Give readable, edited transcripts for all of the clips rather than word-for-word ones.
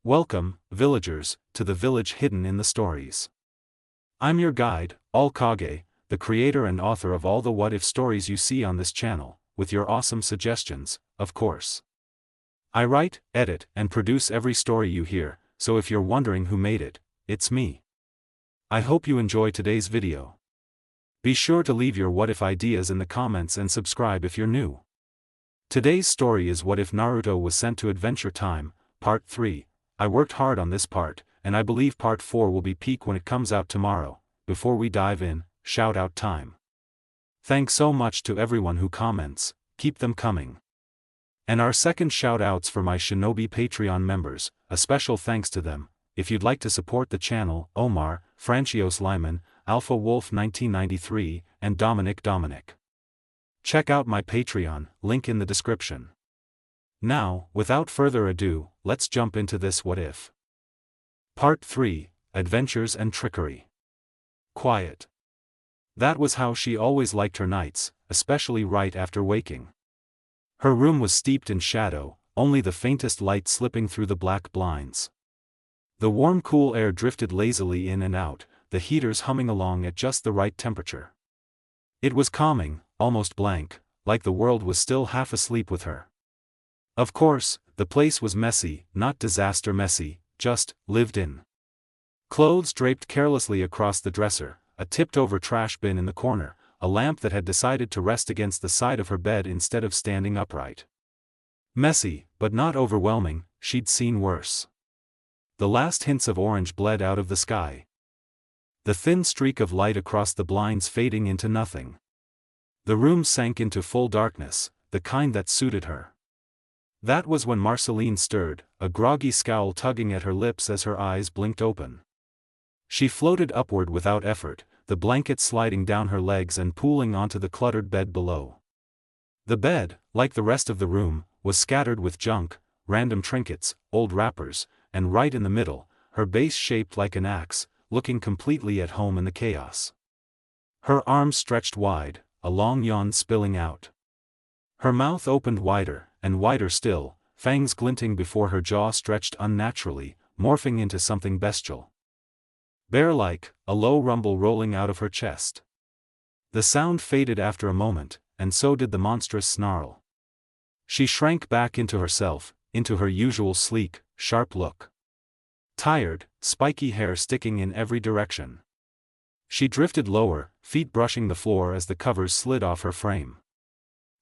Welcome, villagers, to the village hidden in the stories. I'm your guide, All Kage, the creator and author of all the what-if stories you see on this channel, with your awesome suggestions, of course. I write, edit, and produce every story you hear, so if you're wondering who made it, it's me. I hope you enjoy today's video. Be sure to leave your what-if ideas in the comments and subscribe if you're new. Today's story is What If Naruto Was Sent to Adventure Time, Part 3. I worked hard on this part, and I believe Part 4 will be peak when it comes out tomorrow. Before we dive in, shout-out time. Thanks so much to everyone who comments, keep them coming. And our second shout-outs for my Shinobi Patreon members, a special thanks to them. If you'd like to support the channel, Omar, Francios Lyman, Alpha Wolf 1993, and Dominic. Check out my Patreon, link in the description. Now, without further ado, let's jump into this what if. Part 3, Adventures and Trickery. Quiet. That was how she always liked her nights, especially right after waking. Her room was steeped in shadow, only the faintest light slipping through the black blinds. The warm cool air drifted lazily in and out, the heaters humming along at just the right temperature. It was calming, almost blank, like the world was still half asleep with her. Of course, the place was messy, not disaster messy, just lived in. Clothes draped carelessly across the dresser, a tipped-over trash bin in the corner, a lamp that had decided to rest against the side of her bed instead of standing upright. Messy, but not overwhelming, she'd seen worse. The last hints of orange bled out of the sky. The thin streak of light across the blinds fading into nothing. The room sank into full darkness, the kind that suited her. That was when Marceline stirred, a groggy scowl tugging at her lips as her eyes blinked open. She floated upward without effort, the blanket sliding down her legs and pooling onto the cluttered bed below. The bed, like the rest of the room, was scattered with junk, random trinkets, old wrappers, and right in the middle, her base shaped like an axe, looking completely at home in the chaos. Her arms stretched wide, a long yawn spilling out. Her mouth opened wider, and wider still, fangs glinting before her jaw stretched unnaturally, morphing into something bestial. Bear-like, a low rumble rolling out of her chest. The sound faded after a moment, and so did the monstrous snarl. She shrank back into herself, into her usual sleek, sharp look. Tired, spiky hair sticking in every direction. She drifted lower, feet brushing the floor as the covers slid off her frame.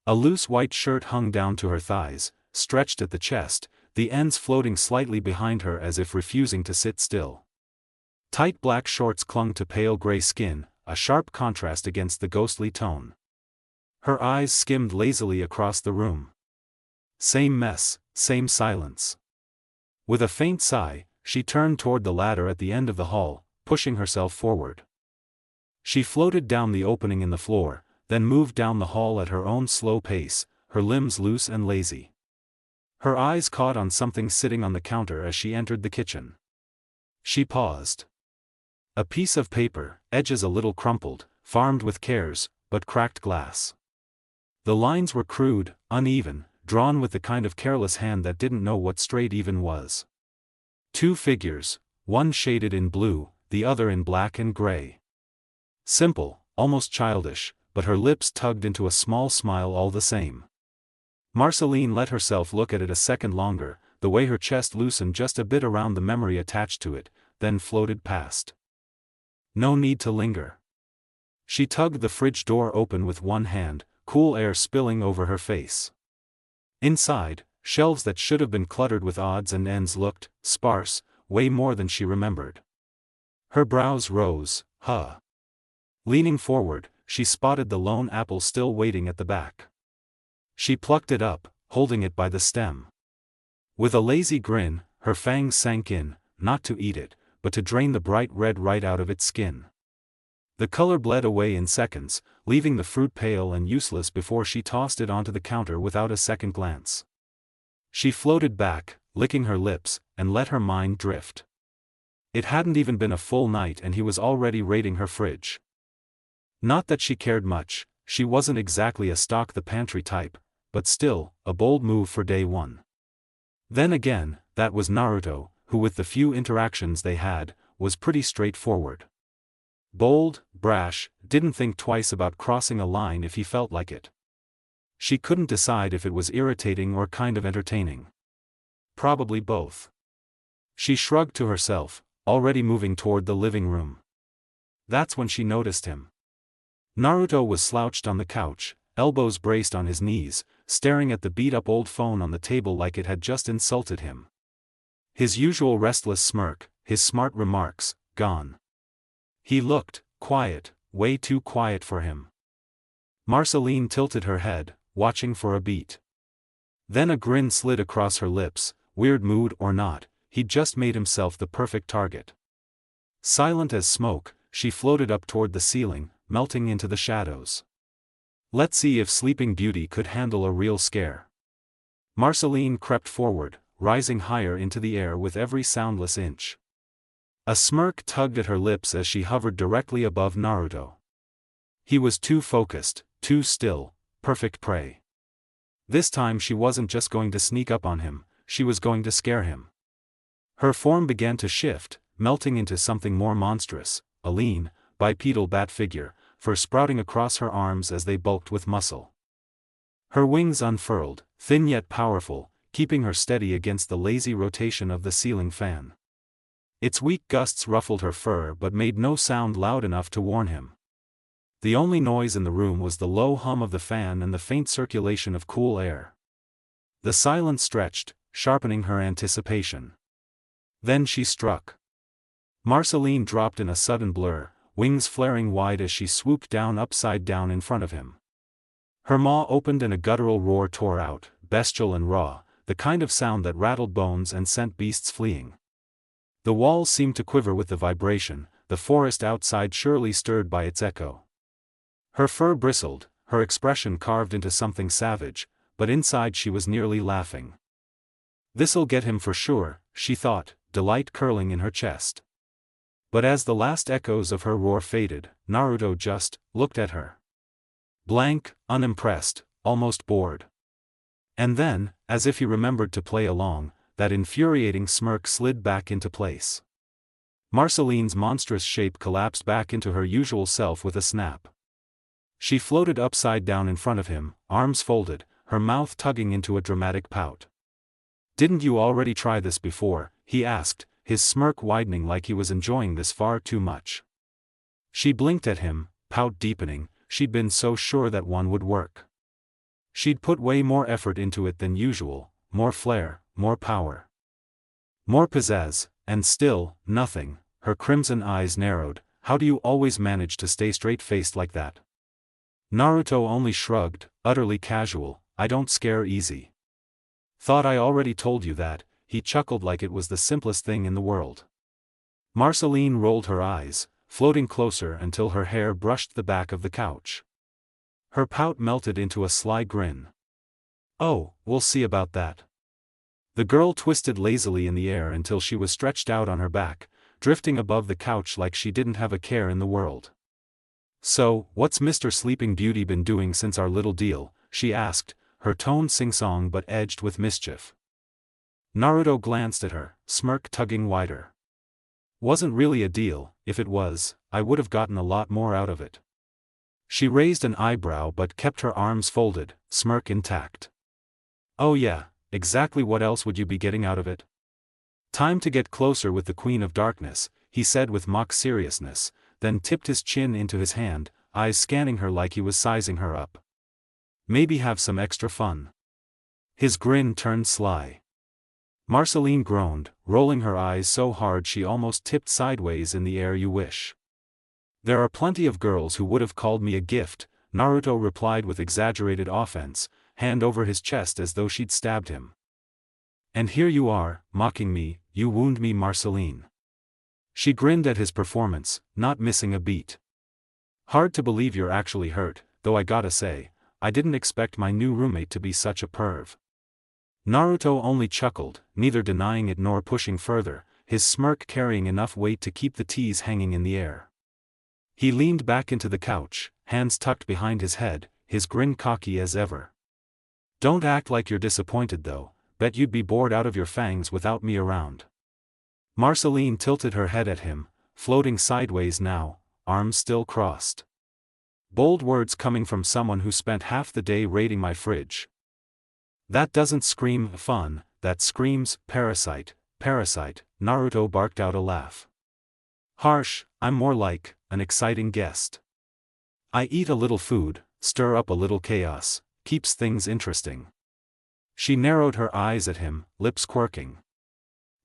A loose white shirt hung down to her thighs, stretched at the chest, the ends floating slightly behind her as if refusing to sit still. Tight black shorts clung to pale gray skin, a sharp contrast against the ghostly tone. Her eyes skimmed lazily across the room. Same mess, same silence. With a faint sigh, she turned toward the ladder at the end of the hall, pushing herself forward. She floated down the opening in the floor, then moved down the hall at her own slow pace, her limbs loose and lazy. Her eyes caught on something sitting on the counter as she entered the kitchen. She paused. A piece of paper, edges a little crumpled, farmed with cares, but cracked glass. The lines were crude, uneven, drawn with the kind of careless hand that didn't know what straight even was. Two figures, one shaded in blue, the other in black and gray. Simple, almost childish, but her lips tugged into a small smile all the same. Marceline let herself look at it a second longer, the way her chest loosened just a bit around the memory attached to it, then floated past. No need to linger. She tugged the fridge door open with one hand, cool air spilling over her face. Inside, shelves that should have been cluttered with odds and ends looked sparse, way more than she remembered. Her brows rose. Leaning forward, she spotted the lone apple still waiting at the back. She plucked it up, holding it by the stem. With a lazy grin, her fangs sank in, not to eat it, but to drain the bright red right out of its skin. The color bled away in seconds, leaving the fruit pale and useless before she tossed it onto the counter without a second glance. She floated back, licking her lips, and let her mind drift. It hadn't even been a full night and he was already raiding her fridge. Not that she cared much, she wasn't exactly a stock-the-pantry type, but still, a bold move for day one. Then again, that was Naruto, who with the few interactions they had, was pretty straightforward. Bold, brash, didn't think twice about crossing a line if he felt like it. She couldn't decide if it was irritating or kind of entertaining. Probably both. She shrugged to herself, already moving toward the living room. That's when she noticed him. Naruto was slouched on the couch, elbows braced on his knees, staring at the beat-up old phone on the table like it had just insulted him. His usual restless smirk, his smart remarks, gone. He looked quiet, way too quiet for him. Marceline tilted her head, watching for a beat. Then a grin slid across her lips. Weird mood or not, he'd just made himself the perfect target. Silent as smoke, she floated up toward the ceiling, melting into the shadows. Let's see if Sleeping Beauty could handle a real scare. Marceline crept forward, rising higher into the air with every soundless inch. A smirk tugged at her lips as she hovered directly above Naruto. He was too focused, too still, perfect prey. This time she wasn't just going to sneak up on him, she was going to scare him. Her form began to shift, melting into something more monstrous, a lean, bipedal bat figure, fur sprouting across her arms as they bulked with muscle. Her wings unfurled, thin yet powerful, keeping her steady against the lazy rotation of the ceiling fan. Its weak gusts ruffled her fur but made no sound loud enough to warn him. The only noise in the room was the low hum of the fan and the faint circulation of cool air. The silence stretched, sharpening her anticipation. Then she struck. Marceline dropped in a sudden blur, wings flaring wide as she swooped down upside down in front of him. Her maw opened and a guttural roar tore out, bestial and raw, the kind of sound that rattled bones and sent beasts fleeing. The walls seemed to quiver with the vibration, the forest outside surely stirred by its echo. Her fur bristled, her expression carved into something savage, but inside she was nearly laughing. This'll get him for sure, she thought, delight curling in her chest. But as the last echoes of her roar faded, Naruto just looked at her. Blank, unimpressed, almost bored. And then, as if he remembered to play along, that infuriating smirk slid back into place. Marceline's monstrous shape collapsed back into her usual self with a snap. She floated upside down in front of him, arms folded, her mouth tugging into a dramatic pout. "Didn't you already try this before?" he asked, his smirk widening like he was enjoying this far too much. She blinked at him, pout deepening. She'd been so sure that one would work. She'd put way more effort into it than usual, more flair, more power. More pizzazz, and still, nothing. Her crimson eyes narrowed. "How do you always manage to stay straight-faced like that?" Naruto only shrugged, utterly casual. "I don't scare easy." "Thought I already told you that," he chuckled like it was the simplest thing in the world. Marceline rolled her eyes, floating closer until her hair brushed the back of the couch. Her pout melted into a sly grin. "Oh, we'll see about that." The girl twisted lazily in the air until she was stretched out on her back, drifting above the couch like she didn't have a care in the world. "So, what's Mr. Sleeping Beauty been doing since our little deal?" she asked, her tone sing-song but edged with mischief. Naruto glanced at her, smirk tugging wider. "Wasn't really a deal. If it was, I would have gotten a lot more out of it." She raised an eyebrow but kept her arms folded, smirk intact. "Oh yeah, exactly what else would you be getting out of it?" "Time to get closer with the Queen of Darkness," he said with mock seriousness, then tipped his chin into his hand, eyes scanning her like he was sizing her up. "Maybe have some extra fun." His grin turned sly. Marceline groaned, rolling her eyes so hard she almost tipped sideways in the air. "You wish." "There are plenty of girls who would have called me a gift," Naruto replied with exaggerated offense, hand over his chest as though she'd stabbed him. "And here you are, mocking me. You wound me, Marceline." She grinned at his performance, not missing a beat. "Hard to believe you're actually hurt, though I gotta say, I didn't expect my new roommate to be such a perv." Naruto only chuckled, neither denying it nor pushing further, his smirk carrying enough weight to keep the tease hanging in the air. He leaned back into the couch, hands tucked behind his head, his grin cocky as ever. "Don't act like you're disappointed though, bet you'd be bored out of your fangs without me around." Marceline tilted her head at him, floating sideways now, arms still crossed. Bold words coming from someone who spent half the day raiding my fridge. That doesn't scream fun, that screams parasite, parasite, Naruto barked out a laugh. Harsh, I'm more like an exciting guest. I eat a little food, stir up a little chaos, keeps things interesting. She narrowed her eyes at him, lips quirking.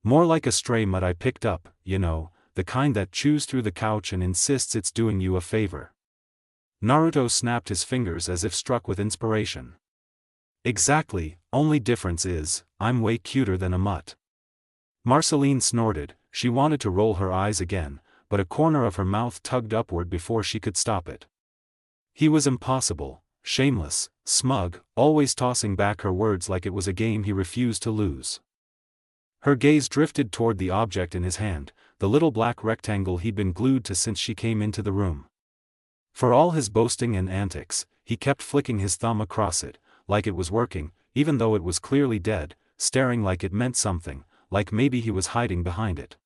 More like a stray mutt I picked up, you know, the kind that chews through the couch and insists it's doing you a favor. Naruto snapped his fingers as if struck with inspiration. Exactly, only difference is, I'm way cuter than a mutt. Marceline snorted. She wanted to roll her eyes again, but a corner of her mouth tugged upward before she could stop it. He was impossible, shameless, smug, always tossing back her words like it was a game he refused to lose. Her gaze drifted toward the object in his hand, the little black rectangle he'd been glued to since she came into the room. For all his boasting and antics, he kept flicking his thumb across it, like it was working, even though it was clearly dead, staring like it meant something, like maybe he was hiding behind it.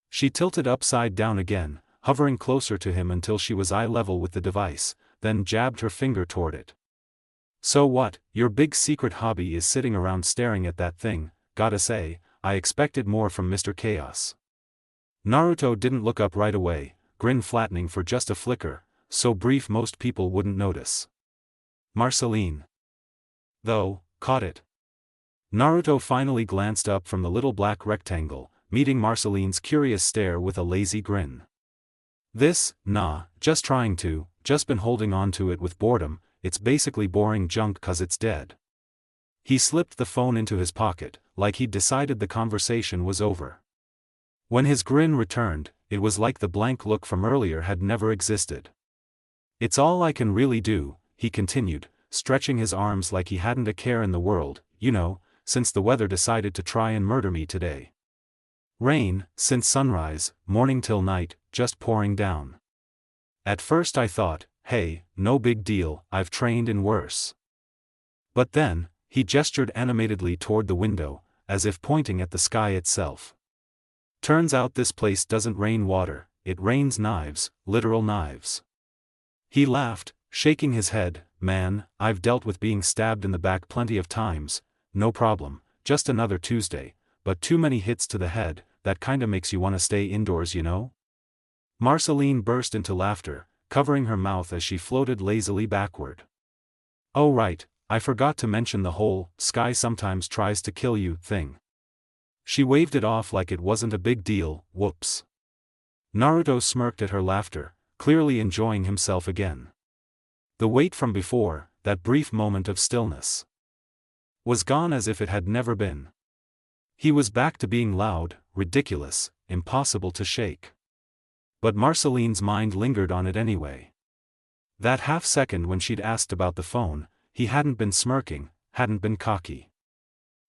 She tilted upside down again, hovering closer to him until she was eye level with the device, then jabbed her finger toward it. So what, your big secret hobby is sitting around staring at that thing, gotta say, I expected more from Mr. Chaos. Naruto didn't look up right away, grin flattening for just a flicker, so brief most people wouldn't notice. Marceline, though, caught it. Naruto finally glanced up from the little black rectangle, meeting Marceline's curious stare with a lazy grin. This, nah, just been holding on to it with boredom, it's basically boring junk 'cause it's dead. He slipped the phone into his pocket, like he'd decided the conversation was over. When his grin returned, it was like the blank look from earlier had never existed. It's all I can really do, he continued, stretching his arms like he hadn't a care in the world, you know, since the weather decided to try and murder me today. Rain, since sunrise, morning till night, just pouring down. At first I thought, hey, no big deal, I've trained in worse. But then, he gestured animatedly toward the window, as if pointing at the sky itself. Turns out this place doesn't rain water, it rains knives, literal knives. He laughed, shaking his head. Man, I've dealt with being stabbed in the back plenty of times, no problem, just another Tuesday, but too many hits to the head, that kinda makes you wanna stay indoors, you know? Marceline burst into laughter, covering her mouth as she floated lazily backward. Oh right, I forgot to mention the whole "sky sometimes tries to kill you" thing. She waved it off like it wasn't a big deal, whoops. Naruto smirked at her laughter, clearly enjoying himself again. The weight from before, that brief moment of stillness, was gone as if it had never been. He was back to being loud, ridiculous, impossible to shake. But Marceline's mind lingered on it anyway. That half-second when she'd asked about the phone, he hadn't been smirking, hadn't been cocky.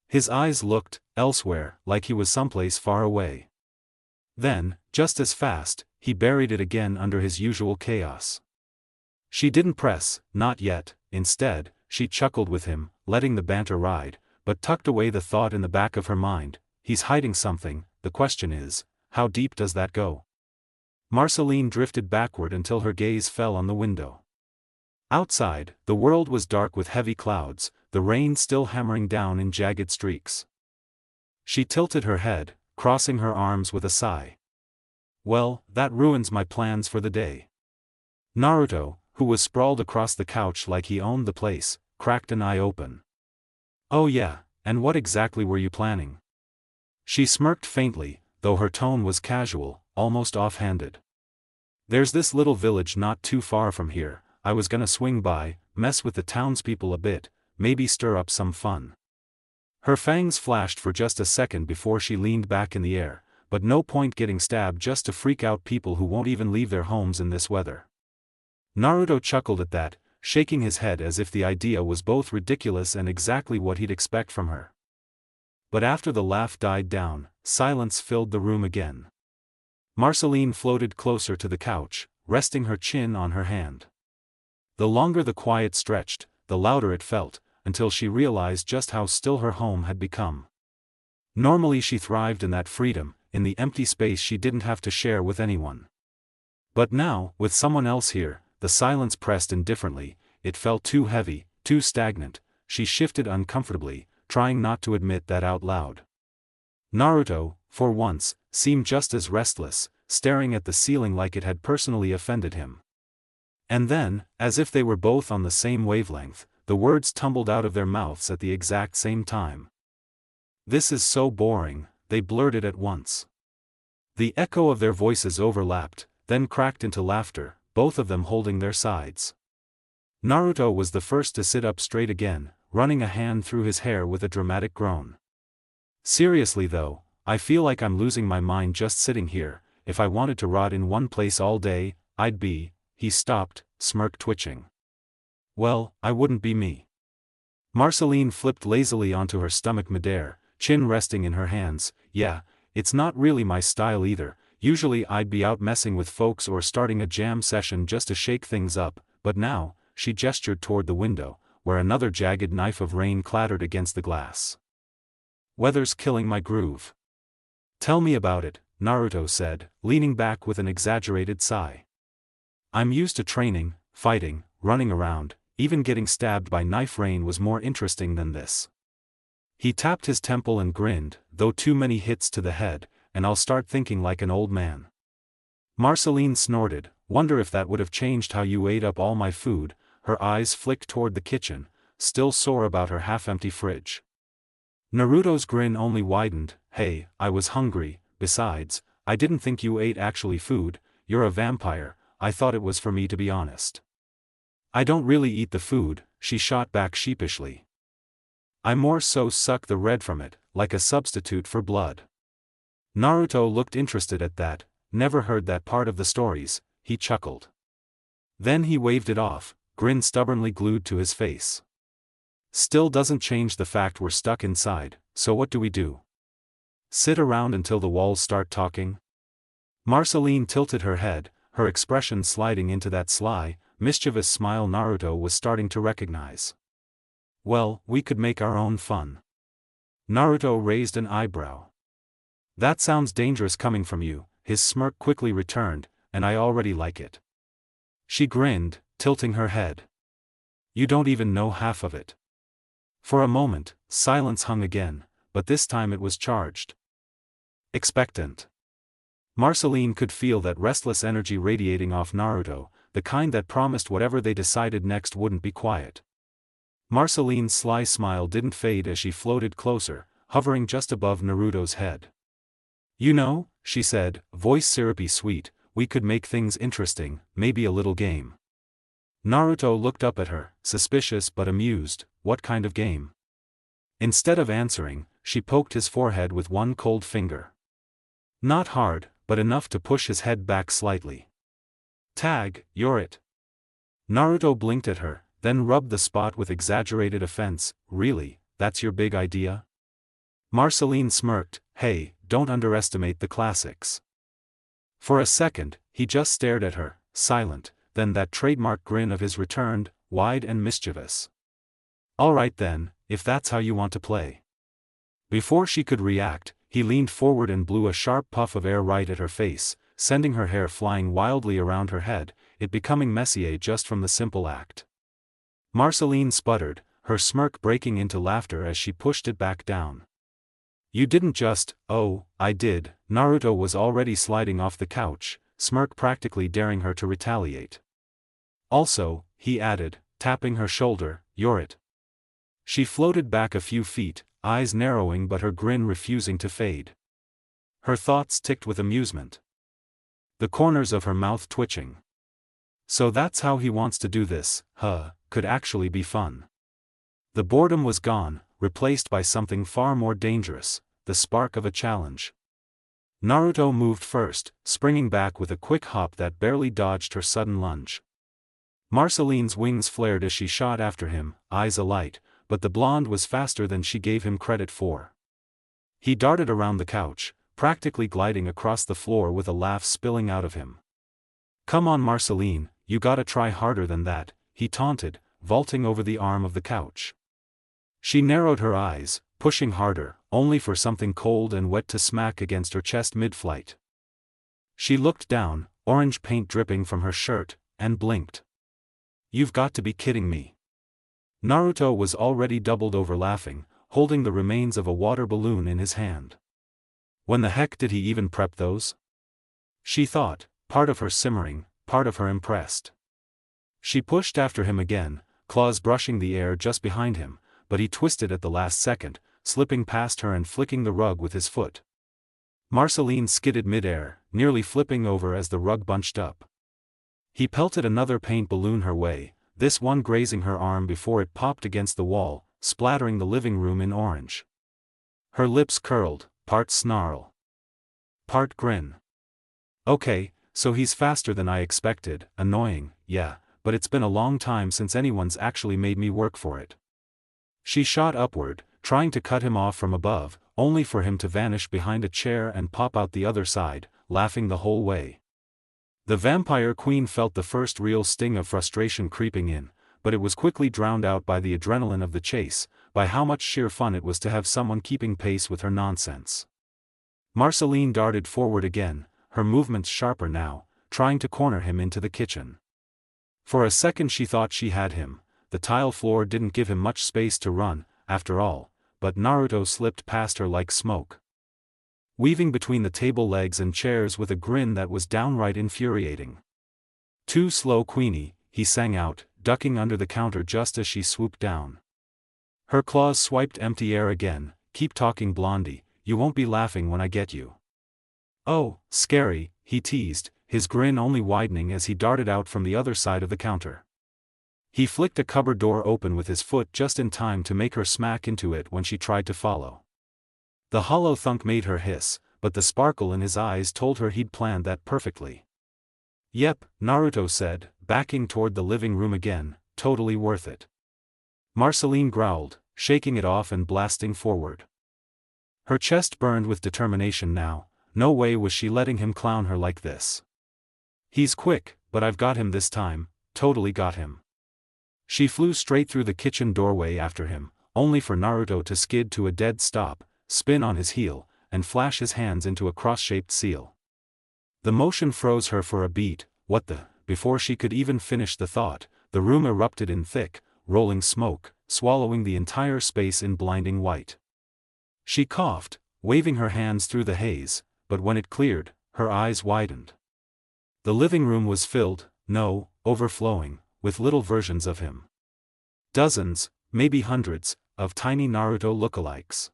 His eyes looked elsewhere, like he was someplace far away. Then, just as fast, he buried it again under his usual chaos. She didn't press, not yet. Instead, she chuckled with him, letting the banter ride, but tucked away the thought in the back of her mind, he's hiding something, the question is, how deep does that go? Marceline drifted backward until her gaze fell on the window. Outside, the world was dark with heavy clouds, the rain still hammering down in jagged streaks. She tilted her head, crossing her arms with a sigh. Well, that ruins my plans for the day. Naruto, who was sprawled across the couch like he owned the place, cracked an eye open. Oh yeah, and what exactly were you planning? She smirked faintly, though her tone was casual, almost offhanded. There's this little village not too far from here, I was gonna swing by, mess with the townspeople a bit, maybe stir up some fun. Her fangs flashed for just a second before she leaned back in the air, but no point getting stabbed just to freak out people who won't even leave their homes in this weather. Naruto chuckled at that, shaking his head as if the idea was both ridiculous and exactly what he'd expect from her. But after the laugh died down, silence filled the room again. Marceline floated closer to the couch, resting her chin on her hand. The longer the quiet stretched, the louder it felt, until she realized just how still her home had become. Normally she thrived in that freedom, in the empty space she didn't have to share with anyone. But now, with someone else here, the silence pressed indifferently, it felt too heavy, too stagnant. She shifted uncomfortably, trying not to admit that out loud. Naruto, for once, seemed just as restless, staring at the ceiling like it had personally offended him. And then, as if they were both on the same wavelength, the words tumbled out of their mouths at the exact same time. "This is so boring," they blurted at once. The echo of their voices overlapped, then cracked into laughter, both of them holding their sides. Naruto was the first to sit up straight again, running a hand through his hair with a dramatic groan. "Seriously though, I feel like I'm losing my mind just sitting here. If I wanted to rot in one place all day, I'd be..." He stopped, smirk twitching. "Well, I wouldn't be me." Marceline flipped lazily onto her stomach midair, chin resting in her hands. "Yeah, it's not really my style either. Usually I'd be out messing with folks or starting a jam session just to shake things up, but now," she gestured toward the window, where another jagged knife of rain clattered against the glass. "Weather's killing my groove." "Tell me about it," Naruto said, leaning back with an exaggerated sigh. "I'm used to training, fighting, running around. Even getting stabbed by knife rain was more interesting than this." He tapped his temple and grinned, "Though too many hits to the head, and I'll start thinking like an old man." Marceline snorted, "Wonder if that would have changed how you ate up all my food." Her eyes flicked toward the kitchen, still sore about her half-empty fridge. Naruto's grin only widened. "Hey, I was hungry. Besides, I didn't think you ate actually food. You're a vampire. I thought it was for me to be honest." "I don't really eat the food," she shot back sheepishly. "I more so suck the red from it, like a substitute for blood." Naruto looked interested at that. "Never heard that part of the stories," he chuckled. Then he waved it off, grin stubbornly glued to his face. "Still doesn't change the fact we're stuck inside, so what do we do? Sit around until the walls start talking?" Marceline tilted her head, her expression sliding into that sly, mischievous smile Naruto was starting to recognize. "Well, we could make our own fun." Naruto raised an eyebrow. "That sounds dangerous coming from you." His smirk quickly returned, "and I already like it." She grinned, tilting her head. "You don't even know half of it." For a moment, silence hung again, but this time it was charged. Expectant. Marceline could feel that restless energy radiating off Naruto, the kind that promised whatever they decided next wouldn't be quiet. Marceline's sly smile didn't fade as she floated closer, hovering just above Naruto's head. "You know," she said, voice syrupy sweet, "we could make things interesting, maybe a little game." Naruto looked up at her, suspicious but amused. "What kind of game?" Instead of answering, she poked his forehead with one cold finger. Not hard, but enough to push his head back slightly. "Tag, you're it." Naruto blinked at her, then rubbed the spot with exaggerated offense. "Really, that's your big idea?" Marceline smirked. "Hey, don't underestimate the classics." For a second, he just stared at her, silent, then that trademark grin of his returned, wide and mischievous. "All right then, if that's how you want to play." Before she could react, he leaned forward and blew a sharp puff of air right at her face, sending her hair flying wildly around her head, it becoming messier just from the simple act. Marceline sputtered, her smirk breaking into laughter as she pushed it back down. "You didn't just..." "Oh, I did." Naruto was already sliding off the couch, smirk practically daring her to retaliate. "Also," he added, tapping her shoulder, "you're it." She floated back a few feet, eyes narrowing but her grin refusing to fade. Her thoughts ticked with amusement, the corners of her mouth twitching. So that's how he wants to do this, huh? Could actually be fun. The boredom was gone, replaced by something far more dangerous, the spark of a challenge. Naruto moved first, springing back with a quick hop that barely dodged her sudden lunge. Marceline's wings flared as she shot after him, eyes alight, but the blonde was faster than she gave him credit for. He darted around the couch, practically gliding across the floor with a laugh spilling out of him. "Come on Marceline, you gotta try harder than that," he taunted, vaulting over the arm of the couch. She narrowed her eyes, pushing harder, only for something cold and wet to smack against her chest mid-flight. She looked down, orange paint dripping from her shirt, and blinked. "You've got to be kidding me." Naruto was already doubled over laughing, holding the remains of a water balloon in his hand. When the heck did he even prep those? She thought, part of her simmering, part of her impressed. She pushed after him again, claws brushing the air just behind him, but he twisted at the last second, slipping past her and flicking the rug with his foot. Marceline skidded mid-air, nearly flipping over as the rug bunched up. He pelted another paint balloon her way, this one grazing her arm before it popped against the wall, splattering the living room in orange. Her lips curled, part snarl, part grin. "Okay, so he's faster than I expected, annoying, yeah, but it's been a long time since anyone's actually made me work for it." She shot upward, trying to cut him off from above, only for him to vanish behind a chair and pop out the other side, laughing the whole way. The vampire queen felt the first real sting of frustration creeping in, but it was quickly drowned out by the adrenaline of the chase, by how much sheer fun it was to have someone keeping pace with her nonsense. Marceline darted forward again, her movements sharper now, trying to corner him into the kitchen. For a second she thought she had him. The tile floor didn't give him much space to run, after all, but Naruto slipped past her like smoke, weaving between the table legs and chairs with a grin that was downright infuriating. "Too slow, Queenie," he sang out, ducking under the counter just as she swooped down. Her claws swiped empty air again. "Keep talking, Blondie, you won't be laughing when I get you." "Oh, scary," he teased, his grin only widening as he darted out from the other side of the counter. He flicked a cupboard door open with his foot just in time to make her smack into it when she tried to follow. The hollow thunk made her hiss, but the sparkle in his eyes told her he'd planned that perfectly. "Yep," Naruto said, backing toward the living room again, "totally worth it." Marceline growled, shaking it off and blasting forward. Her chest burned with determination now. No way was she letting him clown her like this. "He's quick, but I've got him this time, totally got him." She flew straight through the kitchen doorway after him, only for Naruto to skid to a dead stop, spin on his heel, and flash his hands into a cross-shaped seal. The motion froze her for a beat. What the? Before she could even finish the thought, the room erupted in thick, rolling smoke, swallowing the entire space in blinding white. She coughed, waving her hands through the haze, but when it cleared, her eyes widened. The living room was filled, no, overflowing, with little versions of him. Dozens, maybe hundreds, of tiny Naruto lookalikes.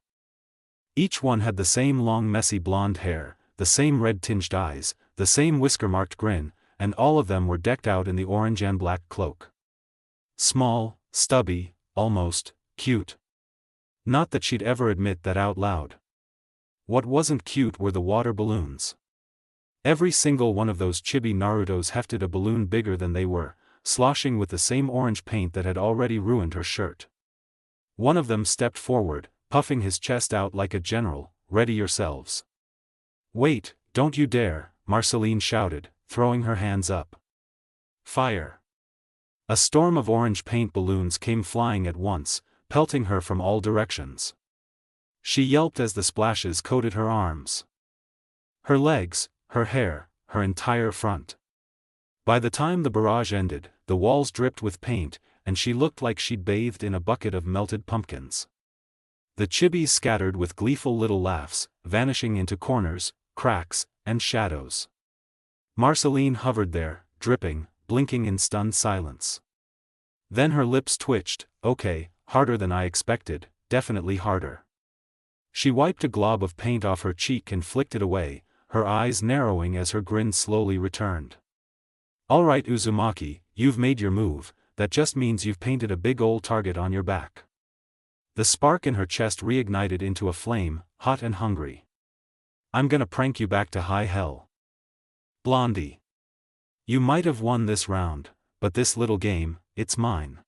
Each one had the same long messy blonde hair, the same red-tinged eyes, the same whisker-marked grin, and all of them were decked out in the orange and black cloak. Small, stubby, almost cute. Not that she'd ever admit that out loud. What wasn't cute were the water balloons. Every single one of those chibi Narutos hefted a balloon bigger than they were, sloshing with the same orange paint that had already ruined her shirt. One of them stepped forward, puffing his chest out like a general. "Ready yourselves." "Wait, don't you dare," Marceline shouted, throwing her hands up. "Fire!" A storm of orange paint balloons came flying at once, pelting her from all directions. She yelped as the splashes coated her arms, her legs, her hair, her entire front. By the time the barrage ended, the walls dripped with paint, and she looked like she'd bathed in a bucket of melted pumpkins. The chibis scattered with gleeful little laughs, vanishing into corners, cracks, and shadows. Marceline hovered there, dripping, blinking in stunned silence. Then her lips twitched. "Okay, harder than I expected, definitely harder." She wiped a glob of paint off her cheek and flicked it away, her eyes narrowing as her grin slowly returned. "All right, Uzumaki, you've made your move. That just means you've painted a big old target on your back." The spark in her chest reignited into a flame, hot and hungry. "I'm gonna prank you back to high hell. Blondie. You might have won this round, but this little game, it's mine."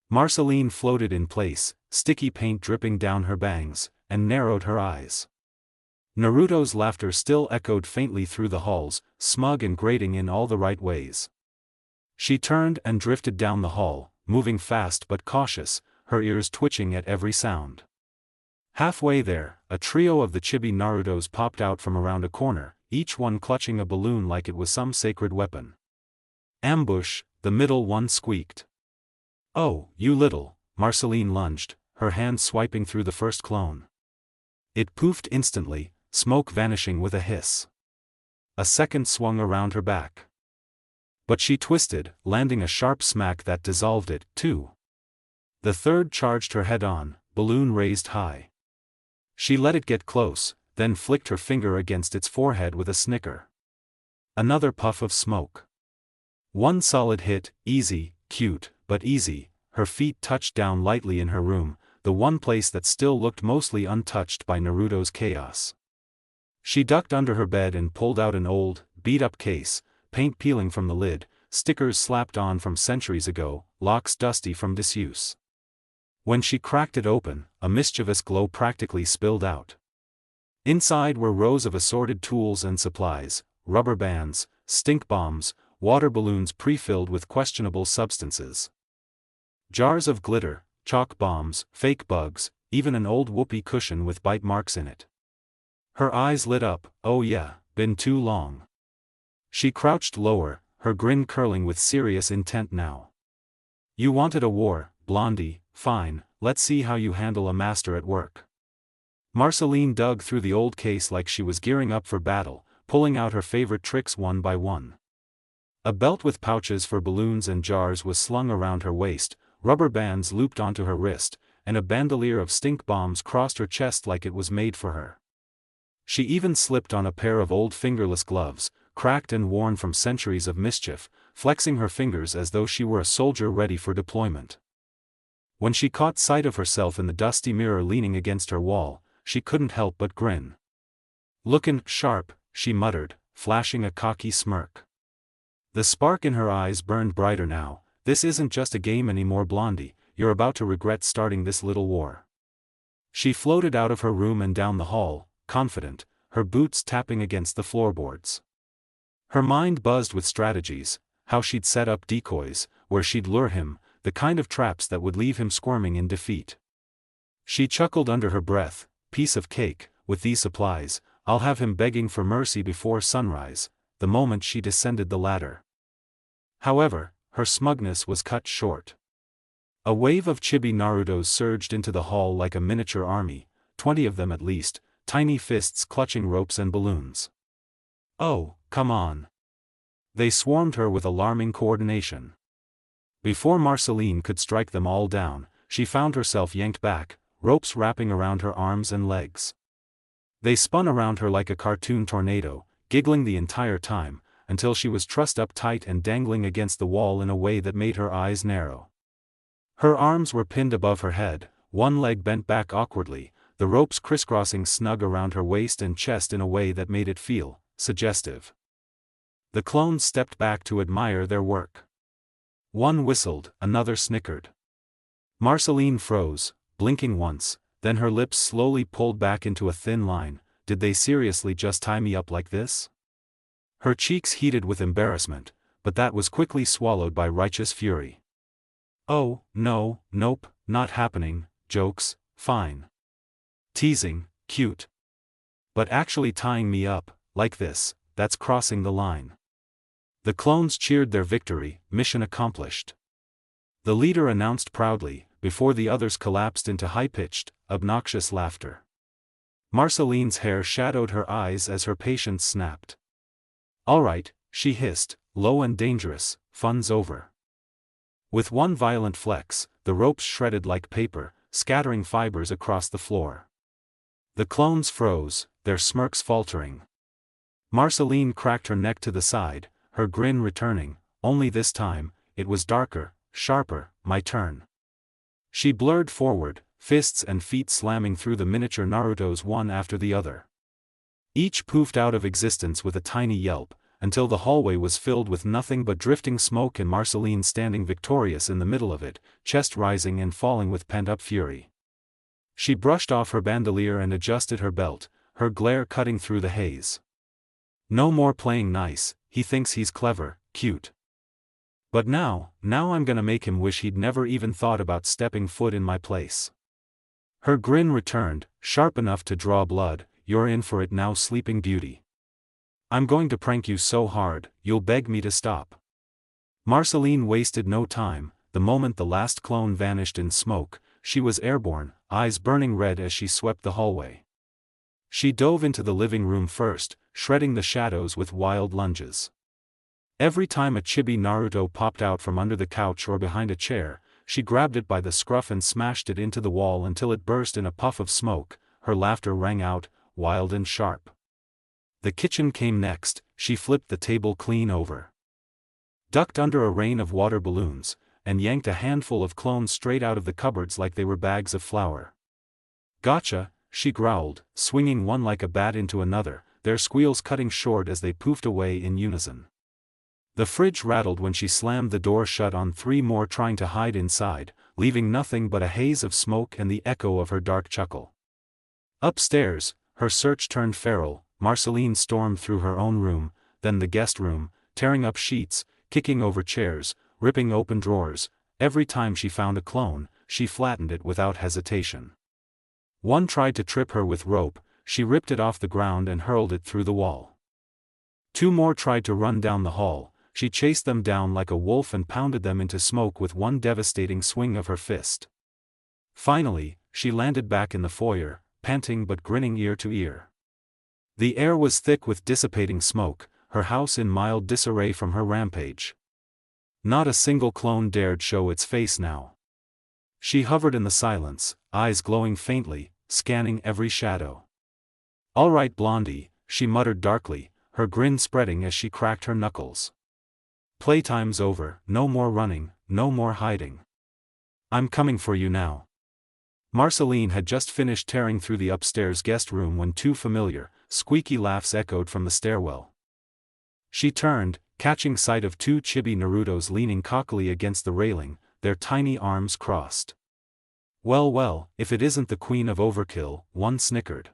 Marceline floated in place, sticky paint dripping down her bangs, and narrowed her eyes. Naruto's laughter still echoed faintly through the halls, smug and grating in all the right ways. She turned and drifted down the hall, moving fast but cautious, her ears twitching at every sound. Halfway there, a trio of the chibi Narutos popped out from around a corner, each one clutching a balloon like it was some sacred weapon. Ambush, the middle one squeaked. Oh, you little, Marceline lunged, her hand swiping through the first clone. It poofed instantly, smoke vanishing with a hiss. A second swung around her back. But she twisted, landing a sharp smack that dissolved it, too. The third charged her head-on, balloon raised high. She let it get close, then flicked her finger against its forehead with a snicker. Another puff of smoke. One solid hit, easy, cute, but easy. Her feet touched down lightly in her room, the one place that still looked mostly untouched by Naruto's chaos. She ducked under her bed and pulled out an old, beat-up case, paint peeling from the lid, stickers slapped on from centuries ago, locks dusty from disuse. When she cracked it open, a mischievous glow practically spilled out. Inside were rows of assorted tools and supplies, rubber bands, stink bombs, water balloons pre-filled with questionable substances. Jars of glitter, chalk bombs, fake bugs, even an old whoopee cushion with bite marks in it. Her eyes lit up. Oh yeah, been too long. She crouched lower, her grin curling with serious intent now. You wanted a war, Blondie, fine, let's see how you handle a master at work. Marceline dug through the old case like she was gearing up for battle, pulling out her favorite tricks one by one. A belt with pouches for balloons and jars was slung around her waist, rubber bands looped onto her wrist, and a bandolier of stink bombs crossed her chest like it was made for her. She even slipped on a pair of old fingerless gloves, cracked and worn from centuries of mischief, flexing her fingers as though she were a soldier ready for deployment. When she caught sight of herself in the dusty mirror leaning against her wall, she couldn't help but grin. Lookin' sharp, she muttered, flashing a cocky smirk. The spark in her eyes burned brighter now. This isn't just a game anymore, Blondie, you're about to regret starting this little war. She floated out of her room and down the hall, confident, her boots tapping against the floorboards. Her mind buzzed with strategies, how she'd set up decoys, where she'd lure him, the kind of traps that would leave him squirming in defeat. She chuckled under her breath, piece of cake, with these supplies, I'll have him begging for mercy before sunrise, the moment she descended the ladder. However, her smugness was cut short. A wave of chibi Narutos surged into the hall like a miniature army, 20 of them at least, tiny fists clutching ropes and balloons. Oh, come on. They swarmed her with alarming coordination. Before Marceline could strike them all down, she found herself yanked back, ropes wrapping around her arms and legs. They spun around her like a cartoon tornado, giggling the entire time, until she was trussed up tight and dangling against the wall in a way that made her eyes narrow. Her arms were pinned above her head, one leg bent back awkwardly, the ropes crisscrossing snug around her waist and chest in a way that made it feel suggestive. The clones stepped back to admire their work. One whistled, another snickered. Marceline froze, blinking once, then her lips slowly pulled back into a thin line. Did they seriously just tie me up like this? Her cheeks heated with embarrassment, but that was quickly swallowed by righteous fury. Oh, no, nope, not happening, jokes, fine. Teasing, cute. But actually tying me up, like this, that's crossing the line. The clones cheered their victory, mission accomplished. The leader announced proudly, before the others collapsed into high-pitched, obnoxious laughter. Marceline's hair shadowed her eyes as her patience snapped. All right, she hissed, low and dangerous, fun's over. With one violent flex, the ropes shredded like paper, scattering fibers across the floor. The clones froze, their smirks faltering. Marceline cracked her neck to the side, her grin returning, only this time, it was darker, sharper. My turn. She blurred forward, fists and feet slamming through the miniature Narutos one after the other. Each poofed out of existence with a tiny yelp, until the hallway was filled with nothing but drifting smoke and Marceline standing victorious in the middle of it, chest rising and falling with pent-up fury. She brushed off her bandolier and adjusted her belt, her glare cutting through the haze. No more playing nice, he thinks he's clever, cute. But now I'm gonna make him wish he'd never even thought about stepping foot in my place. Her grin returned, sharp enough to draw blood. You're in for it now, sleeping beauty. I'm going to prank you so hard, you'll beg me to stop. Marceline wasted no time. The moment the last clone vanished in smoke, she was airborne, eyes burning red as she swept the hallway. She dove into the living room first, shredding the shadows with wild lunges. Every time a chibi Naruto popped out from under the couch or behind a chair, she grabbed it by the scruff and smashed it into the wall until it burst in a puff of smoke. Her laughter rang out, wild and sharp. The kitchen came next. She flipped the table clean over, ducked under a rain of water balloons, and yanked a handful of clones straight out of the cupboards like they were bags of flour. Gotcha, she growled, swinging one like a bat into another, their squeals cutting short as they poofed away in unison. The fridge rattled when she slammed the door shut on 3 more trying to hide inside, leaving nothing but a haze of smoke and the echo of her dark chuckle. Upstairs, her search turned feral. Marceline stormed through her own room, then the guest room, tearing up sheets, kicking over chairs, ripping open drawers. Every time she found a clone, she flattened it without hesitation. One tried to trip her with rope, she ripped it off the ground and hurled it through the wall. 2 more tried to run down the hall, she chased them down like a wolf and pounded them into smoke with one devastating swing of her fist. Finally, she landed back in the foyer, panting but grinning ear to ear. The air was thick with dissipating smoke, her house in mild disarray from her rampage. Not a single clone dared show its face now. She hovered in the silence, eyes glowing faintly, scanning every shadow. "All right, Blondie," she muttered darkly, her grin spreading as she cracked her knuckles. "Playtime's over, no more running, no more hiding. I'm coming for you now." Marceline had just finished tearing through the upstairs guest room when 2 familiar, squeaky laughs echoed from the stairwell. She turned, catching sight of 2 chibi Narutos leaning cockily against the railing, their tiny arms crossed. "Well well, if it isn't the Queen of Overkill," one snickered.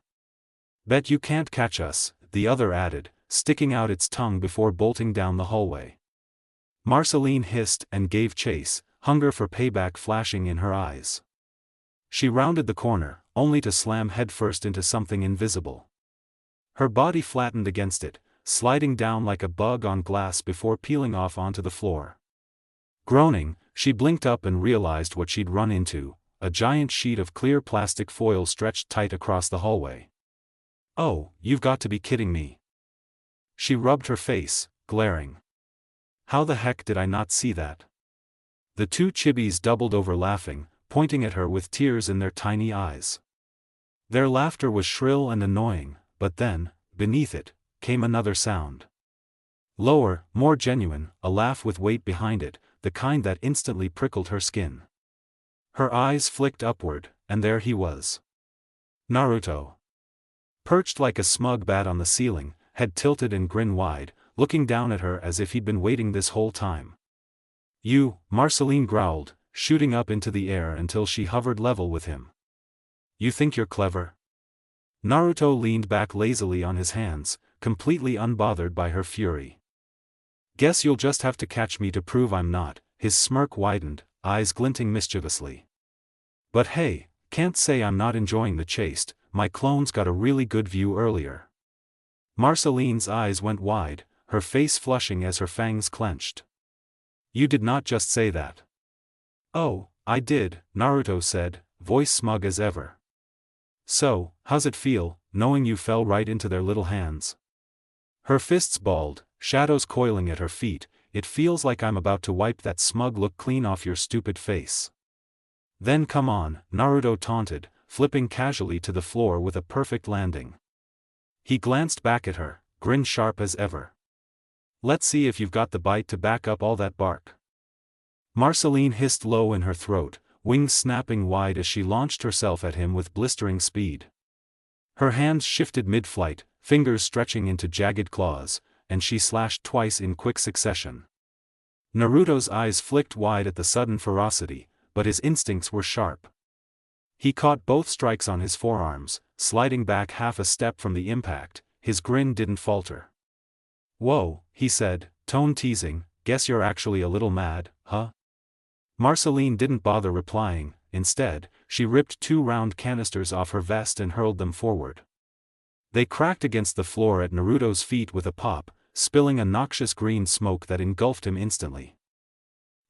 "Bet you can't catch us," the other added, sticking out its tongue before bolting down the hallway. Marceline hissed and gave chase, hunger for payback flashing in her eyes. She rounded the corner, only to slam headfirst into something invisible. Her body flattened against it, sliding down like a bug on glass before peeling off onto the floor. Groaning, she blinked up and realized what she'd run into, a giant sheet of clear plastic foil stretched tight across the hallway. "Oh, you've got to be kidding me." She rubbed her face, glaring. "How the heck did I not see that?" The 2 chibis doubled over laughing, pointing at her with tears in their tiny eyes. Their laughter was shrill and annoying, but then, beneath it, came another sound. Lower, more genuine, a laugh with weight behind it, the kind that instantly prickled her skin. Her eyes flicked upward, and there he was. Naruto. Perched like a smug bat on the ceiling, head tilted and grin wide, looking down at her as if he'd been waiting this whole time. "You," Marceline growled, shooting up into the air until she hovered level with him. "You think you're clever?" Naruto leaned back lazily on his hands, completely unbothered by her fury. "Guess you'll just have to catch me to prove I'm not." His smirk widened, eyes glinting mischievously. "But hey, can't say I'm not enjoying the chase. My clones got a really good view earlier." Marceline's eyes went wide, her face flushing as her fangs clenched. "You did not just say that." "Oh, I did," Naruto said, voice smug as ever. "So, how's it feel, knowing you fell right into their little hands?" Her fists balled, shadows coiling at her feet. "It feels like I'm about to wipe that smug look clean off your stupid face." "Then come on," Naruto taunted, flipping casually to the floor with a perfect landing. He glanced back at her, grin sharp as ever. "Let's see if you've got the bite to back up all that bark." Marceline hissed low in her throat, wings snapping wide as she launched herself at him with blistering speed. Her hands shifted mid-flight, fingers stretching into jagged claws, and she slashed twice in quick succession. Naruto's eyes flicked wide at the sudden ferocity, but his instincts were sharp. He caught both strikes on his forearms, sliding back half a step from the impact. His grin didn't falter. "Whoa," he said, tone teasing, "guess you're actually a little mad, huh?" Marceline didn't bother replying, instead, she ripped 2 round canisters off her vest and hurled them forward. They cracked against the floor at Naruto's feet with a pop, spilling a noxious green smoke that engulfed him instantly.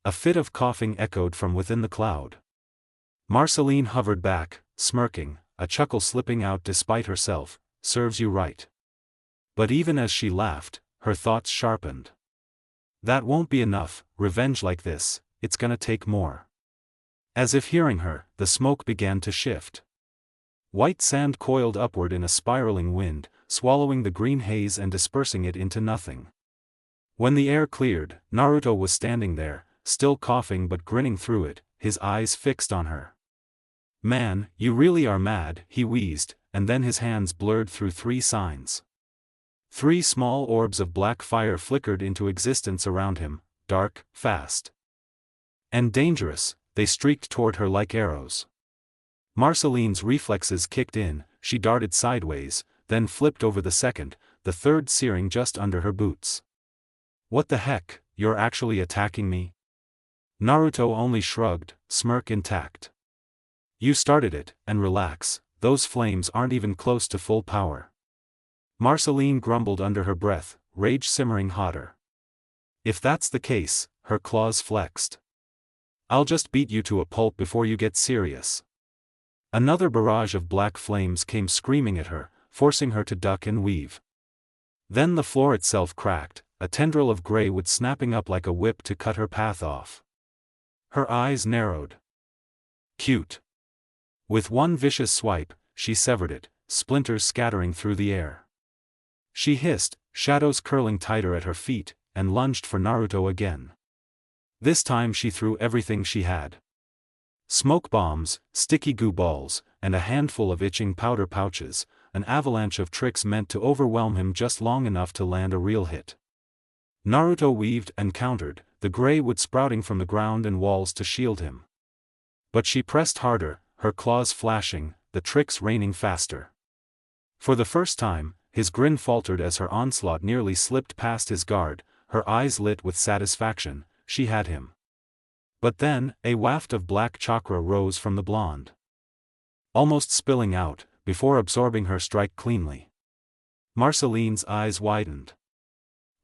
A fit of coughing echoed from within the cloud. Marceline hovered back, smirking, a chuckle slipping out despite herself. "Serves you right." But even as she laughed, her thoughts sharpened. That won't be enough, revenge like this, it's gonna take more. As if hearing her, the smoke began to shift. White sand coiled upward in a spiraling wind, swallowing the green haze and dispersing it into nothing. When the air cleared, Naruto was standing there, still coughing but grinning through it, his eyes fixed on her. "Man, you really are mad," he wheezed, and then his hands blurred through 3 signs. 3 small orbs of black fire flickered into existence around him, dark, fast, and dangerous. They streaked toward her like arrows. Marceline's reflexes kicked in, she darted sideways, then flipped over the second, the third searing just under her boots. "What the heck, you're actually attacking me?" Naruto only shrugged, smirk intact. "You started it, and relax, those flames aren't even close to full power." Marceline grumbled under her breath, rage simmering hotter. If that's the case, her claws flexed. "I'll just beat you to a pulp before you get serious." Another barrage of black flames came screaming at her, forcing her to duck and weave. Then the floor itself cracked, a tendril of gray wood snapping up like a whip to cut her path off. Her eyes narrowed. Cute. With one vicious swipe, she severed it, splinters scattering through the air. She hissed, shadows curling tighter at her feet, and lunged for Naruto again. This time she threw everything she had. Smoke bombs, sticky goo balls, and a handful of itching powder pouches, an avalanche of tricks meant to overwhelm him just long enough to land a real hit. Naruto weaved and countered, the gray wood sprouting from the ground and walls to shield him. But she pressed harder, her claws flashing, the tricks raining faster. For the first time, his grin faltered as her onslaught nearly slipped past his guard, her eyes lit with satisfaction. She had him. But then, a waft of black chakra rose from the blonde, almost spilling out, before absorbing her strike cleanly. Marceline's eyes widened.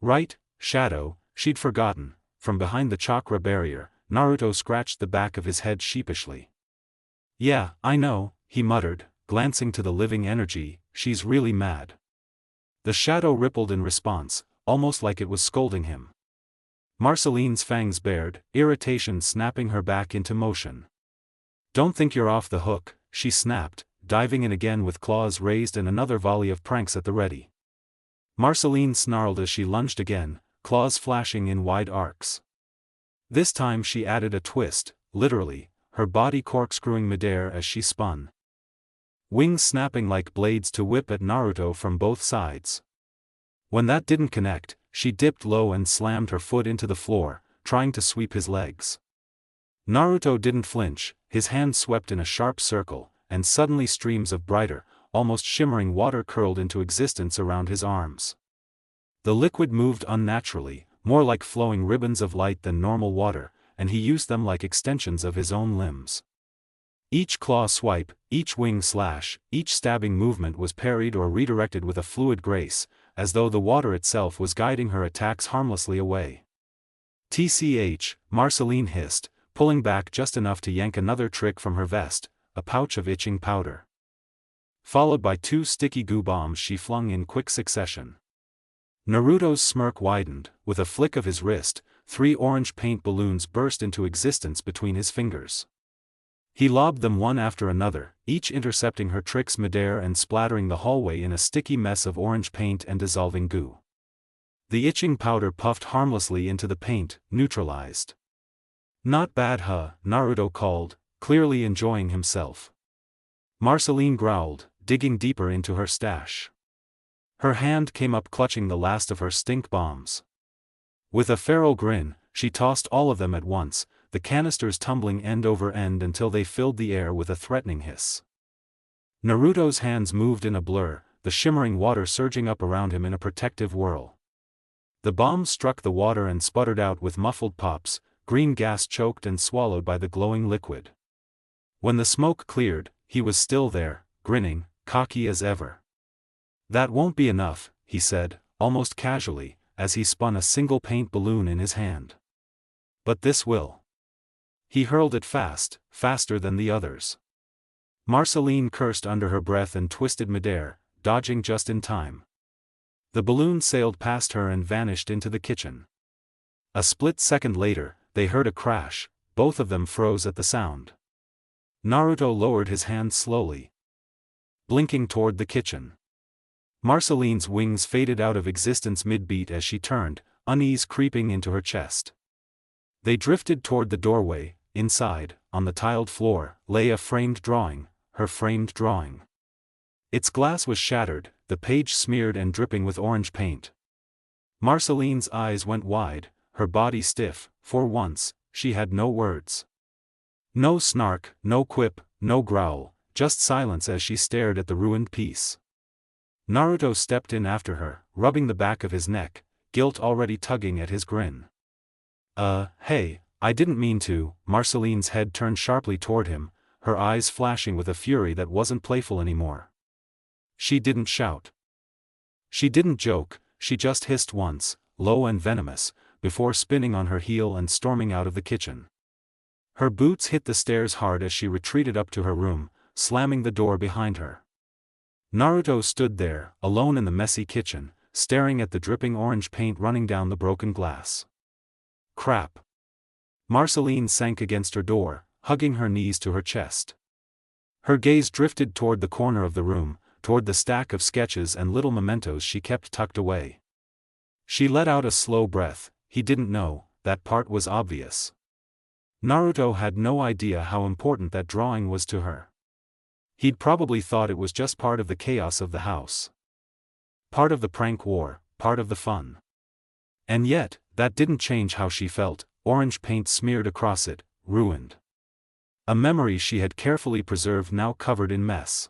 Right, shadow, she'd forgotten. From behind the chakra barrier, Naruto scratched the back of his head sheepishly. "Yeah, I know," he muttered, glancing to the living energy, "she's really mad." The shadow rippled in response, almost like it was scolding him. Marceline's fangs bared, irritation snapping her back into motion. "Don't think you're off the hook," she snapped, diving in again with claws raised and another volley of pranks at the ready. Marceline snarled as she lunged again, claws flashing in wide arcs. This time she added a twist, literally, her body corkscrewing midair as she spun. Wings snapping like blades to whip at Naruto from both sides. When that didn't connect, she dipped low and slammed her foot into the floor, trying to sweep his legs. Naruto didn't flinch, his hand swept in a sharp circle, and suddenly streams of brighter, almost shimmering water curled into existence around his arms. The liquid moved unnaturally, more like flowing ribbons of light than normal water, and he used them like extensions of his own limbs. Each claw swipe, each wing slash, each stabbing movement was parried or redirected with a fluid grace, as though the water itself was guiding her attacks harmlessly away. "TCH," Marceline hissed, pulling back just enough to yank another trick from her vest, a pouch of itching powder. Followed by 2 sticky goo bombs she flung in quick succession. Naruto's smirk widened, with a flick of his wrist, 3 orange paint balloons burst into existence between his fingers. He lobbed them one after another, each intercepting her tricks midair and splattering the hallway in a sticky mess of orange paint and dissolving goo. The itching powder puffed harmlessly into the paint, neutralized. "Not bad, huh?" Naruto called, clearly enjoying himself. Marceline growled, digging deeper into her stash. Her hand came up clutching the last of her stink bombs. With a feral grin, she tossed all of them at once, the canisters tumbling end over end until they filled the air with a threatening hiss. Naruto's hands moved in a blur, the shimmering water surging up around him in a protective whirl. The bombs struck the water and sputtered out with muffled pops, green gas choked and swallowed by the glowing liquid. When the smoke cleared, he was still there, grinning, cocky as ever. "That won't be enough," he said, almost casually, as he spun a single paint balloon in his hand. "But this will." He hurled it fast, faster than the others. Marceline cursed under her breath and twisted midair, dodging just in time. The balloon sailed past her and vanished into the kitchen. A split second later, they heard a crash. Both of them froze at the sound. Naruto lowered his hand slowly, blinking toward the kitchen. Marceline's wings faded out of existence mid-beat as she turned, unease creeping into her chest. They drifted toward the doorway. Inside, on the tiled floor, lay a framed drawing, her framed drawing. Its glass was shattered, the page smeared and dripping with orange paint. Marceline's eyes went wide, her body stiff. For once, she had no words. No snark, no quip, no growl, just silence as she stared at the ruined piece. Naruto stepped in after her, rubbing the back of his neck, guilt already tugging at his grin. Hey, I didn't mean to." Marceline's head turned sharply toward him, her eyes flashing with a fury that wasn't playful anymore. She didn't shout. She didn't joke, she just hissed once, low and venomous, before spinning on her heel and storming out of the kitchen. Her boots hit the stairs hard as she retreated up to her room, slamming the door behind her. Naruto stood there, alone in the messy kitchen, staring at the dripping orange paint running down the broken glass. Crap. Marceline sank against her door, hugging her knees to her chest. Her gaze drifted toward the corner of the room, toward the stack of sketches and little mementos she kept tucked away. She let out a slow breath. He didn't know, that part was obvious. Naruto had no idea how important that drawing was to her. He'd probably thought it was just part of the chaos of the house. Part of the prank war, part of the fun. And yet, that didn't change how she felt. Orange paint smeared across it, ruined. A memory she had carefully preserved now covered in mess.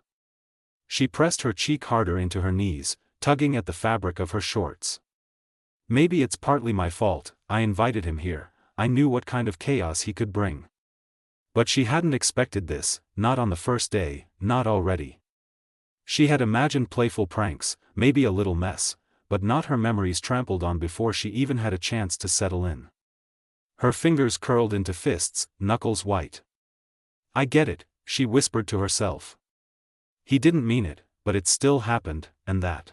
She pressed her cheek harder into her knees, tugging at the fabric of her shorts. "Maybe it's partly my fault, I invited him here, I knew what kind of chaos he could bring." But she hadn't expected this, not on the first day, not already. She had imagined playful pranks, maybe a little mess, but not her memories trampled on before she even had a chance to settle in. Her fingers curled into fists, knuckles white. "I get it," she whispered to herself. "He didn't mean it, but it still happened, and that."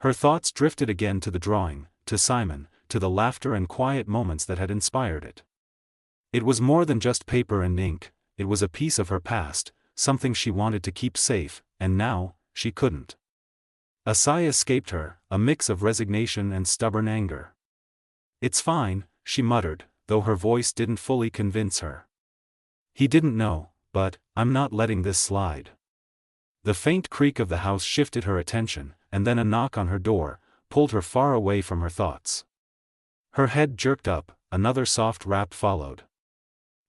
Her thoughts drifted again to the drawing, to Simon, to the laughter and quiet moments that had inspired it. It was more than just paper and ink, it was a piece of her past, something she wanted to keep safe, and now, she couldn't. A sigh escaped her, a mix of resignation and stubborn anger. "It's fine," she muttered, though her voice didn't fully convince her. "He didn't know, but I'm not letting this slide." The faint creak of the house shifted her attention, and then a knock on her door pulled her far away from her thoughts. Her head jerked up, another soft rap followed.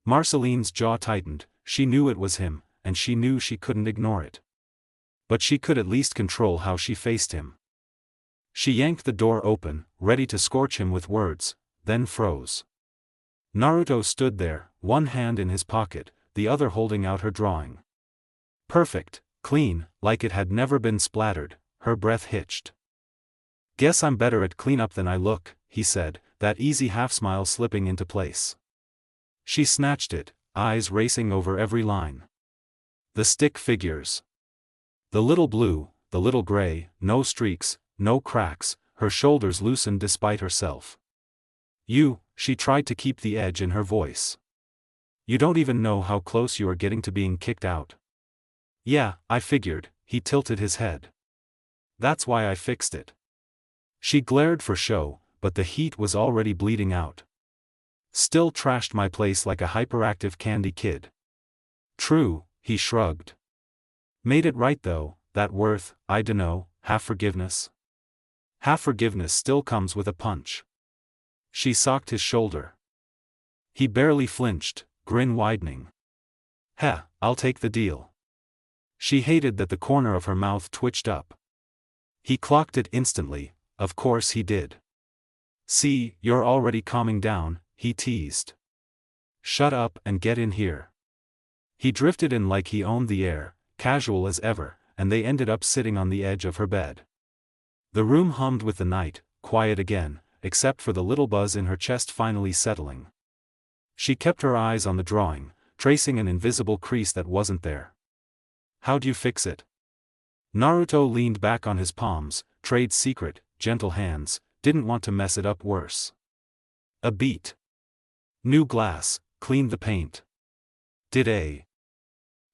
Marceline's jaw tightened. She knew it was him, and she knew she couldn't ignore it. But she could at least control how she faced him. She yanked the door open, ready to scorch him with words, then froze. Naruto stood there, one hand in his pocket, the other holding out her drawing. Perfect, clean, like it had never been splattered. Her breath hitched. "Guess I'm better at cleanup than I look," he said, that easy half-smile slipping into place. She snatched it, eyes racing over every line. The stick figures. The little blue, the little gray, no streaks, no cracks, her shoulders loosened despite herself. She tried to keep the edge in her voice. "You don't even know how close you are getting to being kicked out." "Yeah, I figured," he tilted his head. "That's why I fixed it." She glared for show, but the heat was already bleeding out. "Still trashed my place like a hyperactive candy kid." "True," he shrugged. "Made it right though, that worth, I dunno, half forgiveness?" "Half forgiveness still comes with a punch." She socked his shoulder. He barely flinched, grin widening. "Heh, I'll take the deal." She hated that the corner of her mouth twitched up. He clocked it instantly, of course he did. "See, you're already calming down," he teased. "Shut up and get in here." He drifted in like he owned the air, casual as ever, and they ended up sitting on the edge of her bed. The room hummed with the night, quiet again, except for the little buzz in her chest finally settling. She kept her eyes on the drawing, tracing an invisible crease that wasn't there. How'd you fix it? Naruto leaned back on his palms, trade secret, gentle hands, didn't want to mess it up worse. A beat. New glass, cleaned the paint. Did a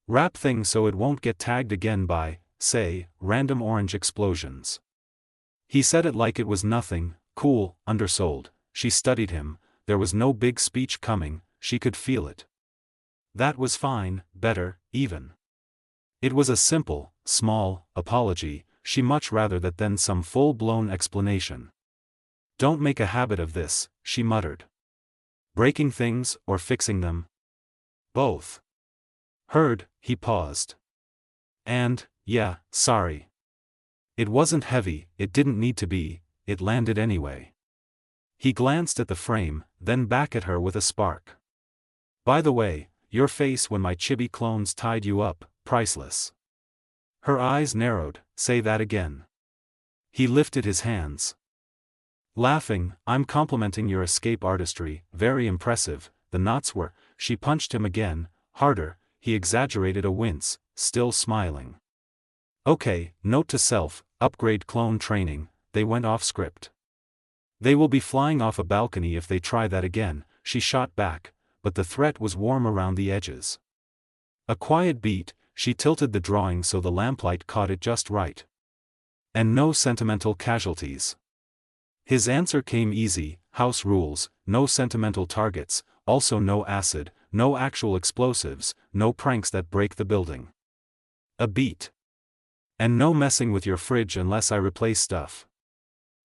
wrap thing so it won't get tagged again by, say, random orange explosions. He said it like it was nothing, cool, undersold. She studied him, there was no big speech coming, she could feel it. That was fine, better, even. It was a simple, small, apology, she much rather that than some full-blown explanation. Don't make a habit of this, she muttered. Breaking things, or fixing them? Both. Heard, he paused. And, yeah, sorry. It wasn't heavy, it didn't need to be, it landed anyway. He glanced at the frame, then back at her with a spark. By the way, your face when my chibi clones tied you up, priceless. Her eyes narrowed, say that again. He lifted his hands. Laughing, I'm complimenting your escape artistry, very impressive, the knots were, she punched him again, harder, he exaggerated a wince, still smiling. Okay, note to self, upgrade clone training, they went off script. They will be flying off a balcony if they try that again, she shot back, but the threat was warm around the edges. A quiet beat, she tilted the drawing so the lamplight caught it just right. And no sentimental casualties. His answer came easy, house rules, no sentimental targets, also no acid, no actual explosives, no pranks that break the building. A beat. And no messing with your fridge unless I replace stuff.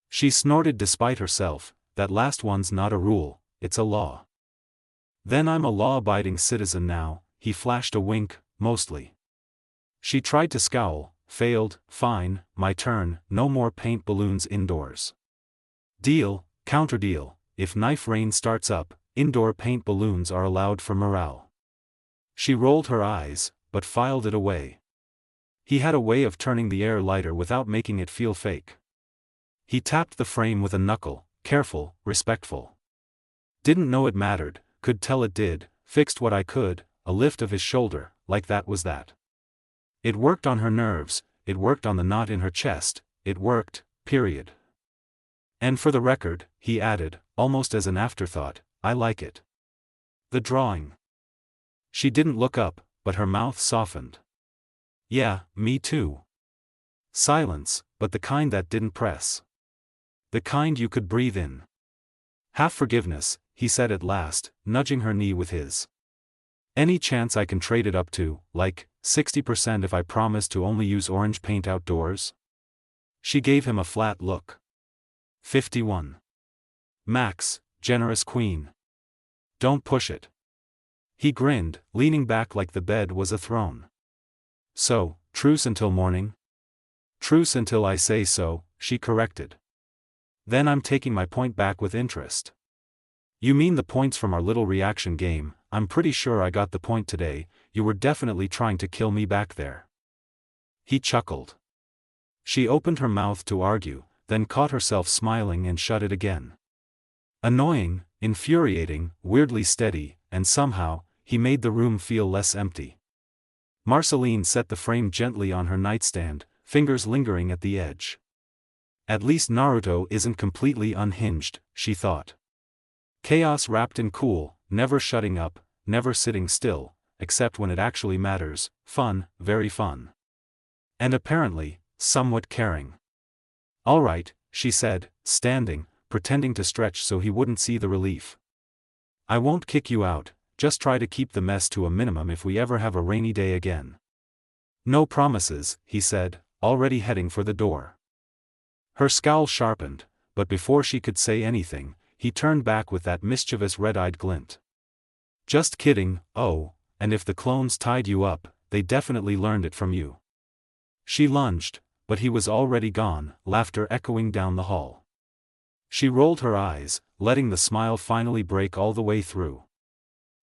She snorted despite herself, that last one's not a rule, it's a law. Then I'm a law-abiding citizen now, he flashed a wink, mostly. She tried to scowl, failed, fine, my turn, no more paint balloons indoors. Deal, counter-deal, if knife rain starts up, indoor paint balloons are allowed for morale. She rolled her eyes, but filed it away. He had a way of turning the air lighter without making it feel fake. He tapped the frame with a knuckle, careful, respectful. Didn't know it mattered, could tell it did, fixed what I could, a lift of his shoulder, like that was that. It worked on her nerves, it worked on the knot in her chest, it worked, period. And for the record, he added, almost as an afterthought, I like it. The drawing. She didn't look up, but her mouth softened. Yeah, me too. Silence, but the kind that didn't press. The kind you could breathe in. Half forgiveness, he said at last, nudging her knee with his. Any chance I can trade it up to, like, 60% if I promise to only use orange paint outdoors? She gave him a flat look. 51. Max, generous queen. Don't push it. He grinned, leaning back like the bed was a throne. So, truce until morning? Truce until I say so, she corrected. Then I'm taking my point back with interest. You mean the points from our little reaction game? I'm pretty sure I got the point today, you were definitely trying to kill me back there. He chuckled. She opened her mouth to argue, then caught herself smiling and shut it again. Annoying, infuriating, weirdly steady, and somehow, he made the room feel less empty. Marceline set the frame gently on her nightstand, fingers lingering at the edge. At least Naruto isn't completely unhinged, she thought. Chaos wrapped in cool, never shutting up, never sitting still, except when it actually matters, fun, very fun. And apparently, somewhat caring. All right, she said, standing, pretending to stretch so he wouldn't see the relief. I won't kick you out, just try to keep the mess to a minimum if we ever have a rainy day again. No promises, he said, already heading for the door. Her scowl sharpened, but before she could say anything, he turned back with that mischievous red-eyed glint. Just kidding, oh, and if the clones tied you up, they definitely learned it from you. She lunged, but he was already gone, laughter echoing down the hall. She rolled her eyes, letting the smile finally break all the way through.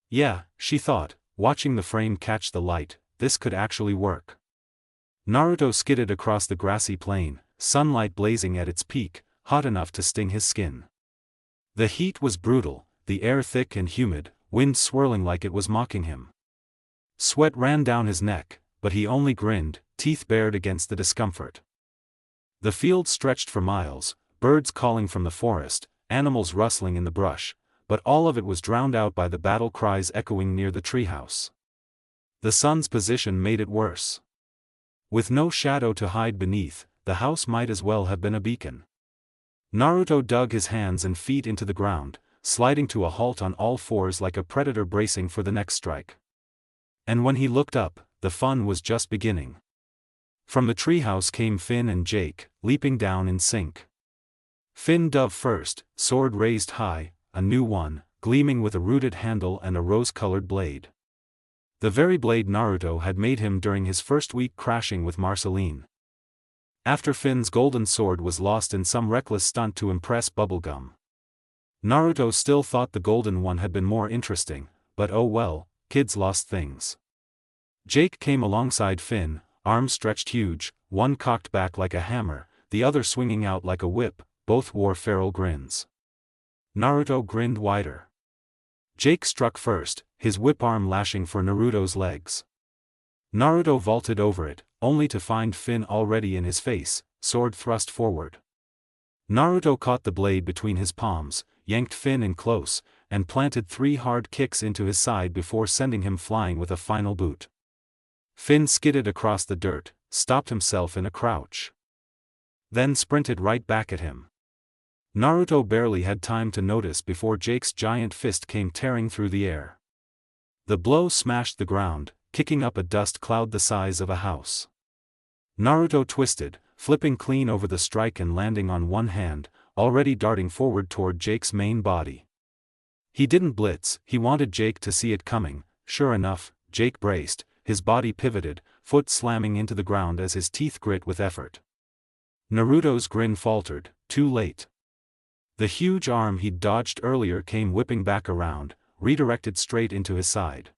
Yeah, she thought, watching the frame catch the light. This could actually work. Naruto skidded across the grassy plain, sunlight blazing at its peak, hot enough to sting his skin. The heat was brutal, the air thick and humid, wind swirling like it was mocking him. Sweat ran down his neck, but he only grinned, teeth bared against the discomfort. The field stretched for miles, birds calling from the forest, animals rustling in the brush, but all of it was drowned out by the battle cries echoing near the treehouse. The sun's position made it worse. With no shadow to hide beneath, the house might as well have been a beacon. Naruto dug his hands and feet into the ground, sliding to a halt on all fours like a predator bracing for the next strike. And when he looked up, the fun was just beginning. From the treehouse came Finn and Jake, leaping down in sync. Finn dove first, sword raised high, a new one, gleaming with a rooted handle and a rose-colored blade. The very blade Naruto had made him during his first week crashing with Marceline. After Finn's golden sword was lost in some reckless stunt to impress Bubblegum. Naruto still thought the golden one had been more interesting, but oh well, kids lost things. Jake came alongside Finn, arms stretched huge, one cocked back like a hammer, the other swinging out like a whip. Both wore feral grins. Naruto grinned wider. Jake struck first, his whip arm lashing for Naruto's legs. Naruto vaulted over it, only to find Finn already in his face, sword thrust forward. Naruto caught the blade between his palms, yanked Finn in close, and planted 3 hard kicks into his side before sending him flying with a final boot. Finn skidded across the dirt, stopped himself in a crouch. Then sprinted right back at him. Naruto barely had time to notice before Jake's giant fist came tearing through the air. The blow smashed the ground, kicking up a dust cloud the size of a house. Naruto twisted, flipping clean over the strike and landing on one hand, already darting forward toward Jake's main body. He didn't blitz, he wanted Jake to see it coming. Sure enough, Jake braced, his body pivoted, foot slamming into the ground as his teeth grit with effort. Naruto's grin faltered, too late. The huge arm he'd dodged earlier came whipping back around, redirected straight into his side.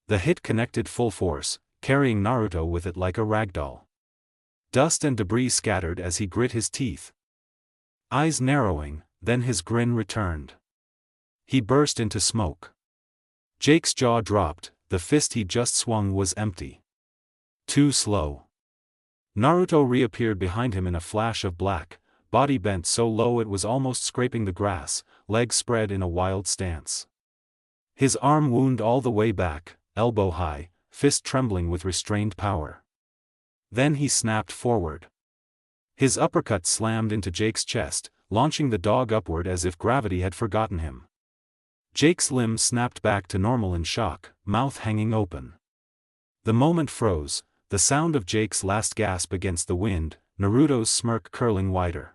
The hit connected full force, carrying Naruto with it like a ragdoll. Dust and debris scattered as he grit his teeth. Eyes narrowing, then his grin returned. He burst into smoke. Jake's jaw dropped, the fist he just swung was empty. Too slow. Naruto reappeared behind him in a flash of black, body bent so low it was almost scraping the grass, legs spread in a wild stance. His arm wound all the way back, elbow high, fist trembling with restrained power. Then he snapped forward. His uppercut slammed into Jake's chest, launching the dog upward as if gravity had forgotten him. Jake's limbs snapped back to normal in shock, mouth hanging open. The moment froze, the sound of Jake's last gasp against the wind, Naruto's smirk curling wider.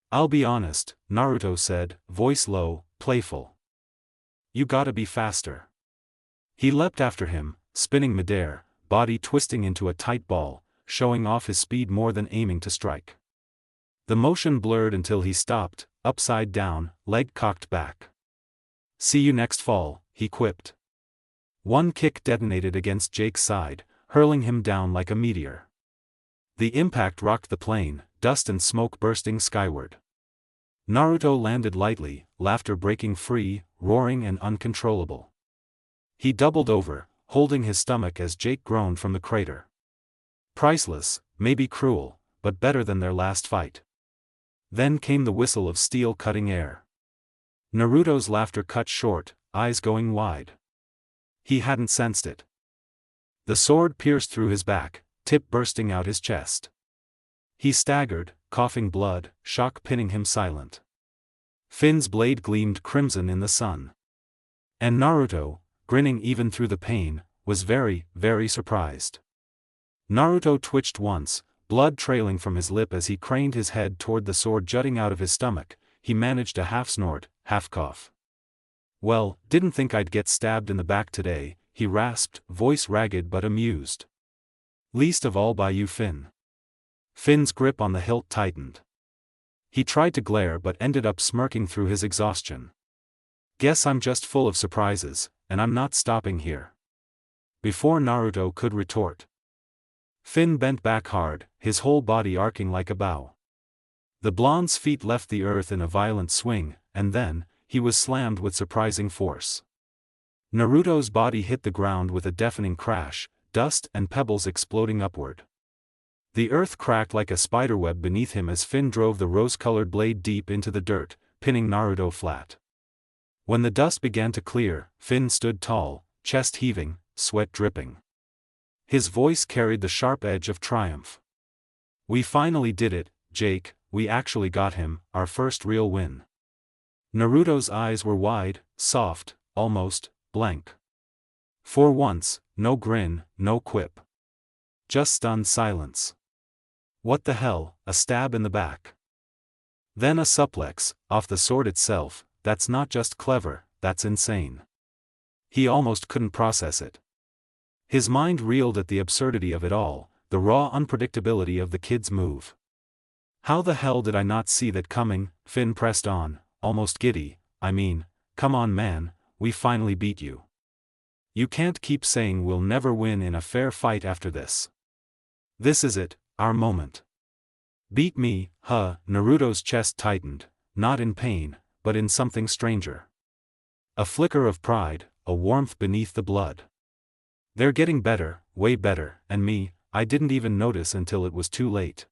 "I'll be honest," Naruto said, voice low, playful. "You gotta be faster." He leapt after him, spinning midair, body twisting into a tight ball, showing off his speed more than aiming to strike. The motion blurred until he stopped, upside down, leg cocked back. "See you next fall," he quipped. One kick detonated against Jake's side, hurling him down like a meteor. The impact rocked the plane, dust and smoke bursting skyward. Naruto landed lightly, laughter breaking free, roaring and uncontrollable. He doubled over, holding his stomach as Jake groaned from the crater. Priceless, maybe cruel, but better than their last fight. Then came the whistle of steel cutting air. Naruto's laughter cut short, eyes going wide. He hadn't sensed it. The sword pierced through his back, tip bursting out his chest. He staggered, coughing blood, shock pinning him silent. Finn's blade gleamed crimson in the sun. And Naruto, grinning even through the pain, was very, very surprised. Naruto twitched once, blood trailing from his lip as he craned his head toward the sword jutting out of his stomach. He managed a half snort, half cough. "Well, didn't think I'd get stabbed in the back today," he rasped, voice ragged but amused. "Least of all by you, Finn." Finn's grip on the hilt tightened. He tried to glare but ended up smirking through his exhaustion. "Guess I'm just full of surprises, and I'm not stopping here." before Naruto could retort. Finn bent back hard, his whole body arcing like a bow. The blonde's feet left the earth in a violent swing, and then, he was slammed with surprising force. Naruto's body hit the ground with a deafening crash, dust and pebbles exploding upward. The earth cracked like a spiderweb beneath him as Finn drove the rose-colored blade deep into the dirt, pinning Naruto flat. When the dust began to clear, Finn stood tall, chest heaving, sweat dripping. His voice carried the sharp edge of triumph. "We finally did it, Jake, we actually got him, our first real win." Naruto's eyes were wide, soft, almost blank. For once, no grin, no quip. Just stunned silence. What the hell, a stab in the back. Then a suplex, off the sword itself. That's not just clever, that's insane. He almost couldn't process it. His mind reeled at the absurdity of it all, the raw unpredictability of the kid's move. How the hell did I not see that coming? Finn pressed on, almost giddy. I mean, come on man, we finally beat you. You can't keep saying we'll never win in a fair fight after this. This is it, our moment. Beat me, huh? Naruto's chest tightened, not in pain, but in something stranger. A flicker of pride, a warmth beneath the blood. They're getting better, way better, and me, I didn't even notice until it was too late.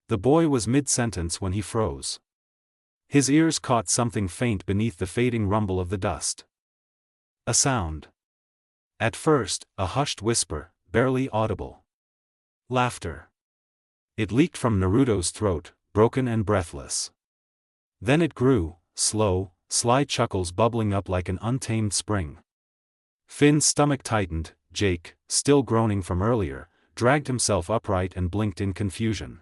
The boy was mid-sentence when he froze. His ears caught something faint beneath the fading rumble of the dust. A sound. At first, a hushed whisper, barely audible. Laughter. It leaked from Naruto's throat, broken and breathless. Then it grew, slow, sly chuckles bubbling up like an untamed spring. Finn's stomach tightened. Jake, still groaning from earlier, dragged himself upright and blinked in confusion.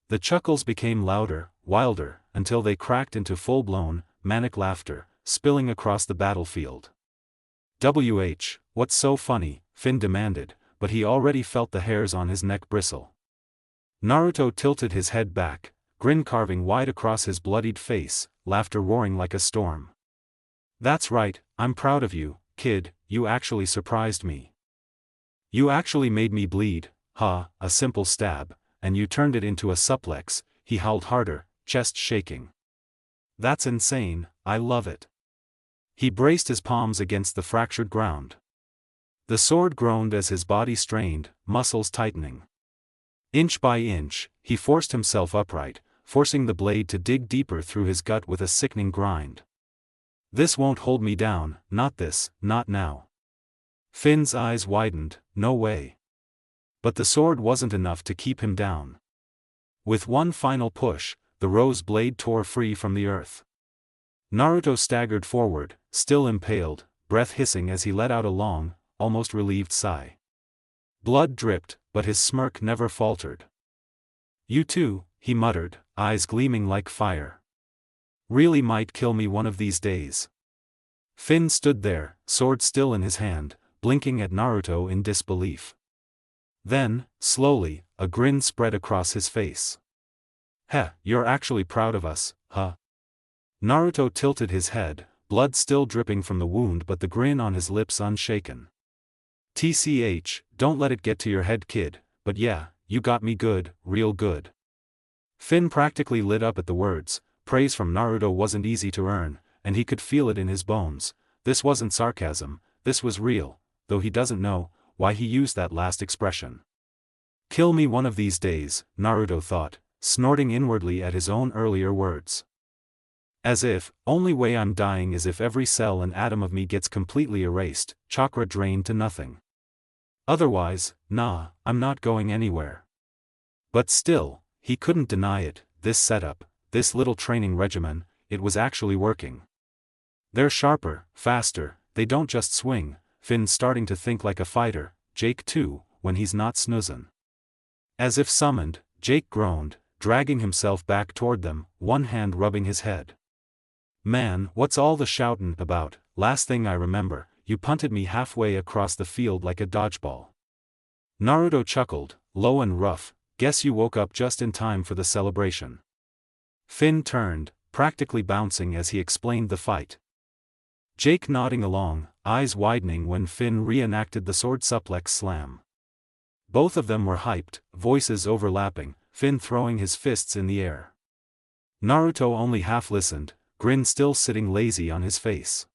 The chuckles became louder, wilder, until they cracked into full-blown, manic laughter, spilling across the battlefield. What's so funny? Finn demanded, but he already felt the hairs on his neck bristle. Naruto tilted his head back, grin carving wide across his bloodied face, laughter roaring like a storm. That's right, I'm proud of you, kid, you actually surprised me. You actually made me bleed, huh? A simple stab, and you turned it into a suplex. He howled harder, chest shaking. That's insane, I love it. He braced his palms against the fractured ground. The sword groaned as his body strained, muscles tightening. Inch by inch, he forced himself upright, forcing the blade to dig deeper through his gut with a sickening grind. This won't hold me down, not this, not now. Finn's eyes widened, no way. But the sword wasn't enough to keep him down. With one final push, the rose blade tore free from the earth. Naruto staggered forward, still impaled, breath hissing as he let out a long, almost relieved sigh. Blood dripped, but his smirk never faltered. You too, he muttered, eyes gleaming like fire. Really might kill me one of these days. Finn stood there, sword still in his hand, blinking at Naruto in disbelief. Then, slowly, a grin spread across his face. Heh, you're actually proud of us, huh? Naruto tilted his head, blood still dripping from the wound but the grin on his lips unshaken. TCH, don't let it get to your head kid, but yeah, you got me good, real good. Finn practically lit up at the words. Praise from Naruto wasn't easy to earn, and he could feel it in his bones. This wasn't sarcasm, this was real, though he doesn't know why he used that last expression. Kill me one of these days, Naruto thought, snorting inwardly at his own earlier words. As if, only way I'm dying is if every cell and atom of me gets completely erased, chakra drained to nothing. Otherwise, nah, I'm not going anywhere. But still, he couldn't deny it, this setup, this little training regimen, it was actually working. They're sharper, faster, they don't just swing. Finn's starting to think like a fighter, Jake too, when he's not snoozin'. As if summoned, Jake groaned, dragging himself back toward them, one hand rubbing his head. Man, what's all the shoutin' about? Last thing I remember, you punted me halfway across the field like a dodgeball. Naruto chuckled, low and rough, guess you woke up just in time for the celebration. Finn turned, practically bouncing as he explained the fight. Jake nodding along, eyes widening when Finn reenacted the sword suplex slam. Both of them were hyped, voices overlapping, Finn throwing his fists in the air. Naruto only half listened, grin still sitting lazy on his face.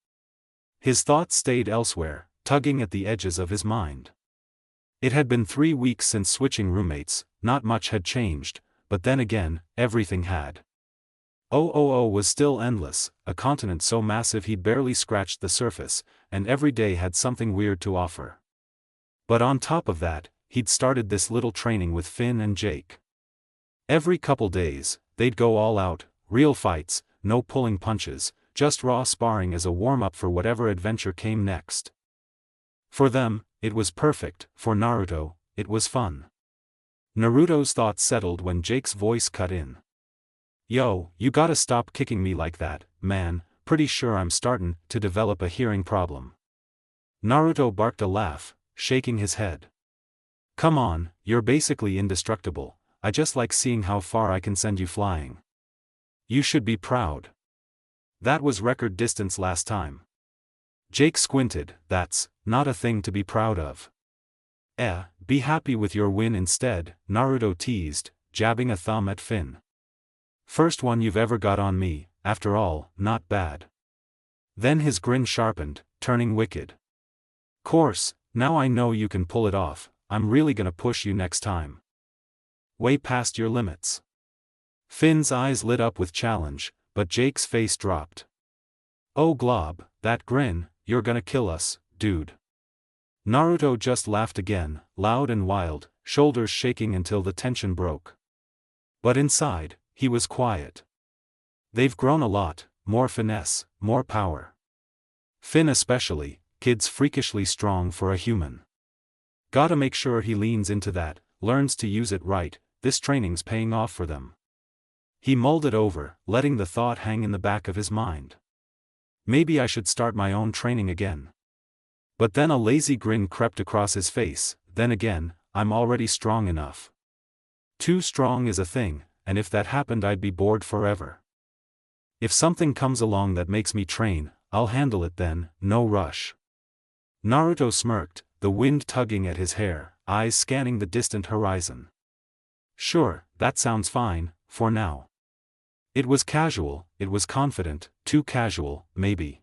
His thoughts stayed elsewhere, tugging at the edges of his mind. It had been 3 weeks since switching roommates, not much had changed, but then again, everything had. Was still endless, a continent so massive he'd barely scratched the surface, and every day had something weird to offer. But on top of that, he'd started this little training with Finn and Jake. Every couple days, they'd go all out, real fights, no pulling punches, just raw sparring as a warm-up for whatever adventure came next. For them, it was perfect, for Naruto, it was fun. Naruto's thoughts settled when Jake's voice cut in. "Yo, you gotta stop kicking me like that, man, pretty sure I'm startin' to develop a hearing problem." Naruto barked a laugh, shaking his head. "Come on, you're basically indestructible, I just like seeing how far I can send you flying. You should be proud. That was record distance last time." Jake squinted. "That's not a thing to be proud of." Be happy with your win instead," Naruto teased, jabbing a thumb at Finn. "First one you've ever got on me, after all, not bad." Then his grin sharpened, turning wicked. "Course, now I know you can pull it off, I'm really gonna push you next time. Way past your limits." Finn's eyes lit up with challenge, but Jake's face dropped. "Oh glob, that grin, you're gonna kill us, dude." Naruto just laughed again, loud and wild, shoulders shaking until the tension broke. But inside, he was quiet. They've grown a lot, more finesse, more power. Finn especially, kid's freakishly strong for a human. Gotta make sure he leans into that, learns to use it right, this training's paying off for them. He mulled it over, letting the thought hang in the back of his mind. Maybe I should start my own training again. But then a lazy grin crept across his face, then again, I'm already strong enough. Too strong is a thing, and if that happened I'd be bored forever. If something comes along that makes me train, I'll handle it then, no rush. Naruto smirked, the wind tugging at his hair, eyes scanning the distant horizon. Sure, that sounds fine, for now. It was casual, it was confident, too casual, maybe.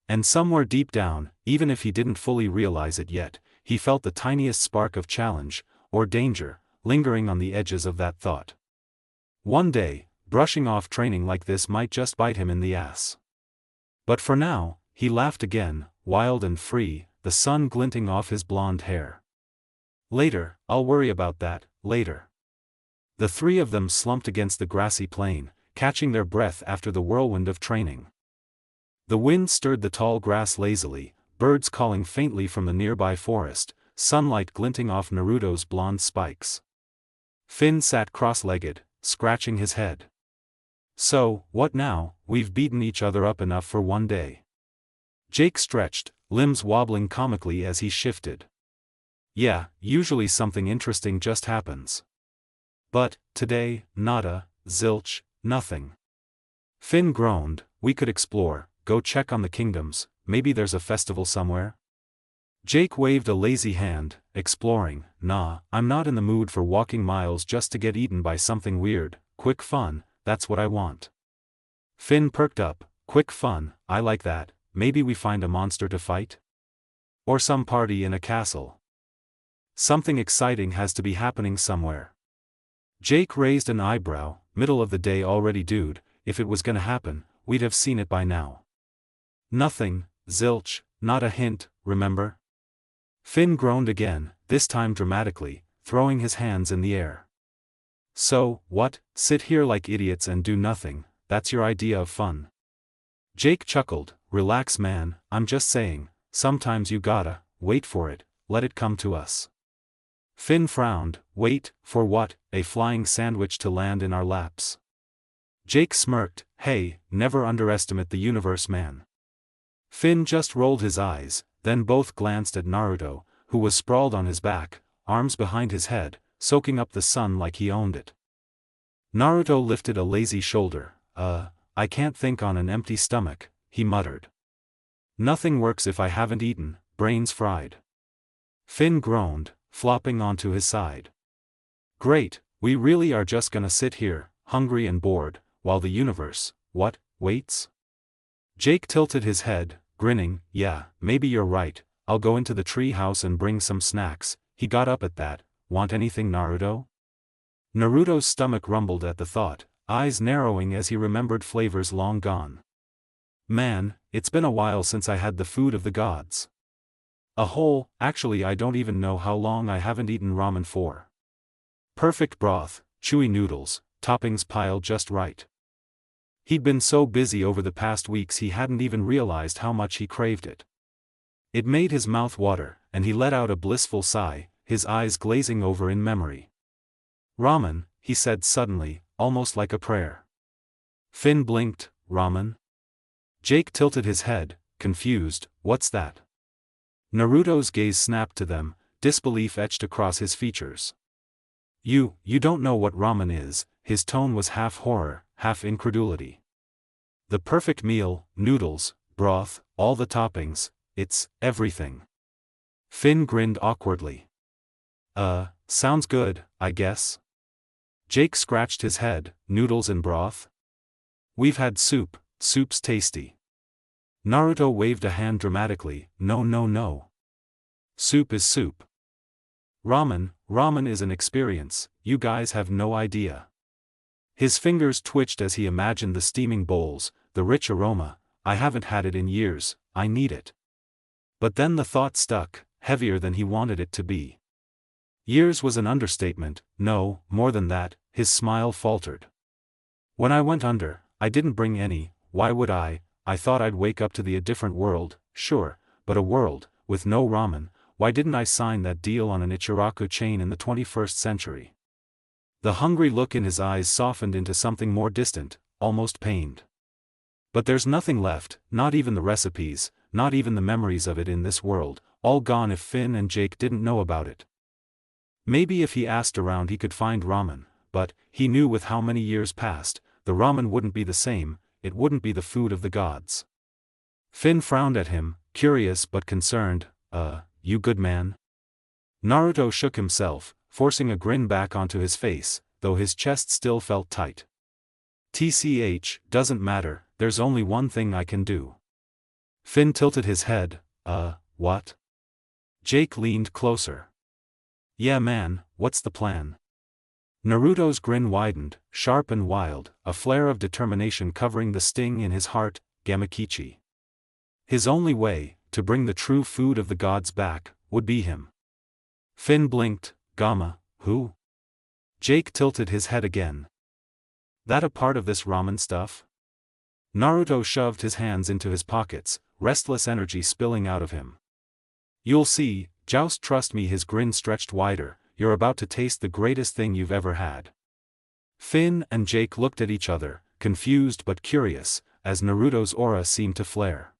And somewhere deep down, even if he didn't fully realize it yet, he felt the tiniest spark of challenge, or danger, lingering on the edges of that thought. One day, brushing off training like this might just bite him in the ass. But for now, he laughed again, wild and free, the sun glinting off his blonde hair. Later, I'll worry about that, later. The three of them slumped against the grassy plain, catching their breath after the whirlwind of training. The wind stirred the tall grass lazily, birds calling faintly from the nearby forest, sunlight glinting off Naruto's blonde spikes. Finn sat cross-legged, scratching his head. So, what now, we've beaten each other up enough for one day. Jake stretched, limbs wobbling comically as he shifted. Yeah, usually something interesting just happens. But, today, nada, zilch, nothing. Finn groaned, we could explore, go check on the kingdoms, maybe there's a festival somewhere? Jake waved a lazy hand, exploring. Nah, I'm not in the mood for walking miles just to get eaten by something weird, quick fun, that's what I want. Finn perked up, quick fun, I like that, maybe we find a monster to fight? Or some party in a castle. Something exciting has to be happening somewhere. Jake raised an eyebrow, middle of the day already dude, if it was gonna happen, we'd have seen it by now. Nothing, zilch, not a hint, remember? Finn groaned again, this time dramatically, throwing his hands in the air. So, what, sit here like idiots and do nothing, that's your idea of fun? Jake chuckled, relax man, I'm just saying, sometimes you gotta, wait for it, let it come to us. Finn frowned, wait, for what, a flying sandwich to land in our laps? Jake smirked, hey, never underestimate the universe man. Finn just rolled his eyes, then both glanced at Naruto, who was sprawled on his back, arms behind his head, soaking up the sun like he owned it. Naruto lifted a lazy shoulder, I can't think on an empty stomach, he muttered. Nothing works if I haven't eaten, brains fried. Finn groaned, flopping onto his side. Great, we really are just gonna sit here, hungry and bored, while the universe, waits? Jake tilted his head, grinning. Yeah, maybe you're right, I'll go into the tree house and bring some snacks. He got up at that. Want anything, Naruto? Naruto's stomach rumbled at the thought, eyes narrowing as he remembered flavors long gone. Man, it's been a while since I had the food of the gods. Actually I don't even know how long I haven't eaten ramen for. Perfect broth, chewy noodles, toppings piled just right. He'd been so busy over the past weeks he hadn't even realized how much he craved it. It made his mouth water, and he let out a blissful sigh, his eyes glazing over in memory. Ramen, he said suddenly, almost like a prayer. Finn blinked. Ramen? Jake tilted his head, confused. What's that? Naruto's gaze snapped to them, disbelief etched across his features. You don't know what ramen is. His tone was half horror, half incredulity. The perfect meal, noodles, broth, all the toppings, it's everything. Finn grinned awkwardly. Sounds good, I guess. Jake scratched his head. Noodles and broth? We've had soup, soup's tasty. Naruto waved a hand dramatically. No. Soup is soup. Ramen is an experience, you guys have no idea. His fingers twitched as he imagined the steaming bowls, the rich aroma. I haven't had it in years, I need it. But then the thought stuck, heavier than he wanted it to be. Years was an understatement. No, more than that. His smile faltered. When I went under, I didn't bring any. Why would I? I thought I'd wake up to a different world, sure, but a world with no ramen. Why didn't I sign that deal on an Ichiraku chain in the 21st century? The hungry look in his eyes softened into something more distant, almost pained. But there's nothing left, not even the recipes, not even the memories of it in this world, all gone if Finn and Jake didn't know about it. Maybe if he asked around he could find ramen, but, he knew with how many years passed, the ramen wouldn't be the same, it wouldn't be the food of the gods. Finn frowned at him, curious but concerned. You good man? Naruto shook himself, forcing a grin back onto his face, though his chest still felt tight. TCH, doesn't matter, there's only one thing I can do. Finn tilted his head. What? Jake leaned closer. Yeah man, what's the plan? Naruto's grin widened, sharp and wild, a flare of determination covering the sting in his heart. Gamakichi. His only way, to bring the true food of the gods back, would be him. Finn blinked. Gama, who? Jake tilted his head again. That a part of this ramen stuff? Naruto shoved his hands into his pockets, restless energy spilling out of him. You'll see, Joust, trust me. His grin stretched wider. You're about to taste the greatest thing you've ever had. Finn and Jake looked at each other, confused but curious, as Naruto's aura seemed to flare.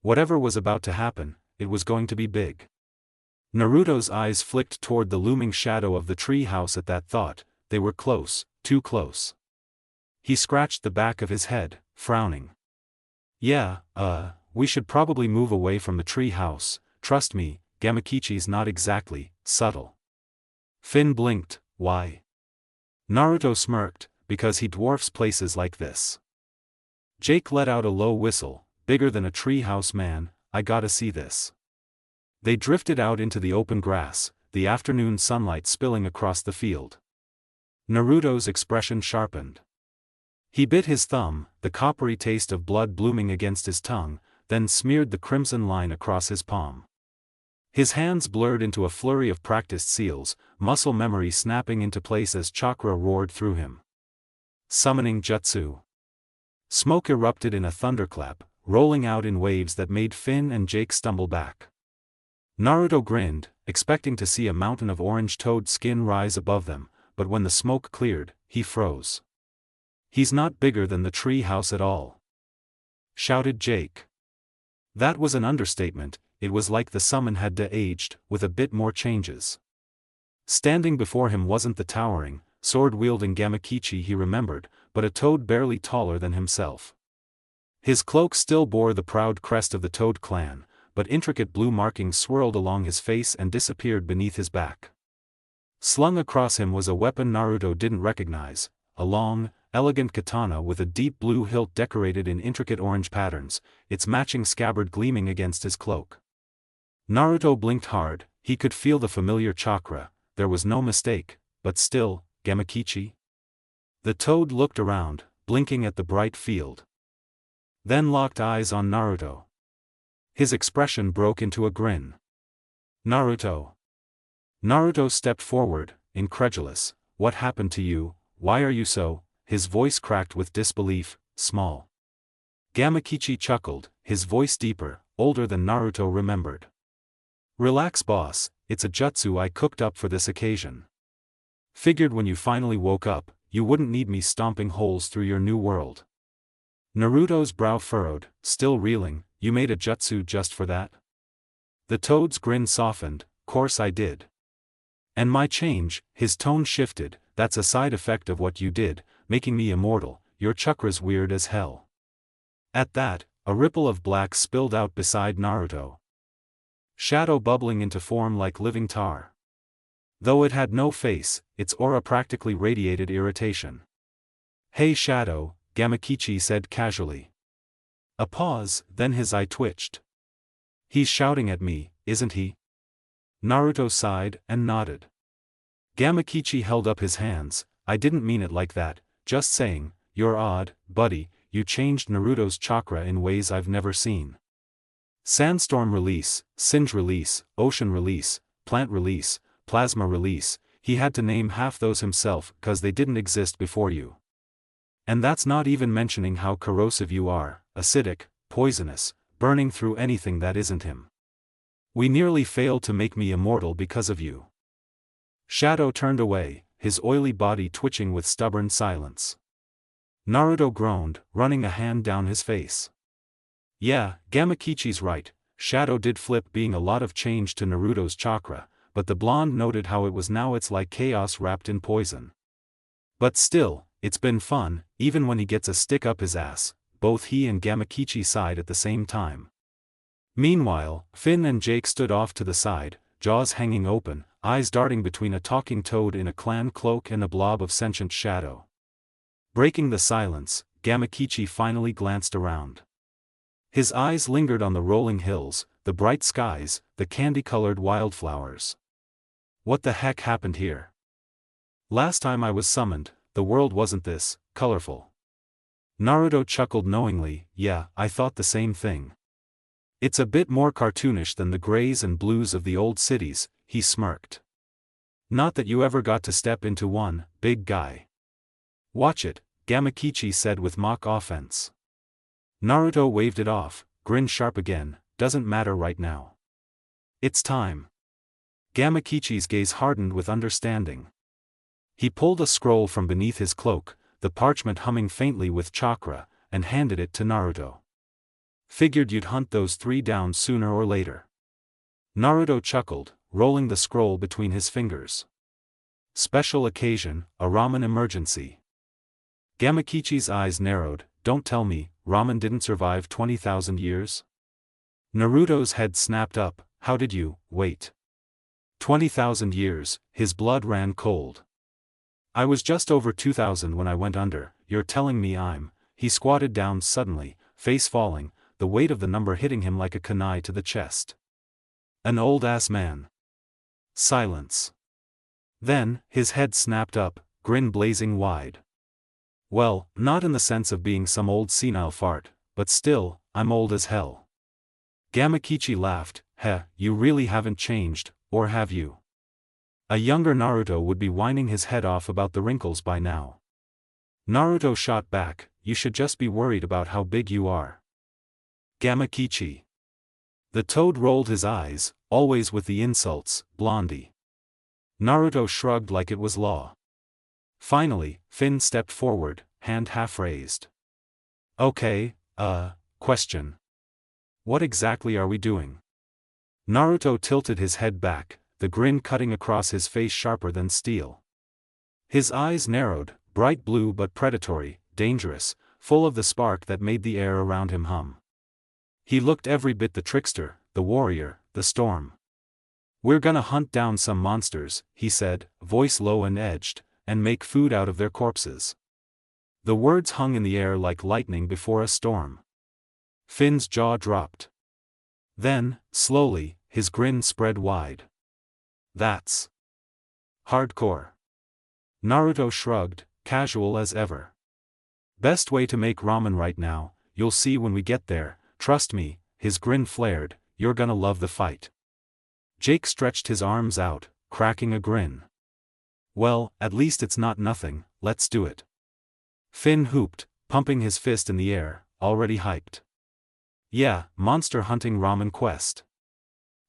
Whatever was about to happen, it was going to be big. Naruto's eyes flicked toward the looming shadow of the tree house at that thought. They were close, too close. He scratched the back of his head, frowning. Yeah, we should probably move away from the tree house. Trust me, Gamakichi's not exactly subtle. Finn blinked. Why? Naruto smirked. Because he dwarfs places like this. Jake let out a low whistle. Bigger than a treehouse, man. I gotta see this. They drifted out into the open grass, the afternoon sunlight spilling across the field. Naruto's expression sharpened. He bit his thumb, the coppery taste of blood blooming against his tongue, then smeared the crimson line across his palm. His hands blurred into a flurry of practiced seals, muscle memory snapping into place as chakra roared through him. Summoning jutsu. Smoke erupted in a thunderclap, rolling out in waves that made Finn and Jake stumble back. Naruto grinned, expecting to see a mountain of orange toad skin rise above them, but when the smoke cleared, he froze. He's not bigger than the tree house at all, shouted Jake. That was an understatement. It was like the summon had de-aged, with a bit more changes. Standing before him wasn't the towering, sword-wielding Gamakichi he remembered, but a toad barely taller than himself. His cloak still bore the proud crest of the Toad clan, but intricate blue markings swirled along his face and disappeared beneath his back. Slung across him was a weapon Naruto didn't recognize, a long, elegant katana with a deep blue hilt decorated in intricate orange patterns, its matching scabbard gleaming against his cloak. Naruto blinked hard. He could feel the familiar chakra, there was no mistake, but still, Gamakichi? The Toad looked around, blinking at the bright field. Then locked eyes on Naruto. His expression broke into a grin. Naruto. Naruto stepped forward, incredulous. What happened to you? Why are you so? His voice cracked with disbelief, small. Gamakichi chuckled, his voice deeper, older than Naruto remembered. Relax boss, it's a jutsu I cooked up for this occasion. Figured when you finally woke up, you wouldn't need me stomping holes through your new world. Naruto's brow furrowed, still reeling. You made a jutsu just for that? The Toad's grin softened. Course I did. And my change, his tone shifted, that's a side effect of what you did, making me immortal. Your chakra's weird as hell. At that, a ripple of black spilled out beside Naruto. Shadow bubbling into form like living tar. Though it had no face, its aura practically radiated irritation. Hey Shadow, Gamakichi said casually. A pause, then his eye twitched. He's shouting at me, isn't he? Naruto sighed and nodded. Gamakichi held up his hands. I didn't mean it like that, just saying, you're odd, buddy, you changed Naruto's chakra in ways I've never seen. Sandstorm release, Singe release, Ocean release, Plant release, Plasma release, he had to name half those himself cause they didn't exist before you. And that's not even mentioning how corrosive you are, acidic, poisonous, burning through anything that isn't him. We nearly failed to make me immortal because of you. Shadow turned away, his oily body twitching with stubborn silence. Naruto groaned, running a hand down his face. Yeah, Gamakichi's right, Shadow did flip being a lot of change to Naruto's chakra, but the blonde noted how it was now it's like chaos wrapped in poison. But still, it's been fun, even when he gets a stick up his ass, both he and Gamakichi sighed at the same time. Meanwhile, Finn and Jake stood off to the side, jaws hanging open, eyes darting between a talking toad in a clan cloak and a blob of sentient shadow. Breaking the silence, Gamakichi finally glanced around. His eyes lingered on the rolling hills, the bright skies, the candy-colored wildflowers. What the heck happened here? Last time I was summoned, the world wasn't this colorful. Naruto chuckled knowingly. Yeah, I thought the same thing. It's a bit more cartoonish than the grays and blues of the old cities, he smirked. Not that you ever got to step into one, big guy. Watch it, Gamakichi said with mock offense. Naruto waved it off, grinned sharp again, doesn't matter right now. It's time. Gamakichi's gaze hardened with understanding. He pulled a scroll from beneath his cloak, the parchment humming faintly with chakra, and handed it to Naruto. Figured you'd hunt those three down sooner or later. Naruto chuckled, rolling the scroll between his fingers. Special occasion, a ramen emergency. Gamakichi's eyes narrowed. Don't tell me, ramen didn't survive 20,000 years? Naruto's head snapped up. How did you, wait? 20,000 years, his blood ran cold. I was just over 2,000 when I went under. You're telling me I'm... He squatted down suddenly, face falling, the weight of the number hitting him like a kunai to the chest. An old-ass man. Silence. Then, his head snapped up, grin blazing wide. Well, not in the sense of being some old senile fart, but still, I'm old as hell. Gamakichi laughed. Heh, you really haven't changed, or have you? A younger Naruto would be whining his head off about the wrinkles by now. Naruto shot back, you should just be worried about how big you are. Gamakichi. The toad rolled his eyes, always with the insults, blondie. Naruto shrugged like it was law. Finally, Finn stepped forward, hand half raised. Okay, question. What exactly are we doing? Naruto tilted his head back, the grin cutting across his face sharper than steel. His eyes narrowed, bright blue but predatory, dangerous, full of the spark that made the air around him hum. He looked every bit the trickster, the warrior, the storm. "We're gonna hunt down some monsters," he said, voice low and edged, "and make food out of their corpses." The words hung in the air like lightning before a storm. Finn's jaw dropped. Then, slowly, his grin spread wide. "That's hardcore." Naruto shrugged, casual as ever. "Best way to make ramen right now, you'll see when we get there, trust me." His grin flared, "You're gonna love the fight." Jake stretched his arms out, cracking a grin. "Well, at least it's not nothing, let's do it." Finn hooped, pumping his fist in the air, already hyped. "Yeah, monster hunting ramen quest."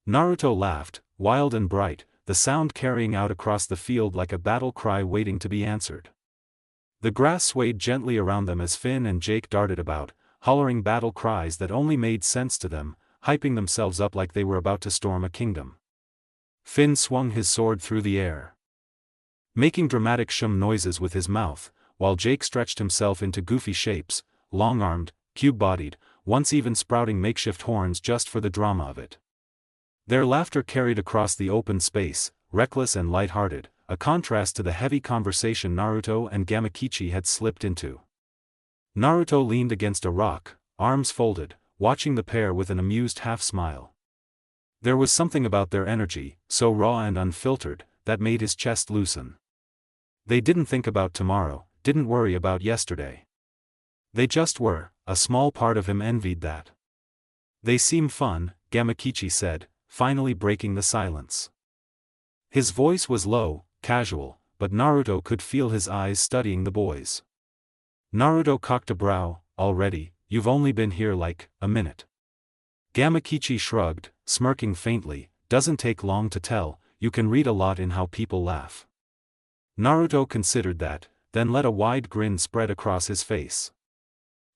Naruto laughed, wild and bright, the sound carrying out across the field like a battle cry waiting to be answered. The grass swayed gently around them as Finn and Jake darted about, hollering battle cries that only made sense to them, hyping themselves up like they were about to storm a kingdom. Finn swung his sword through the air, making dramatic shum noises with his mouth, while Jake stretched himself into goofy shapes, long-armed, cube-bodied, once even sprouting makeshift horns just for the drama of it. Their laughter carried across the open space, reckless and light-hearted, a contrast to the heavy conversation Naruto and Gamakichi had slipped into. Naruto leaned against a rock, arms folded, watching the pair with an amused half-smile. There was something about their energy, so raw and unfiltered, that made his chest loosen. They didn't think about tomorrow, didn't worry about yesterday. They just were. A small part of him envied that. "They seem fun," Gamakichi said, finally breaking the silence. His voice was low, casual, but Naruto could feel his eyes studying the boys. Naruto cocked a brow. "Already, you've only been here like a minute." Gamakichi shrugged, smirking faintly, "Doesn't take long to tell, you can read a lot in how people laugh." Naruto considered that, then let a wide grin spread across his face.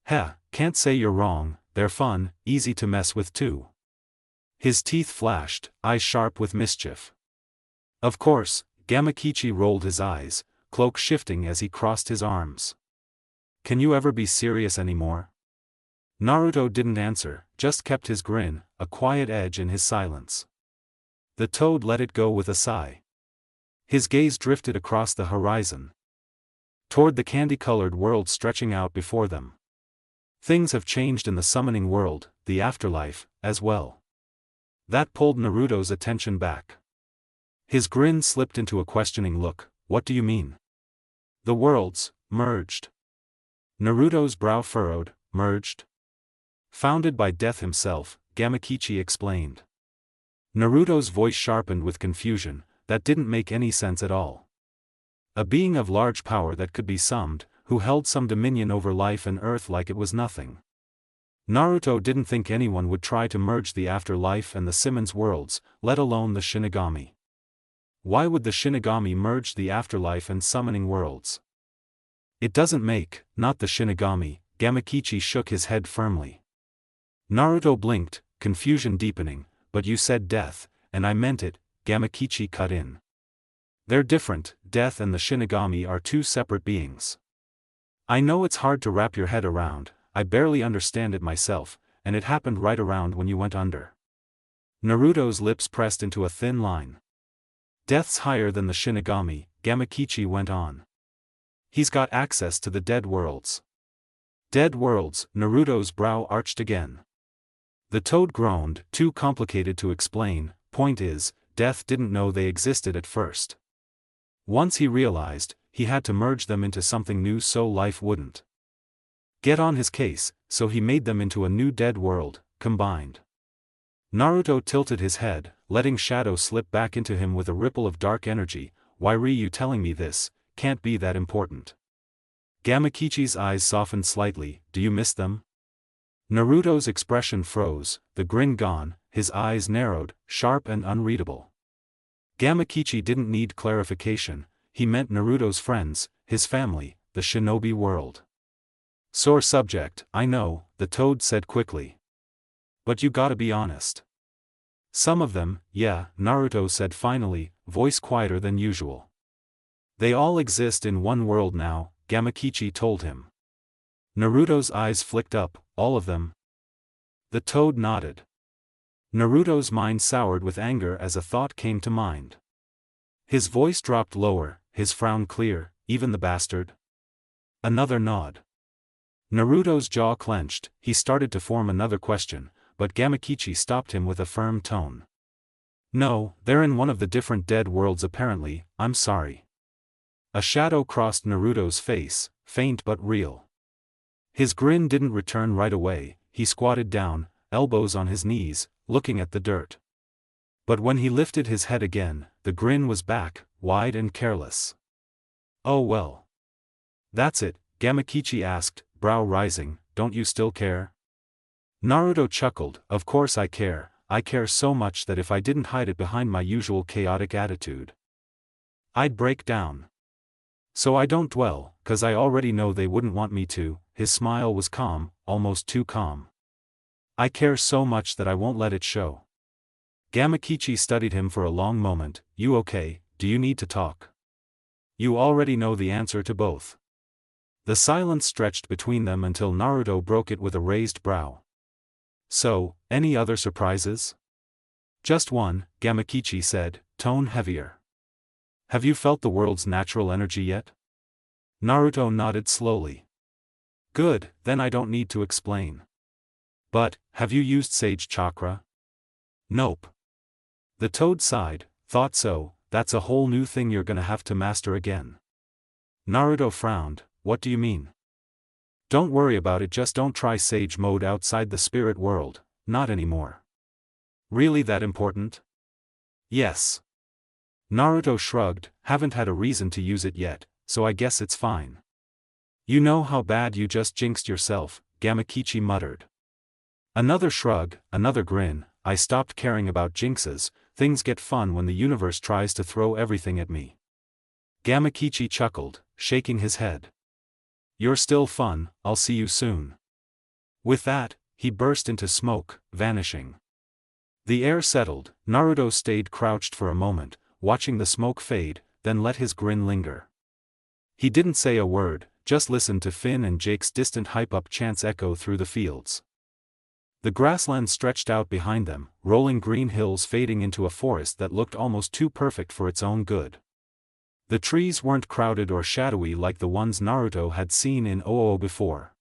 "Heh, can't say you're wrong, they're fun, easy to mess with too." His teeth flashed, eyes sharp with mischief. "Of course," Gamakichi rolled his eyes, cloak shifting as he crossed his arms. "Can you ever be serious anymore?" Naruto didn't answer, just kept his grin, a quiet edge in his silence. The toad let it go with a sigh. His gaze drifted across the horizon, toward the candy-colored world stretching out before them. Things have changed in the summoning world, the afterlife, as well. That pulled Naruto's attention back. His grin slipped into a questioning look. "What do you mean?" "The worlds merged." Naruto's brow furrowed. "Merged?" "Founded by Death himself," Gamakichi explained. Naruto's voice sharpened with confusion. That didn't make any sense at all. A being of large power that could be summoned, who held some dominion over life and earth like it was nothing. Naruto didn't think anyone would try to merge the afterlife and the Simmons worlds, let alone the Shinigami. Why would the Shinigami merge the afterlife and summoning worlds? "It doesn't make, not the Shinigami," Gamakichi shook his head firmly. Naruto blinked, confusion deepening. "But you said death, and I meant it," Gamakichi cut in. "They're different, death and the Shinigami are two separate beings. I know it's hard to wrap your head around, I barely understand it myself, and it happened right around when you went under." Naruto's lips pressed into a thin line. "Death's higher than the Shinigami," Gamakichi went on. "He's got access to the dead worlds." "Dead worlds," Naruto's brow arched again. The toad groaned, "Too complicated to explain, point is, Death didn't know they existed at first. Once he realized, he had to merge them into something new so life wouldn't get on his case, so he made them into a new dead world, combined." Naruto tilted his head, letting shadow slip back into him with a ripple of dark energy. "Why are you telling me this? Can't be that important." Gamakichi's eyes softened slightly. "Do you miss them?" Naruto's expression froze, the grin gone, his eyes narrowed, sharp and unreadable. Gamakichi didn't need clarification, he meant Naruto's friends, his family, the shinobi world. "Sore subject, I know," the toad said quickly. "But you gotta be honest." "Some of them, yeah," Naruto said finally, voice quieter than usual. "They all exist in one world now," Gamakichi told him. Naruto's eyes flicked up, all of them. The toad nodded. Naruto's mind soured with anger as a thought came to mind. His voice dropped lower, his frown clear, even the bastard. Another nod. Naruto's jaw clenched, he started to form another question, but Gamakichi stopped him with a firm tone. No, they're in one of the different dead worlds apparently, I'm sorry. A shadow crossed Naruto's face, faint but real. His grin didn't return right away, he squatted down, elbows on his knees, looking at the dirt. But when he lifted his head again, the grin was back, wide and careless. Oh well. That's it, Gamakichi asked, brow rising, don't you still care? Naruto chuckled, of course I care so much that if I didn't hide it behind my usual chaotic attitude, I'd break down. So I don't dwell, 'cause I already know they wouldn't want me to. His smile was calm, almost too calm. I care so much that I won't let it show. Gamakichi studied him for a long moment. You okay, do you need to talk? You already know the answer to both. The silence stretched between them until Naruto broke it with a raised brow. So, any other surprises? Just one, Gamakichi said, tone heavier. Have you felt the world's natural energy yet? Naruto nodded slowly. Good, then I don't need to explain. But, have you used Sage Chakra? Nope. The toad sighed, thought so, that's a whole new thing you're gonna have to master again. Naruto frowned, what do you mean? Don't worry about it, just don't try Sage mode outside the spirit world, not anymore. Really that important? Yes. Naruto shrugged, haven't had a reason to use it yet, so I guess it's fine. You know how bad you just jinxed yourself, Gamakichi muttered. Another shrug, another grin, I stopped caring about jinxes, things get fun when the universe tries to throw everything at me. Gamakichi chuckled, shaking his head. You're still fun, I'll see you soon. With that, he burst into smoke, vanishing. The air settled, Naruto stayed crouched for a moment, watching the smoke fade, then let his grin linger. He didn't say a word, just listened to Finn and Jake's distant hype-up chants echo through the fields. The grassland stretched out behind them, rolling green hills fading into a forest that looked almost too perfect for its own good. The trees weren't crowded or shadowy like the ones Naruto had seen in Oo before.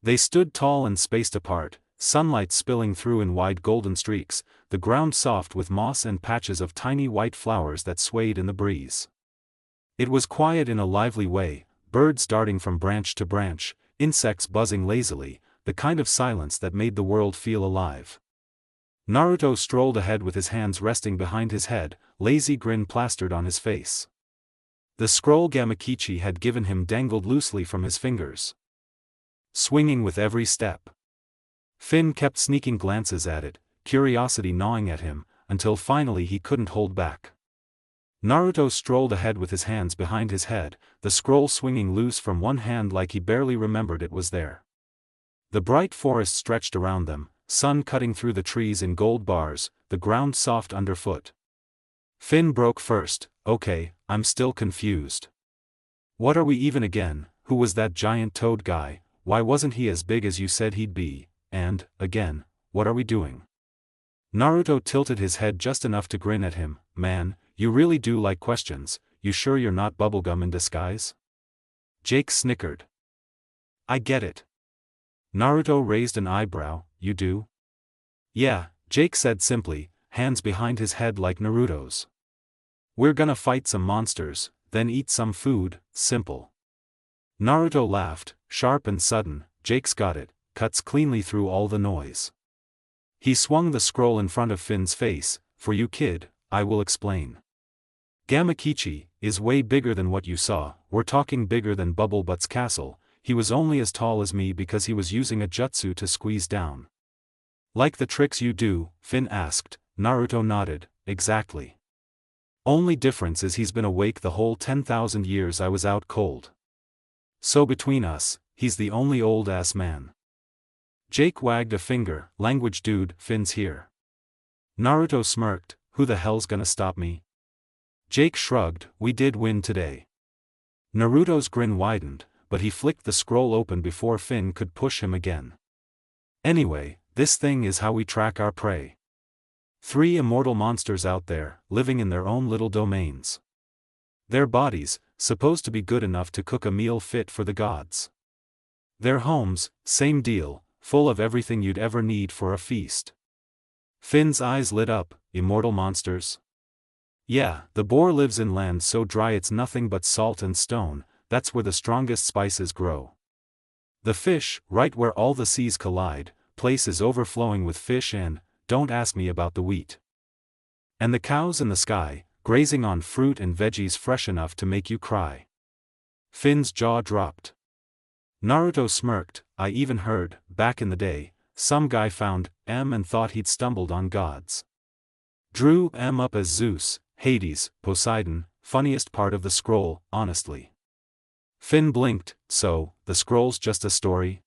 They stood tall and spaced apart, sunlight spilling through in wide golden streaks, the ground soft with moss and patches of tiny white flowers that swayed in the breeze. It was quiet in a lively way, birds darting from branch to branch, insects buzzing lazily, the kind of silence that made the world feel alive. Naruto strolled ahead with his hands resting behind his head, lazy grin plastered on his face. The scroll Gamakichi had given him dangled loosely from his fingers, swinging with every step. Finn kept sneaking glances at it, curiosity gnawing at him, until finally he couldn't hold back. Naruto strolled ahead with his hands behind his head, the scroll swinging loose from one hand like he barely remembered it was there. The bright forest stretched around them, sun cutting through the trees in gold bars, the ground soft underfoot. Finn broke first, okay, I'm still confused. What are we even again? Who was that giant toad guy? Why wasn't he as big as you said he'd be? And, again, what are we doing? Naruto tilted his head just enough to grin at him. Man, you really do like questions, you sure you're not bubblegum in disguise? Jake snickered. I get it. Naruto raised an eyebrow, you do? Yeah, Jake said simply, hands behind his head like Naruto's. We're gonna fight some monsters, then eat some food, simple. Naruto laughed, sharp and sudden. Jake's got it, cuts cleanly through all the noise. He swung the scroll in front of Finn's face. For you kid, I will explain. Gamakichi is way bigger than what you saw, we're talking bigger than Bubblebutt's castle. He was only as tall as me because he was using a jutsu to squeeze down. Like the tricks you do? Finn asked. Naruto nodded, exactly. Only difference is he's been awake the whole 10,000 years I was out cold. So between us, he's the only old-ass man. Jake wagged a finger, language dude, Finn's here. Naruto smirked, who the hell's gonna stop me? Jake shrugged, we did win today. Naruto's grin widened, but he flicked the scroll open before Finn could push him again. Anyway, this thing is how we track our prey. 3 immortal monsters out there, living in their own little domains. Their bodies, supposed to be good enough to cook a meal fit for the gods. Their homes, same deal, full of everything you'd ever need for a feast. Finn's eyes lit up. Immortal monsters? Yeah, the boar lives in land so dry it's nothing but salt and stone, that's where the strongest spices grow. The fish, right where all the seas collide, place is overflowing with fish and, don't ask me about the wheat. And the cows in the sky, grazing on fruit and veggies fresh enough to make you cry. Finn's jaw dropped. Naruto smirked. I even heard, back in the day, some guy found M and thought he'd stumbled on gods. Drew M up as Zeus, Hades, Poseidon, funniest part of the scroll, honestly. Finn blinked. So, the scroll's just a story?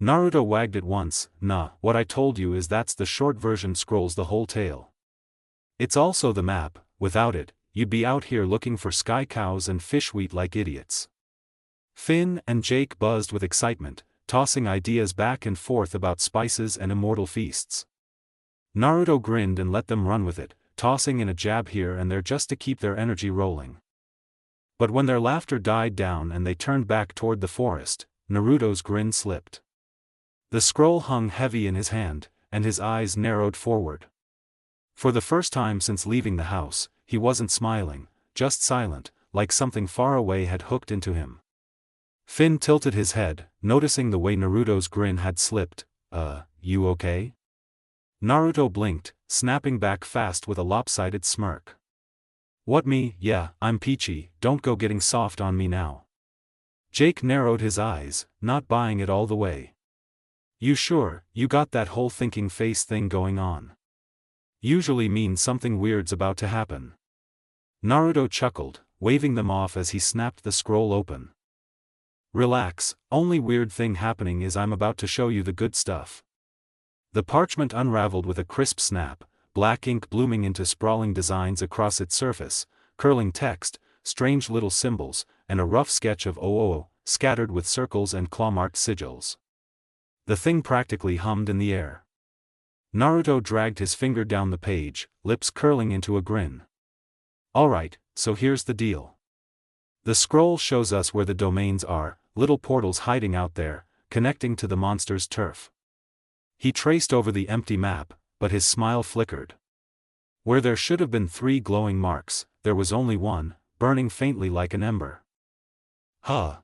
Naruto wagged it once. Nah, what I told you is that's the short version, scroll's the whole tale. It's also the map. Without it, you'd be out here looking for sky cows and fish wheat like idiots. Finn and Jake buzzed with excitement, tossing ideas back and forth about spices and immortal feasts. Naruto grinned and let them run with it, tossing in a jab here and there just to keep their energy rolling. But when their laughter died down and they turned back toward the forest, Naruto's grin slipped. The scroll hung heavy in his hand, and his eyes narrowed forward. For the first time since leaving the house, he wasn't smiling, just silent, like something far away had hooked into him. Finn tilted his head, noticing the way Naruto's grin had slipped. You okay? Naruto blinked, snapping back fast with a lopsided smirk. What, me? Yeah, I'm peachy, don't go getting soft on me now. Jake narrowed his eyes, not buying it all the way. You sure, you got that whole thinking face thing going on? Usually means something weird's about to happen. Naruto chuckled, waving them off as he snapped the scroll open. Relax, only weird thing happening is I'm about to show you the good stuff. The parchment unraveled with a crisp snap, black ink blooming into sprawling designs across its surface, curling text, strange little symbols, and a rough sketch of OO, scattered with circles and claw-marked sigils. The thing practically hummed in the air. Naruto dragged his finger down the page, lips curling into a grin. Alright, so here's the deal. The scroll shows us where the domains are, little portals hiding out there, connecting to the monster's turf. He traced over the empty map, but his smile flickered. Where there should have been 3 glowing marks, there was only one, burning faintly like an ember. Huh.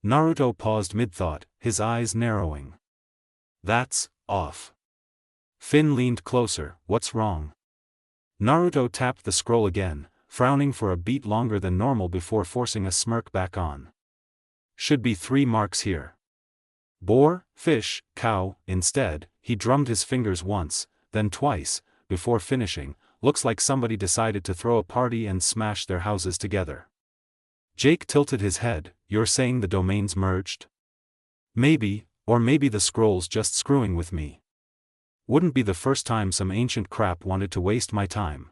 Naruto paused mid-thought, his eyes narrowing. That's off. Finn leaned closer. What's wrong? Naruto tapped the scroll again, frowning for a beat longer than normal before forcing a smirk back on. Should be 3 marks here. Boar, fish, cow. Instead, he drummed his fingers once, then twice, before finishing. Looks like somebody decided to throw a party and smash their houses together. Jake tilted his head. You're saying the domains merged? Maybe, or maybe the scroll's just screwing with me. Wouldn't be the first time some ancient crap wanted to waste my time.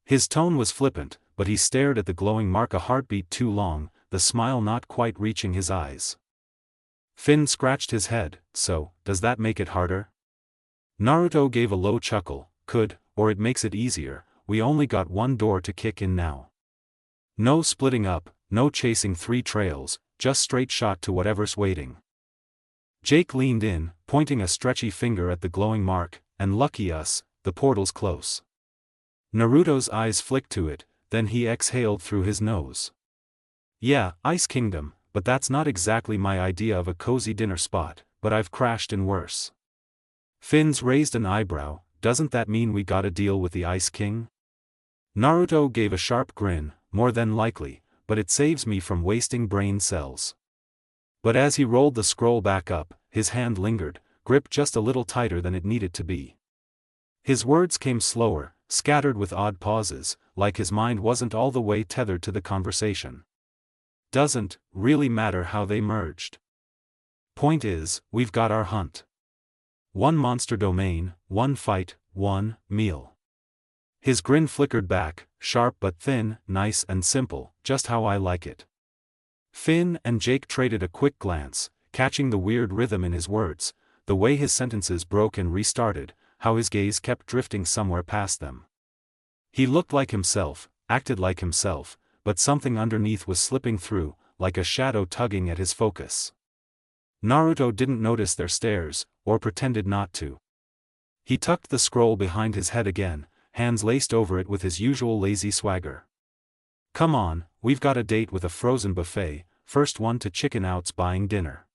His tone was flippant, but he stared at the glowing mark a heartbeat too long, the smile not quite reaching his eyes. Finn scratched his head. So, does that make it harder? Naruto gave a low chuckle. Could, or it makes it easier. We only got one door to kick in now. No splitting up, no chasing 3 trails, just straight shot to whatever's waiting. Jake leaned in, pointing a stretchy finger at the glowing mark, and lucky us, the portal's close. Naruto's eyes flicked to it, then he exhaled through his nose. Yeah, Ice Kingdom, but that's not exactly my idea of a cozy dinner spot, but I've crashed in worse. Finn's raised an eyebrow. Doesn't that mean we gotta deal with the Ice King? Naruto gave a sharp grin. More than likely, but it saves me from wasting brain cells. But as he rolled the scroll back up, his hand lingered, gripped just a little tighter than it needed to be. His words came slower, scattered with odd pauses, like his mind wasn't all the way tethered to the conversation. Doesn't really matter how they merged. Point is, we've got our hunt. 1 monster domain, 1 fight, 1 meal. His grin flickered back, sharp but thin, nice and simple, just how I like it. Finn and Jake traded a quick glance, catching the weird rhythm in his words, the way his sentences broke and restarted, how his gaze kept drifting somewhere past them. He looked like himself, acted like himself, but something underneath was slipping through, like a shadow tugging at his focus. Naruto didn't notice their stares, or pretended not to. He tucked the scroll behind his head again, hands laced over it with his usual lazy swagger. "Come on, we've got a date with a frozen buffet, first one to chicken out's buying dinner."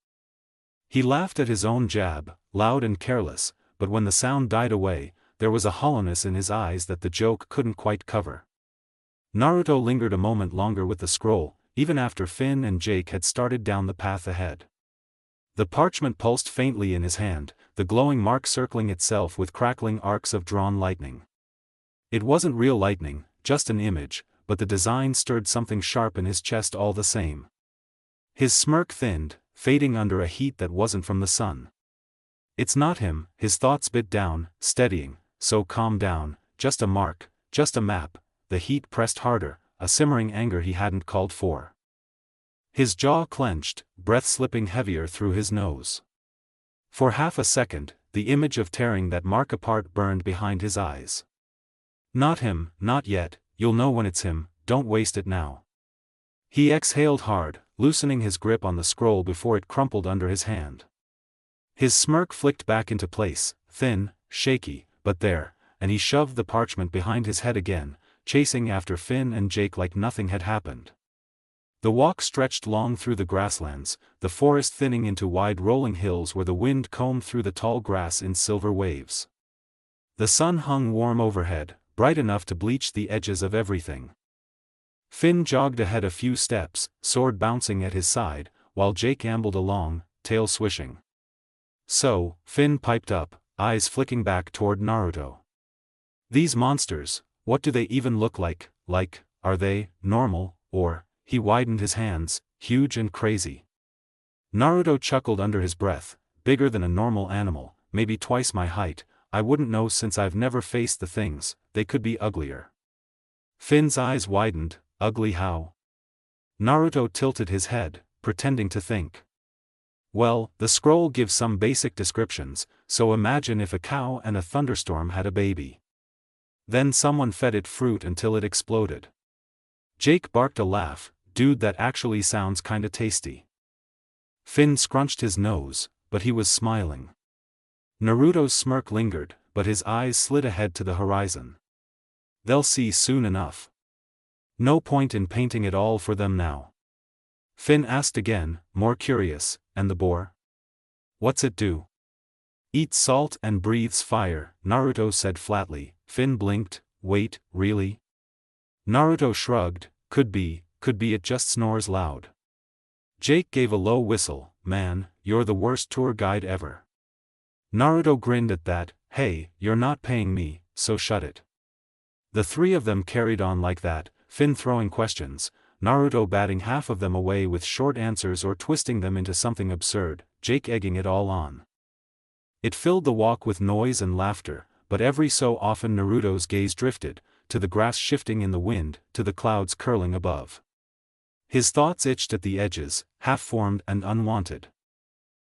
He laughed at his own jab, loud and careless, but when the sound died away, there was a hollowness in his eyes that the joke couldn't quite cover. Naruto lingered a moment longer with the scroll, even after Finn and Jake had started down the path ahead. The parchment pulsed faintly in his hand, the glowing mark circling itself with crackling arcs of drawn lightning. It wasn't real lightning, just an image, but the design stirred something sharp in his chest all the same. His smirk thinned, fading under a heat that wasn't from the sun. "It's not him," his thoughts bit down, steadying, "so calm down, just a mark, just a map." The heat pressed harder, a simmering anger he hadn't called for. His jaw clenched, breath slipping heavier through his nose. For half a second, the image of tearing that mark apart burned behind his eyes. "Not him, not yet, you'll know when it's him, don't waste it now." He exhaled hard, loosening his grip on the scroll before it crumpled under his hand. His smirk flicked back into place, thin, shaky, but there, and he shoved the parchment behind his head again, chasing after Finn and Jake like nothing had happened. The walk stretched long through the grasslands, the forest thinning into wide rolling hills where the wind combed through the tall grass in silver waves. The sun hung warm overhead, bright enough to bleach the edges of everything. Finn jogged ahead a few steps, sword bouncing at his side, while Jake ambled along, tail swishing. "So," Finn piped up, eyes flicking back toward Naruto. "These monsters, what do they even look like, are they normal, or," he widened his hands, "huge and crazy?" Naruto chuckled under his breath, "Bigger than a normal animal, maybe twice my height, I wouldn't know since I've never faced the things, they could be uglier." Finn's eyes widened, "Ugly how?" Naruto tilted his head, pretending to think. "Well, the scroll gives some basic descriptions, so imagine if a cow and a thunderstorm had a baby. Then someone fed it fruit until it exploded." Jake barked a laugh, "Dude, that actually sounds kinda tasty." Finn scrunched his nose, but he was smiling. Naruto's smirk lingered, but his eyes slid ahead to the horizon. "They'll see soon enough. No point in painting it all for them now." Finn asked again, more curious, "And the boar? What's it do?" "Eats salt and breathes fire," Naruto said flatly. Finn blinked, "Wait, really?" Naruto shrugged, could be it just snores loud." Jake gave a low whistle, "Man, you're the worst tour guide ever." Naruto grinned at that, "Hey, you're not paying me, so shut it." The three of them carried on like that, Finn throwing questions, Naruto batting half of them away with short answers or twisting them into something absurd, Jake egging it all on. It filled the walk with noise and laughter, but every so often Naruto's gaze drifted, to the grass shifting in the wind, to the clouds curling above. His thoughts itched at the edges, half-formed and unwanted.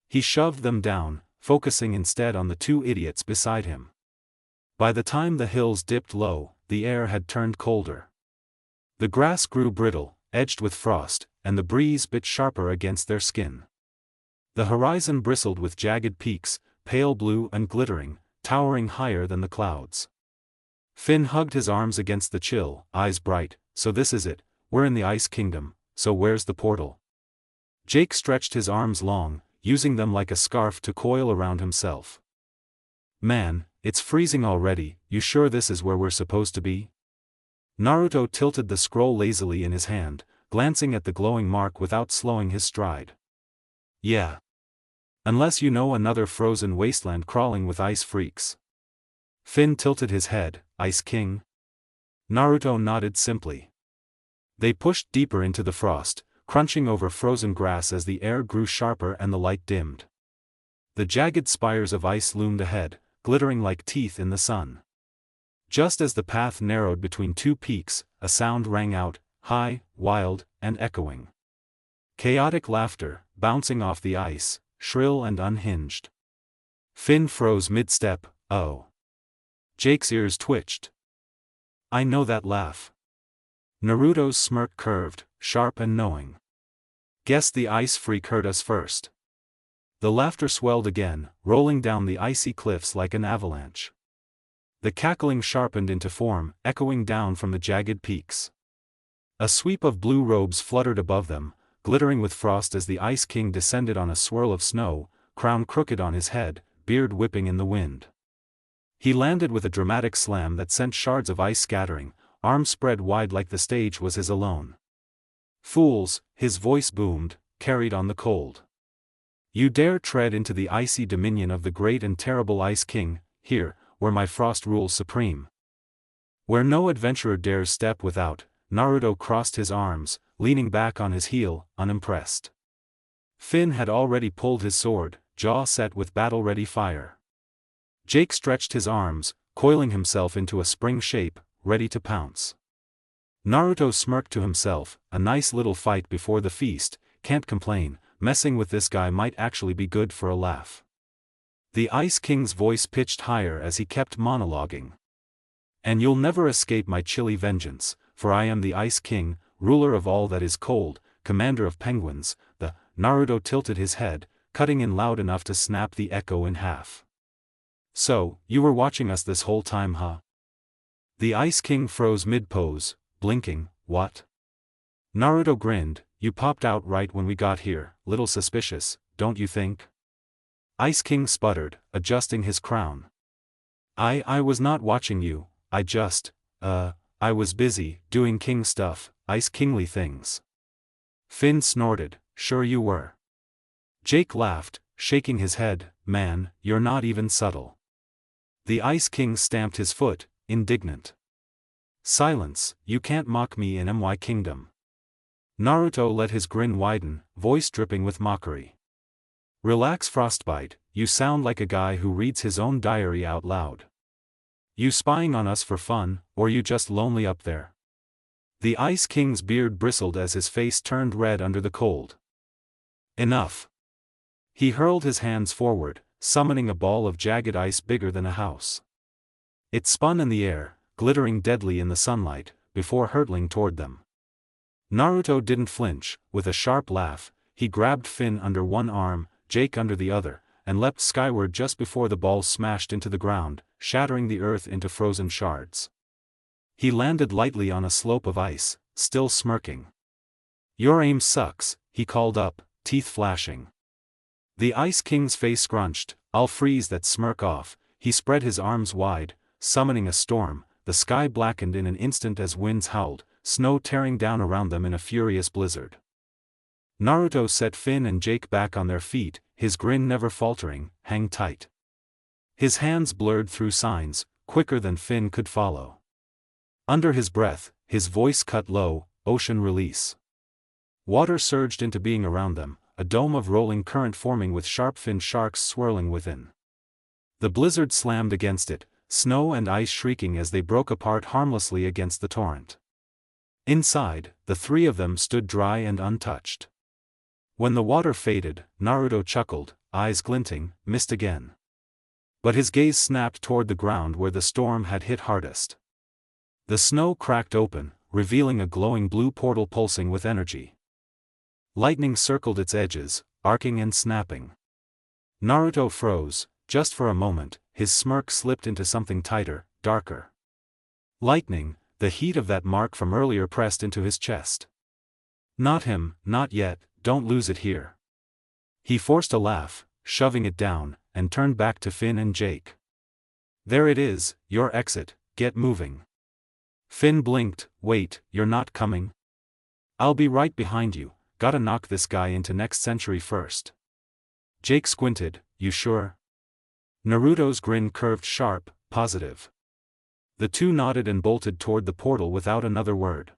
He shoved them down, focusing instead on the two idiots beside him. By the time the hills dipped low, the air had turned colder. The grass grew brittle, edged with frost, and the breeze bit sharper against their skin. The horizon bristled with jagged peaks, pale blue and glittering, towering higher than the clouds. Finn hugged his arms against the chill, eyes bright, "So this is it, we're in the Ice Kingdom, so where's the portal?" Jake stretched his arms long, using them like a scarf to coil around himself. "Man, it's freezing already, you sure this is where we're supposed to be?" Naruto tilted the scroll lazily in his hand, glancing at the glowing mark without slowing his stride. "Yeah. Unless you know another frozen wasteland crawling with ice freaks." Finn tilted his head, "Ice King?" Naruto nodded simply. They pushed deeper into the frost, crunching over frozen grass as the air grew sharper and the light dimmed. The jagged spires of ice loomed ahead, glittering like teeth in the sun. Just as the path narrowed between two peaks, a sound rang out, high, wild, and echoing. Chaotic laughter, bouncing off the ice, shrill and unhinged. Finn froze mid-step. Oh. Jake's ears twitched. I know that laugh. Naruto's smirk curved, sharp and knowing. Guess the ice freak heard us first. The laughter swelled again, rolling down the icy cliffs like an avalanche. The cackling sharpened into form, echoing down from the jagged peaks. A sweep of blue robes fluttered above them, glittering with frost as the Ice King descended on a swirl of snow, crown crooked on his head, beard whipping in the wind. He landed with a dramatic slam that sent shards of ice scattering, arms spread wide like the stage was his alone. Fools, his voice boomed, carried on the cold. You dare tread into the icy dominion of the great and terrible Ice King, here, where my frost rules supreme. Where no adventurer dares step without. Naruto crossed his arms, leaning back on his heel, unimpressed. Finn had already pulled his sword, jaw set with battle-ready fire. Jake stretched his arms, coiling himself into a spring shape, ready to pounce. Naruto smirked to himself, a nice little fight before the feast, can't complain, messing with this guy might actually be good for a laugh. The Ice King's voice pitched higher as he kept monologuing. And you'll never escape my chilly vengeance, for I am the Ice King, ruler of all that is cold, commander of penguins. The Naruto tilted his head, cutting in loud enough to snap the echo in half. So, you were watching us this whole time, huh? The Ice King froze mid-pose, blinking. What? Naruto grinned. You popped out right when we got here, little suspicious, don't you think? Ice King sputtered, adjusting his crown. I was not watching you, I was busy, doing king stuff, ice kingly things. Finn snorted, sure you were. Jake laughed, shaking his head, man, you're not even subtle. The Ice King stamped his foot, indignant. Silence, you can't mock me in my kingdom. Naruto let his grin widen, voice dripping with mockery. Relax, Frostbite, you sound like a guy who reads his own diary out loud. You spying on us for fun, or you just lonely up there? The Ice King's beard bristled as his face turned red under the cold. Enough. He hurled his hands forward, summoning a ball of jagged ice bigger than a house. It spun in the air, glittering deadly in the sunlight, before hurtling toward them. Naruto didn't flinch. With a sharp laugh, he grabbed Finn under one arm, Jake under the other, and leapt skyward just before the ball smashed into the ground, shattering the earth into frozen shards. He landed lightly on a slope of ice, still smirking. Your aim sucks, he called up, teeth flashing. The Ice King's face scrunched. I'll freeze that smirk off. He spread his arms wide, summoning a storm. The sky blackened in an instant as winds howled, snow tearing down around them in a furious blizzard. Naruto set Finn and Jake back on their feet, his grin never faltering. Hang tight. His hands blurred through signs, quicker than Finn could follow. Under his breath, his voice cut low, ocean release. Water surged into being around them, a dome of rolling current forming with sharp-finned sharks swirling within. The blizzard slammed against it, snow and ice shrieking as they broke apart harmlessly against the torrent. Inside, the three of them stood dry and untouched. When the water faded, Naruto chuckled, eyes glinting, missed again. But his gaze snapped toward the ground where the storm had hit hardest. The snow cracked open, revealing a glowing blue portal pulsing with energy. Lightning circled its edges, arcing and snapping. Naruto froze, just for a moment. His smirk slipped into something tighter, darker. Lightning, the heat of that mark from earlier pressed into his chest. Not him, not yet, don't lose it here. He forced a laugh, shoving it down, and turned back to Finn and Jake. There it is, your exit, get moving. Finn blinked, wait, you're not coming? I'll be right behind you, gotta knock this guy into next century first. Jake squinted, you sure? Naruto's grin curved sharp, positive. The two nodded and bolted toward the portal without another word.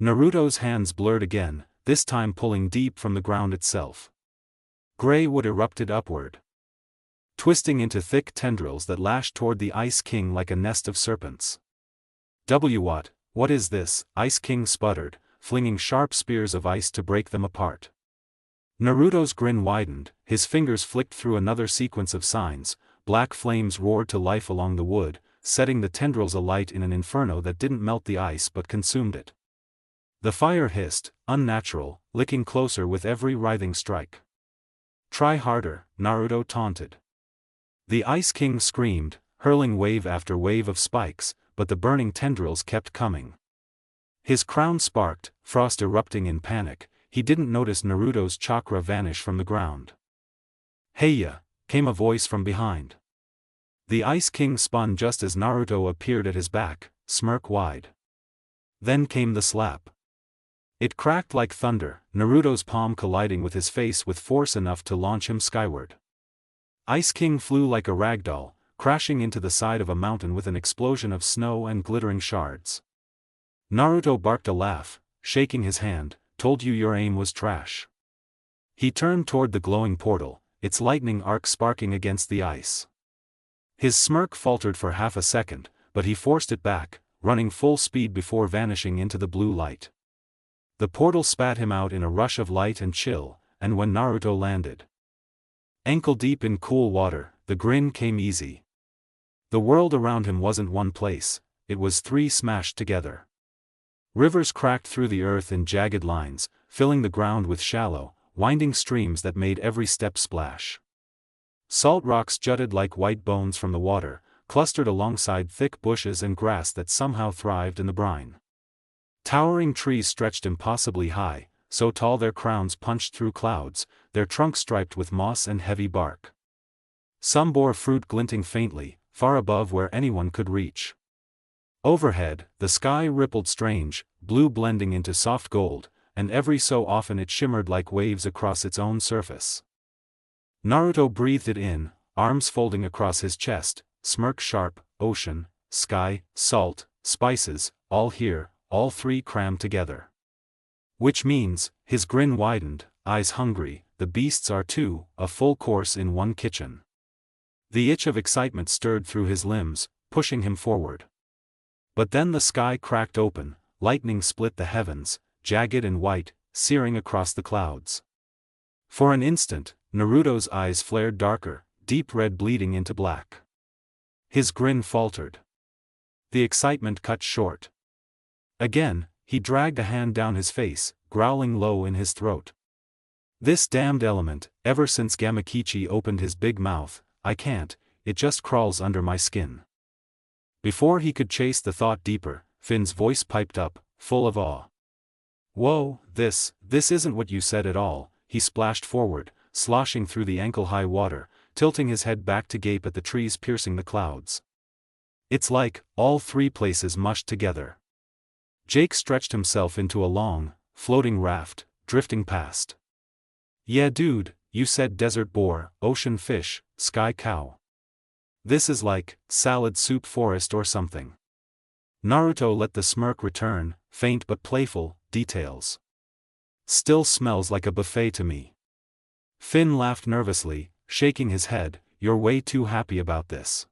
Naruto's hands blurred again, this time pulling deep from the ground itself. Gray wood erupted upward, twisting into thick tendrils that lashed toward the Ice King like a nest of serpents. What is this? Ice King sputtered, flinging sharp spears of ice to break them apart. Naruto's grin widened, his fingers flicked through another sequence of signs, black flames roared to life along the wood, setting the tendrils alight in an inferno that didn't melt the ice but consumed it. The fire hissed, unnatural, licking closer with every writhing strike. "Try harder," Naruto taunted. The Ice King screamed, hurling wave after wave of spikes, but the burning tendrils kept coming. His crown sparked, frost erupting in panic. He didn't notice Naruto's chakra vanish from the ground. "Heya!" came a voice from behind. The Ice King spun just as Naruto appeared at his back, smirk wide. Then came the slap. It cracked like thunder, Naruto's palm colliding with his face with force enough to launch him skyward. Ice King flew like a ragdoll, crashing into the side of a mountain with an explosion of snow and glittering shards. Naruto barked a laugh, shaking his hand, "Told you your aim was trash." He turned toward the glowing portal, its lightning arc sparking against the ice. His smirk faltered for half a second, but he forced it back, running full speed before vanishing into the blue light. The portal spat him out in a rush of light and chill, and when Naruto landed ankle-deep in cool water, the grin came easy. The world around him wasn't one place, it was three smashed together. Rivers cracked through the earth in jagged lines, filling the ground with shallow, winding streams that made every step splash. Salt rocks jutted like white bones from the water, clustered alongside thick bushes and grass that somehow thrived in the brine. Towering trees stretched impossibly high, so tall their crowns punched through clouds, their trunks striped with moss and heavy bark. Some bore fruit glinting faintly, far above where anyone could reach. Overhead, the sky rippled strange, blue blending into soft gold, and every so often it shimmered like waves across its own surface. Naruto breathed it in, arms folding across his chest, smirk sharp, ocean, sky, salt, spices, all here, all three crammed together. Which means, his grin widened, eyes hungry, the beasts are too, a full course in one kitchen. The itch of excitement stirred through his limbs, pushing him forward. But then the sky cracked open, lightning split the heavens, jagged and white, searing across the clouds. For an instant, Naruto's eyes flared darker, deep red bleeding into black. His grin faltered. The excitement cut short. Again, he dragged a hand down his face, growling low in his throat. "This damned element, ever since Gamakichi opened his big mouth, I can't, it just crawls under my skin." Before he could chase the thought deeper, Finn's voice piped up, full of awe. "Whoa, this isn't what you said at all." He splashed forward, sloshing through the ankle-high water, tilting his head back to gape at the trees piercing the clouds. "It's like, all three places mushed together." Jake stretched himself into a long, floating raft, drifting past. "Yeah dude, you said desert boar, ocean fish, sky cow. This is like, salad soup forest or something." Naruto let the smirk return, faint but playful, details. "Still smells like a buffet to me." Finn laughed nervously, shaking his head, "You're way too happy about this."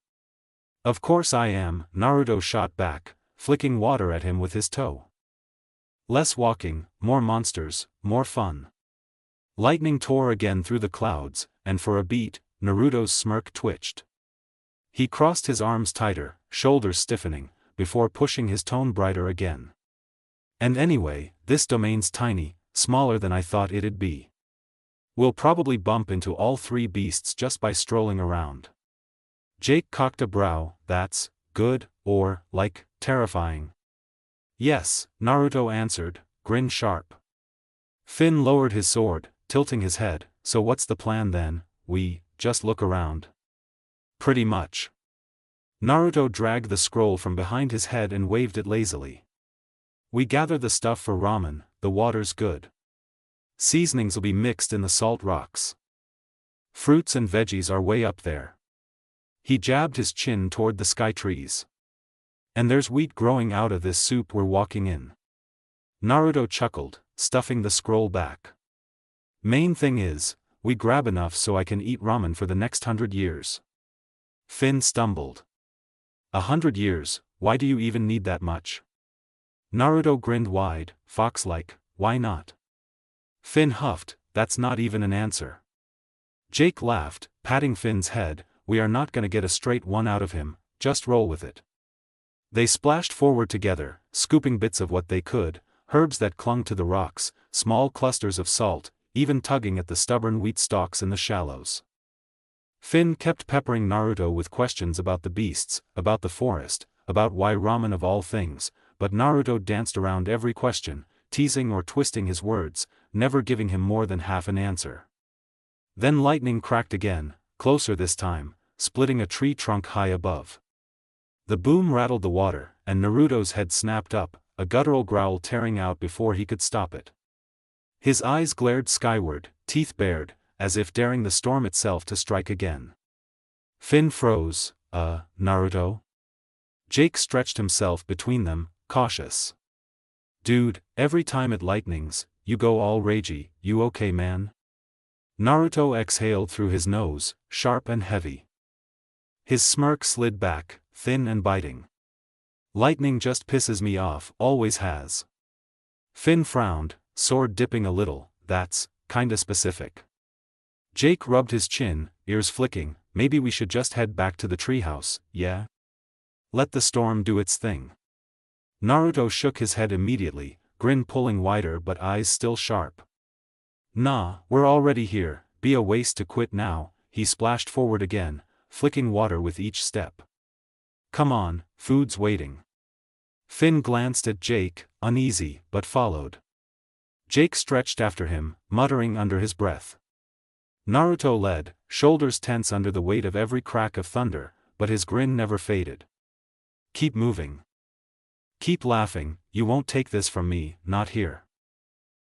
"Of course I am," Naruto shot back, flicking water at him with his toe. Less walking, more monsters, more fun. Lightning tore again through the clouds, and for a beat, Naruto's smirk twitched. He crossed his arms tighter, shoulders stiffening, before pushing his tone brighter again. "And anyway, this domain's tiny, smaller than I thought it'd be. We'll probably bump into all three beasts just by strolling around." Jake cocked a brow. "That's good, or, like, terrifying." "Yes," Naruto answered, grin sharp. Finn lowered his sword, tilting his head. "So what's the plan then? We just look around?" "Pretty much." Naruto dragged the scroll from behind his head and waved it lazily. "We gather the stuff for ramen, the water's good. Seasonings'll be mixed in the salt rocks. Fruits and veggies are way up there." He jabbed his chin toward the sky trees. "And there's wheat growing out of this soup we're walking in." Naruto chuckled, stuffing the scroll back. "Main thing is, we grab enough so I can eat ramen for the next 100 years. Finn stumbled. 100 years, why do you even need that much?" Naruto grinned wide, fox-like, why not? Finn huffed, that's not even an answer. Jake laughed, patting Finn's head, we are not gonna get a straight one out of him, just roll with it. They splashed forward together, scooping bits of what they could, herbs that clung to the rocks, small clusters of salt, even tugging at the stubborn wheat stalks in the shallows. Finn kept peppering Naruto with questions about the beasts, about the forest, about why ramen of all things, but Naruto danced around every question, teasing or twisting his words, never giving him more than half an answer. Then lightning cracked again, closer this time, splitting a tree trunk high above. The boom rattled the water, and Naruto's head snapped up, a guttural growl tearing out before he could stop it. His eyes glared skyward, teeth bared, as if daring the storm itself to strike again. Finn froze. Naruto? Jake stretched himself between them, cautious. Dude, every time it lightnings, you go all ragey, you okay man? Naruto exhaled through his nose, sharp and heavy. His smirk slid back, thin and biting. Lightning just pisses me off, always has. Finn frowned, sword dipping a little, that's kinda specific. Jake rubbed his chin, ears flicking, maybe we should just head back to the treehouse, yeah? Let the storm do its thing. Naruto shook his head immediately, grin pulling wider but eyes still sharp. Nah, we're already here, be a waste to quit now, he splashed forward again, flicking water with each step. Come on, food's waiting. Finn glanced at Jake, uneasy, but followed. Jake stretched after him, muttering under his breath. Naruto led, shoulders tense under the weight of every crack of thunder, but his grin never faded. Keep moving. Keep laughing, you won't take this from me, not here.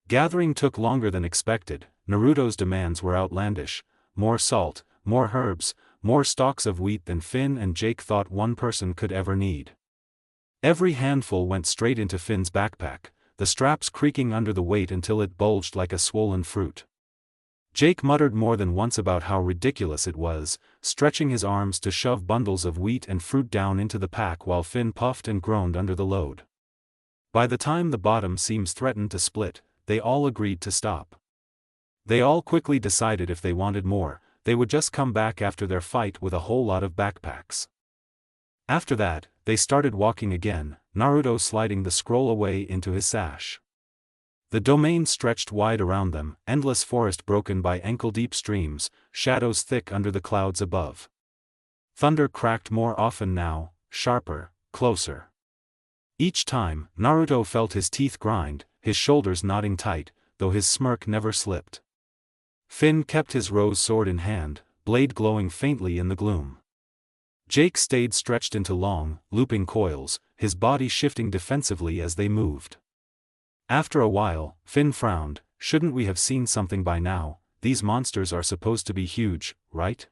Gathering took longer than expected. Naruto's demands were outlandish, more salt, more herbs, more stalks of wheat than Finn and Jake thought one person could ever need. Every handful went straight into Finn's backpack, the straps creaking under the weight until it bulged like a swollen fruit. Jake muttered more than once about how ridiculous it was, stretching his arms to shove bundles of wheat and fruit down into the pack while Finn puffed and groaned under the load. By the time the bottom seams threatened to split, they all agreed to stop. They all quickly decided if they wanted more, they would just come back after their fight with a whole lot of backpacks. After that, they started walking again, Naruto sliding the scroll away into his sash. The domain stretched wide around them, endless forest broken by ankle-deep streams, shadows thick under the clouds above. Thunder cracked more often now, sharper, closer. Each time, Naruto felt his teeth grind, his shoulders knotting tight, though his smirk never slipped. Finn kept his rose sword in hand, blade glowing faintly in the gloom. Jake stayed stretched into long, looping coils, his body shifting defensively as they moved. After a while, Finn frowned, shouldn't we have seen something by now? These monsters are supposed to be huge, right?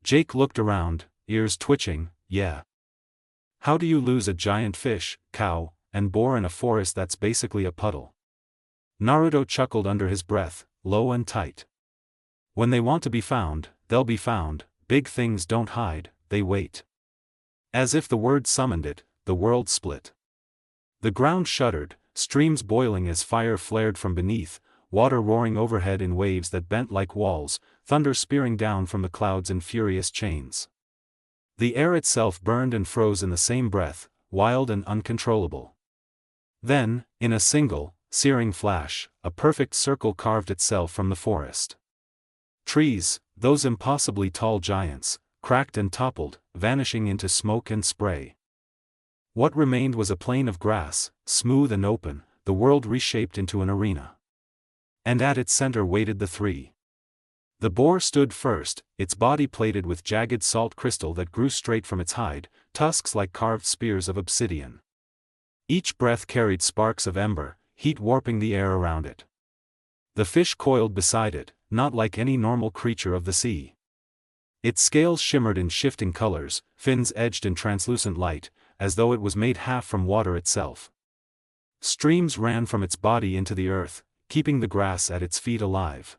Jake looked around, ears twitching, yeah. How do you lose a giant fish, cow, and boar in a forest that's basically a puddle? Naruto chuckled under his breath, low and tight. When they want to be found, they'll be found, big things don't hide, they wait. As if the word summoned it, the world split. The ground shuddered, streams boiling as fire flared from beneath, water roaring overhead in waves that bent like walls, thunder spearing down from the clouds in furious chains. The air itself burned and froze in the same breath, wild and uncontrollable. Then, in a single, searing flash, a perfect circle carved itself from the forest. Trees, those impossibly tall giants, cracked and toppled, vanishing into smoke and spray. What remained was a plain of grass, smooth and open, the world reshaped into an arena. And at its center waited the three. The boar stood first, its body plated with jagged salt crystal that grew straight from its hide, tusks like carved spears of obsidian. Each breath carried sparks of ember, heat warping the air around it. The fish coiled beside it, not like any normal creature of the sea. Its scales shimmered in shifting colors, fins edged in translucent light, as though it was made half from water itself. Streams ran from its body into the earth, keeping the grass at its feet alive.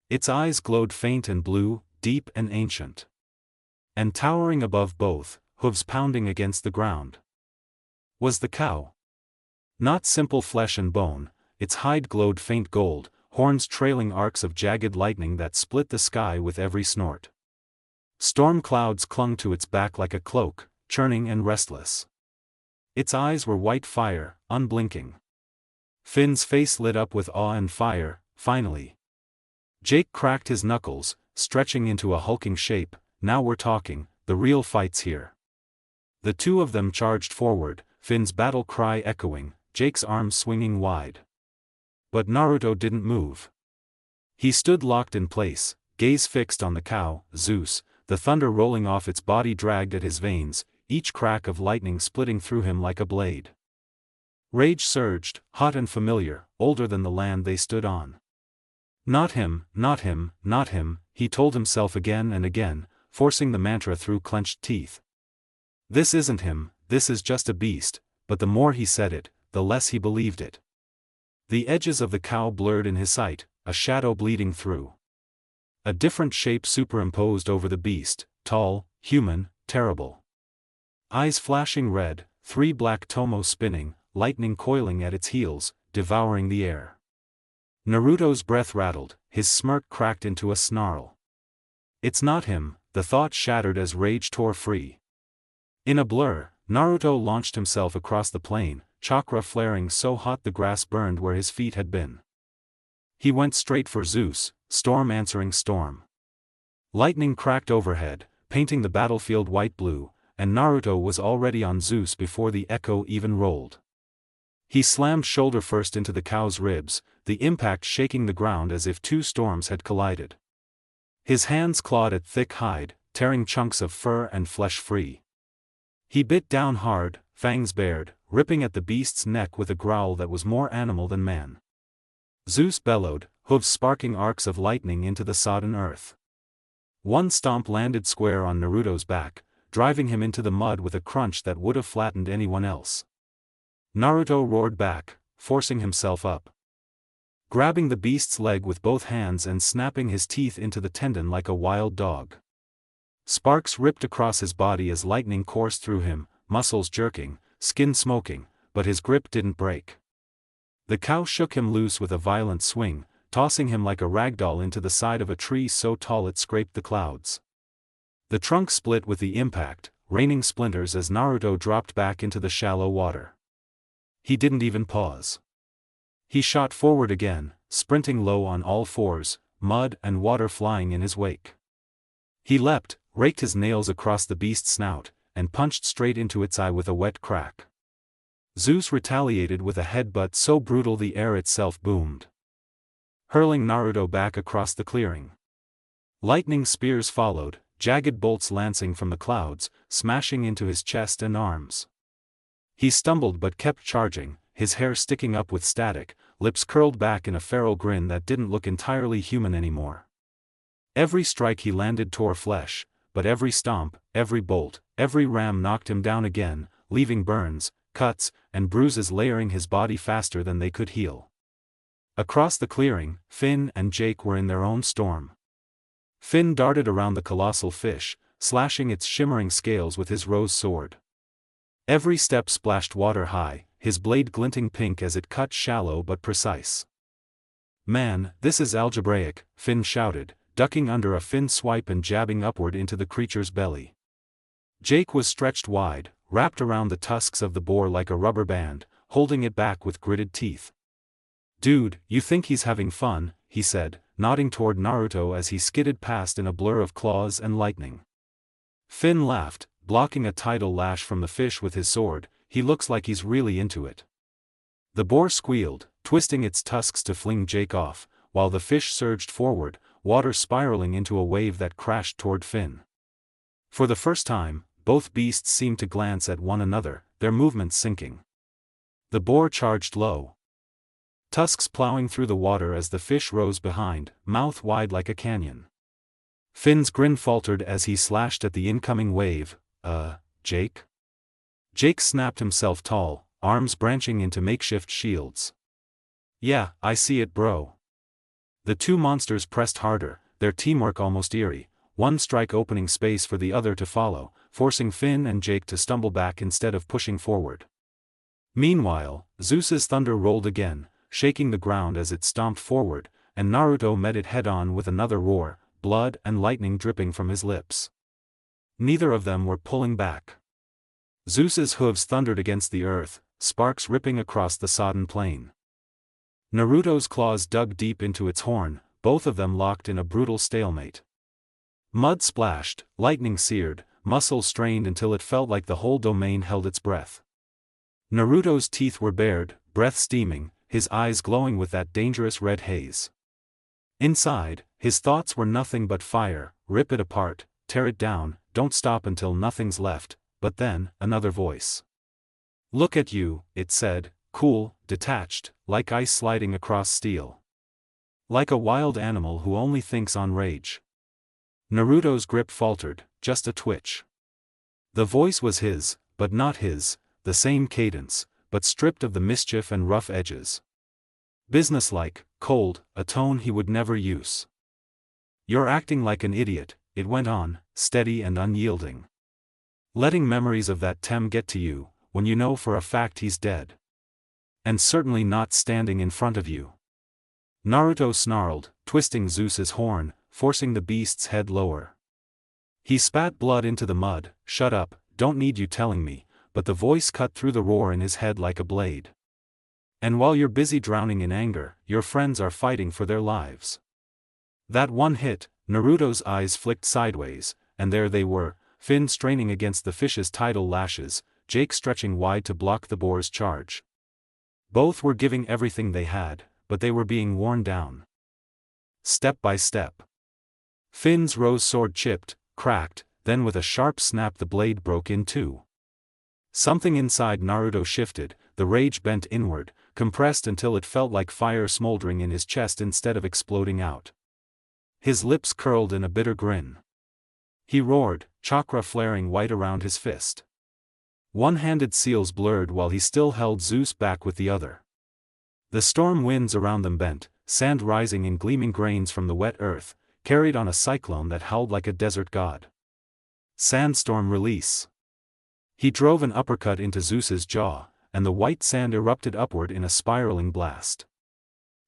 Its eyes glowed faint and blue, deep and ancient. And towering above both, hooves pounding against the ground, was the cow. Not simple flesh and bone, its hide glowed faint gold, horns trailing arcs of jagged lightning that split the sky with every snort. Storm clouds clung to its back like a cloak, churning and restless. Its eyes were white fire, unblinking. Finn's face lit up with awe and fire, finally. Jake cracked his knuckles, stretching into a hulking shape. Now we're talking, the real fight's here. The two of them charged forward, Finn's battle cry echoing, Jake's arms swinging wide. But Naruto didn't move. He stood locked in place, gaze fixed on the cow, Zeus, the thunder rolling off its body dragged at his veins, each crack of lightning splitting through him like a blade. Rage surged, hot and familiar, older than the land they stood on. Not him, not him, not him, he told himself again and again, forcing the mantra through clenched teeth. This isn't him, this is just a beast, but the more he said it, the less he believed it. The edges of the cow blurred in his sight, a shadow bleeding through. A different shape superimposed over the beast, tall, human, terrible. Eyes flashing red, three black tomo spinning, lightning coiling at its heels, devouring the air. Naruto's breath rattled, his smirk cracked into a snarl. It's not him, the thought shattered as rage tore free. In a blur, Naruto launched himself across the plain, chakra flaring so hot the grass burned where his feet had been. He went straight for Zeus, storm answering storm. Lightning cracked overhead, painting the battlefield white-blue, and Naruto was already on Zeus before the echo even rolled. He slammed shoulder first into the cow's ribs, the impact shaking the ground as if two storms had collided. His hands clawed at thick hide, tearing chunks of fur and flesh free. He bit down hard, fangs bared, ripping at the beast's neck with a growl that was more animal than man. Zeus bellowed, hooves sparking arcs of lightning into the sodden earth. One stomp landed square on Naruto's back, driving him into the mud with a crunch that would have flattened anyone else. Naruto roared back, forcing himself up. Grabbing the beast's leg with both hands and snapping his teeth into the tendon like a wild dog. Sparks ripped across his body as lightning coursed through him, muscles jerking, skin smoking, but his grip didn't break. The cow shook him loose with a violent swing, tossing him like a ragdoll into the side of a tree so tall it scraped the clouds. The trunk split with the impact, raining splinters as Naruto dropped back into the shallow water. He didn't even pause. He shot forward again, sprinting low on all fours, mud and water flying in his wake. He leapt, raked his nails across the beast's snout, and punched straight into its eye with a wet crack. Zeus retaliated with a headbutt so brutal the air itself boomed, hurling Naruto back across the clearing. Lightning spears followed, jagged bolts lancing from the clouds, smashing into his chest and arms. He stumbled but kept charging, his hair sticking up with static, lips curled back in a feral grin that didn't look entirely human anymore. Every strike he landed tore flesh, but every stomp, every bolt, every ram knocked him down again, leaving burns, cuts, and bruises layering his body faster than they could heal. Across the clearing, Finn and Jake were in their own storm. Finn darted around the colossal fish, slashing its shimmering scales with his rose sword. Every step splashed water high, his blade glinting pink as it cut shallow but precise. Man, this is algebraic, Finn shouted, ducking under a fin swipe and jabbing upward into the creature's belly. Jake was stretched wide, wrapped around the tusks of the boar like a rubber band, holding it back with gritted teeth. Dude, you think he's having fun, he said, nodding toward Naruto as he skidded past in a blur of claws and lightning. Finn laughed, blocking a tidal lash from the fish with his sword. He looks like he's really into it. The boar squealed, twisting its tusks to fling Jake off, while the fish surged forward, water spiraling into a wave that crashed toward Finn. For the first time, both beasts seemed to glance at one another, their movements syncing. The boar charged low, tusks plowing through the water as the fish rose behind, mouth wide like a canyon. Finn's grin faltered as he slashed at the incoming wave. Jake? Jake snapped himself tall, arms branching into makeshift shields. Yeah, I see it, bro. The two monsters pressed harder, their teamwork almost eerie, one strike opening space for the other to follow, forcing Finn and Jake to stumble back instead of pushing forward. Meanwhile, Zeus's thunder rolled again, shaking the ground as it stomped forward, and Naruto met it head-on with another roar, blood and lightning dripping from his lips. Neither of them were pulling back. Zeus's hooves thundered against the earth, sparks ripping across the sodden plain. Naruto's claws dug deep into its horn, both of them locked in a brutal stalemate. Mud splashed, lightning seared, muscle strained until it felt like the whole domain held its breath. Naruto's teeth were bared, breath steaming, his eyes glowing with that dangerous red haze. Inside, his thoughts were nothing but fire: rip it apart, tear it down, don't stop until nothing's left. But then, another voice. Look at you, it said, cool, detached, like ice sliding across steel. Like a wild animal who only thinks on rage. Naruto's grip faltered, just a twitch. The voice was his, but not his, the same cadence, but stripped of the mischief and rough edges. Businesslike, cold, a tone he would never use. You're acting like an idiot, it went on, steady and unyielding. Letting memories of that Tem get to you, when you know for a fact he's dead. And certainly not standing in front of you. Naruto snarled, twisting Zeus's horn, forcing the beast's head lower. He spat blood into the mud. Shut up, don't need you telling me, but the voice cut through the roar in his head like a blade. And while you're busy drowning in anger, your friends are fighting for their lives. That one hit, Naruto's eyes flicked sideways, and there they were, Finn straining against the fish's tidal lashes, Jake stretching wide to block the boar's charge. Both were giving everything they had, but they were being worn down. Step by step. Finn's rose sword chipped, cracked, then with a sharp snap the blade broke in two. Something inside Naruto shifted, the rage bent inward, compressed until it felt like fire smoldering in his chest instead of exploding out. His lips curled in a bitter grin. He roared, chakra flaring white around his fist. One-handed seals blurred while he still held Zeus back with the other. The storm winds around them bent, sand rising in gleaming grains from the wet earth, carried on a cyclone that howled like a desert god. Sandstorm release. He drove an uppercut into Zeus's jaw, and the white sand erupted upward in a spiraling blast.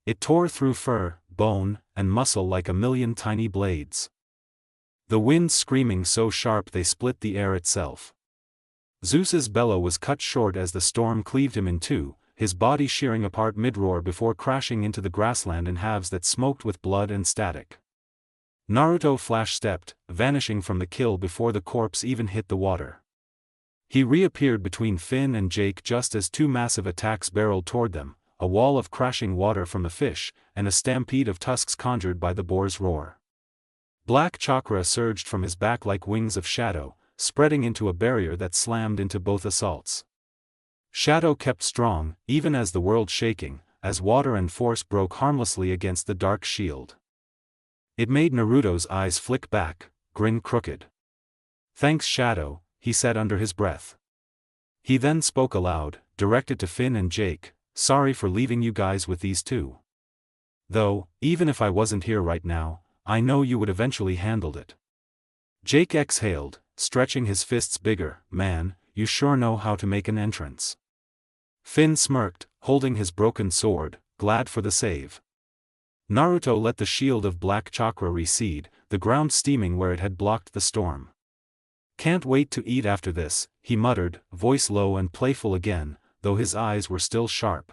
It tore through fur, bone, and muscle like a million tiny blades. The wind screaming so sharp they split the air itself. Zeus's bellow was cut short as the storm cleaved him in two, his body shearing apart mid-roar before crashing into the grassland in halves that smoked with blood and static. Naruto flash-stepped, vanishing from the kill before the corpse even hit the water. He reappeared between Finn and Jake just as two massive attacks barreled toward them, a wall of crashing water from the fish, and a stampede of tusks conjured by the boar's roar. Black chakra surged from his back like wings of shadow, spreading into a barrier that slammed into both assaults. Shadow kept strong, even as the world shaking, as water and force broke harmlessly against the dark shield. It made Naruto's eyes flick back, grin crooked. Thanks Shadow, he said under his breath. He then spoke aloud, directed to Finn and Jake, sorry for leaving you guys with these two. Though, even if I wasn't here right now, I know you would eventually handled it. Jake exhaled, stretching his fists bigger, man, you sure know how to make an entrance. Finn smirked, holding his broken sword, glad for the save. Naruto let the shield of black chakra recede, the ground steaming where it had blocked the storm. Can't wait to eat after this, he muttered, voice low and playful again, though his eyes were still sharp.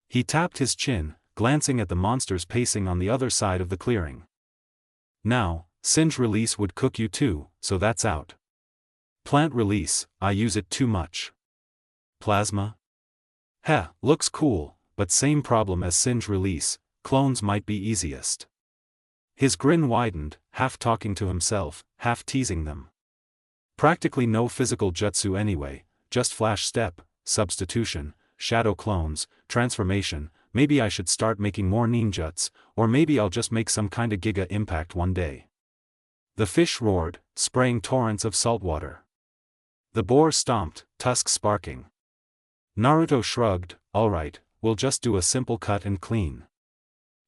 He tapped his chin, glancing at the monsters pacing on the other side of the clearing. Now, Singe release would cook you too, so that's out. Plant release, I use it too much. Plasma? Heh, looks cool, but same problem as Singe release, clones might be easiest. His grin widened, half talking to himself, half teasing them. Practically no physical jutsu anyway, just flash step, substitution, shadow clones, transformation. Maybe I should start making more ninjutsu, or maybe I'll just make some kinda giga impact one day. The fish roared, spraying torrents of salt water. The boar stomped, tusks sparking. Naruto shrugged, alright, we'll just do a simple cut and clean.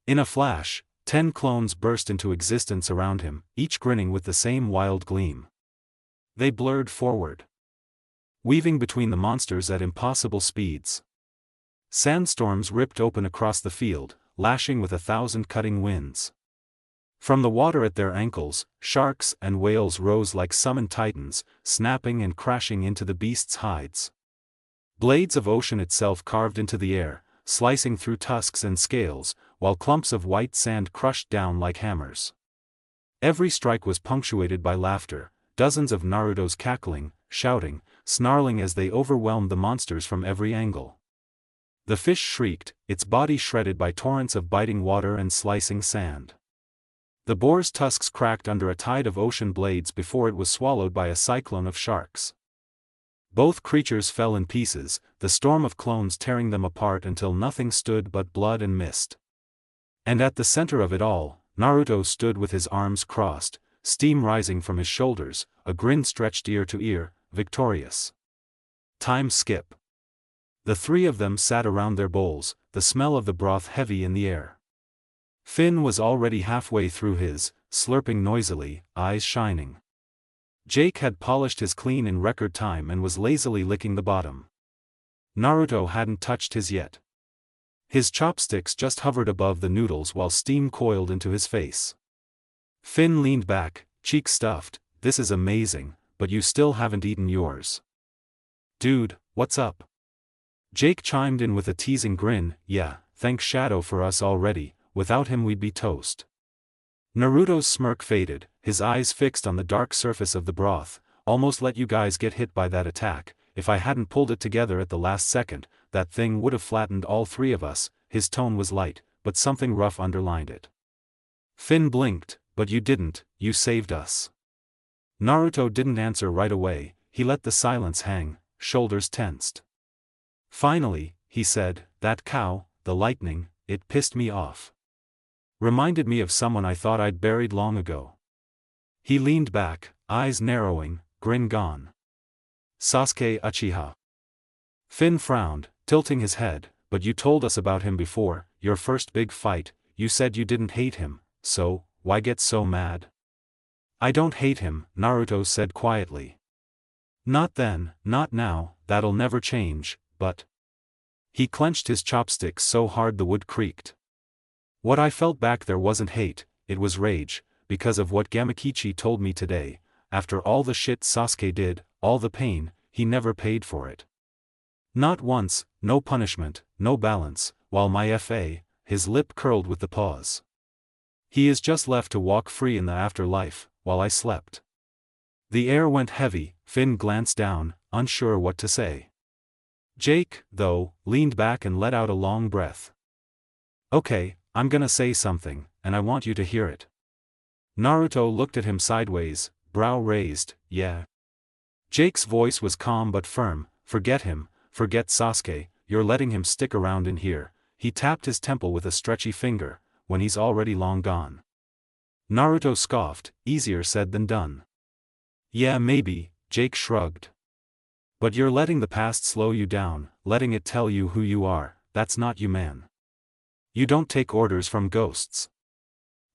In a flash, 10 clones burst into existence around him, each grinning with the same wild gleam. They blurred forward. weaving between the monsters at impossible speeds. Sandstorms ripped open across the field, lashing with 1,000 cutting winds. From the water at their ankles, sharks and whales rose like summoned titans, snapping and crashing into the beasts' hides. Blades of ocean itself carved into the air, slicing through tusks and scales, while clumps of white sand crushed down like hammers. Every strike was punctuated by laughter, dozens of Narutos cackling, shouting, snarling as they overwhelmed the monsters from every angle. The fish shrieked, its body shredded by torrents of biting water and slicing sand. The boar's tusks cracked under a tide of ocean blades before it was swallowed by a cyclone of sharks. Both creatures fell in pieces, the storm of clones tearing them apart until nothing stood but blood and mist. And at the center of it all, Naruto stood with his arms crossed, steam rising from his shoulders, a grin stretched ear to ear, victorious. Time skip. The three of them sat around their bowls, the smell of the broth heavy in the air. Finn was already halfway through his, slurping noisily, eyes shining. Jake had polished his clean in record time and was lazily licking the bottom. Naruto hadn't touched his yet. His chopsticks just hovered above the noodles while steam coiled into his face. Finn leaned back, cheeks stuffed, "This is amazing, but you still haven't eaten yours." "Dude, what's up?" Jake chimed in with a teasing grin, "Yeah, thank Shadow for us already, without him we'd be toast." Naruto's smirk faded, his eyes fixed on the dark surface of the broth. "Almost let you guys get hit by that attack. If I hadn't pulled it together at the last second, that thing would have flattened all three of us." His tone was light, but something rough underlined it. Finn blinked, "But you didn't, you saved us." Naruto didn't answer right away, he let the silence hang, shoulders tensed. Finally, he said, "That cow, the lightning, it pissed me off. Reminded me of someone I thought I'd buried long ago." He leaned back, eyes narrowing, grin gone. "Sasuke Uchiha." Finn frowned, tilting his head, "But you told us about him before, your first big fight. You said you didn't hate him, so, why get so mad?" "I don't hate him," Naruto said quietly. "Not then, not now, that'll never change, but..." He clenched his chopsticks so hard the wood creaked. "What I felt back there wasn't hate, it was rage, because of what Gamakichi told me today. After all the shit Sasuke did, all the pain, he never paid for it. Not once, no punishment, no balance, while my F.A., his lip curled with the pause. He is just left to walk free in the afterlife, while I slept." The air went heavy, Finn glanced down, unsure what to say. Jake, though, leaned back and let out a long breath. "Okay, I'm gonna say something, and I want you to hear it." Naruto looked at him sideways, brow raised, "Yeah." Jake's voice was calm but firm, "Forget him, forget Sasuke, you're letting him stick around in here." He tapped his temple with a stretchy finger, "when he's already long gone." Naruto scoffed, "Easier said than done." "Yeah, maybe," Jake shrugged. "But you're letting the past slow you down, letting it tell you who you are. That's not you, man. You don't take orders from ghosts."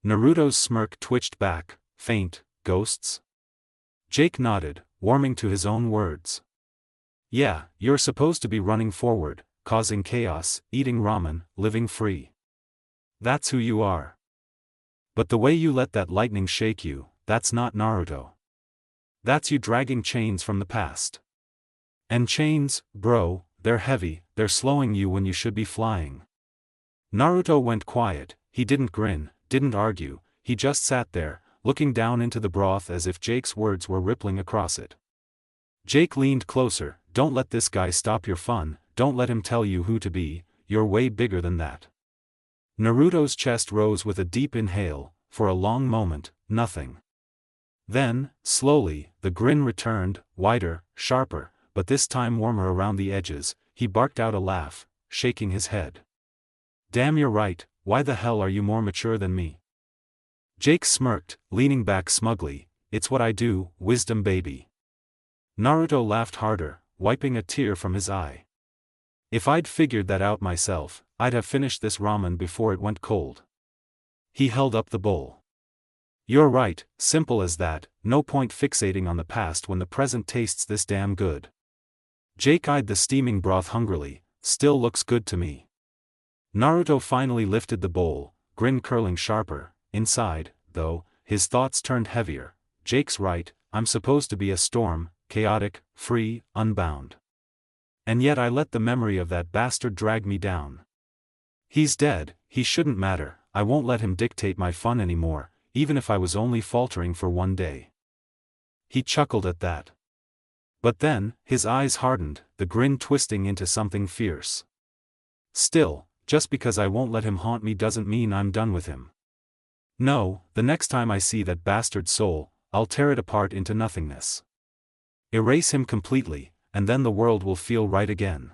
Naruto's smirk twitched back, faint, "Ghosts?" Jake nodded, warming to his own words. "Yeah, you're supposed to be running forward, causing chaos, eating ramen, living free. That's who you are. But the way you let that lightning shake you, that's not Naruto. That's you dragging chains from the past. And chains, bro, they're heavy, they're slowing you when you should be flying." Naruto went quiet, he didn't grin, didn't argue, he just sat there, looking down into the broth as if Jake's words were rippling across it. Jake leaned closer, "Don't let this guy stop your fun, don't let him tell you who to be, you're way bigger than that." Naruto's chest rose with a deep inhale, for a long moment, nothing. Then, slowly, the grin returned, wider, sharper, but this time warmer around the edges. He barked out a laugh, shaking his head. "Damn, you're right, why the hell are you more mature than me?" Jake smirked, leaning back smugly, "It's what I do, wisdom baby." Naruto laughed harder, wiping a tear from his eye. "If I'd figured that out myself, I'd have finished this ramen before it went cold." He held up the bowl. "You're right, simple as that, no point fixating on the past when the present tastes this damn good." Jake eyed the steaming broth hungrily. Still looks good to me. Naruto finally lifted the bowl, grin curling sharper. Inside, though, his thoughts turned heavier. Jake's right, I'm supposed to be a storm, chaotic, free, unbound. And yet I let the memory of that bastard drag me down. He's dead, he shouldn't matter, I won't let him dictate my fun anymore, even if I was only faltering for one day. He chuckled at that. But then, his eyes hardened, the grin twisting into something fierce. Still, just because I won't let him haunt me doesn't mean I'm done with him. No, the next time I see that bastard soul, I'll tear it apart into nothingness. Erase him completely, and then the world will feel right again.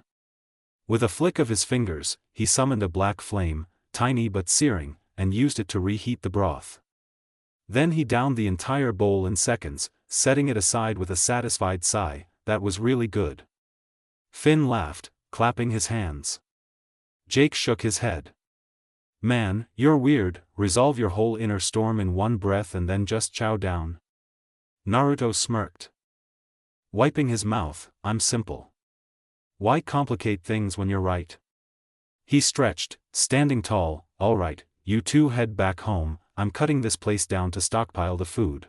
With a flick of his fingers, he summoned a black flame, tiny but searing, and used it to reheat the broth. Then he downed the entire bowl in seconds, setting it aside with a satisfied sigh. That was really good. Finn laughed, clapping his hands. Jake shook his head. Man, you're weird, resolve your whole inner storm in one breath and then just chow down. Naruto smirked. Wiping his mouth, I'm simple. Why complicate things when you're right? He stretched, standing tall. Alright, you two head back home, I'm cutting this place down to stockpile the food.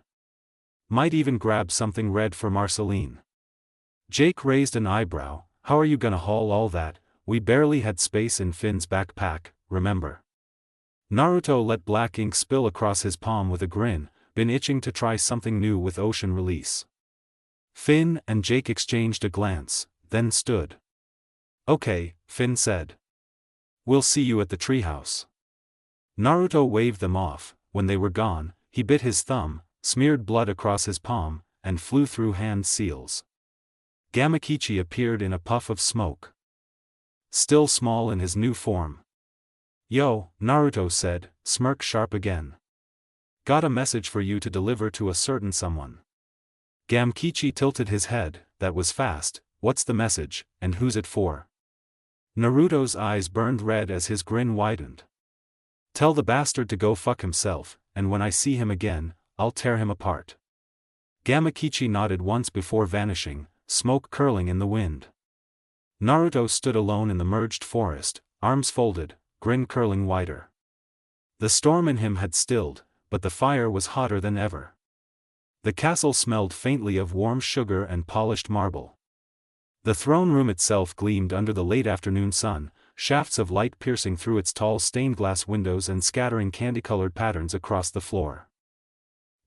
Might even grab something red for Marceline. Jake raised an eyebrow. How are you gonna haul all that? We barely had space in Finn's backpack, remember? Naruto let black ink spill across his palm with a grin. Been itching to try something new with ocean release. Finn and Jake exchanged a glance, then stood. Okay, Finn said. We'll see you at the treehouse. Naruto waved them off. When they were gone, he bit his thumb, smeared blood across his palm, and flew through hand seals. Gamakichi appeared in a puff of smoke. Still small in his new form. Yo, Naruto said, smirk sharp again. Got a message for you to deliver to a certain someone. Gamakichi tilted his head. That was fast. What's the message, and who's it for? Naruto's eyes burned red as his grin widened. Tell the bastard to go fuck himself, and when I see him again, I'll tear him apart. Gamakichi nodded once before vanishing, smoke curling in the wind. Naruto stood alone in the merged forest, arms folded, grin curling wider. The storm in him had stilled, but the fire was hotter than ever. The castle smelled faintly of warm sugar and polished marble. The throne room itself gleamed under the late afternoon sun, shafts of light piercing through its tall stained glass windows and scattering candy-colored patterns across the floor.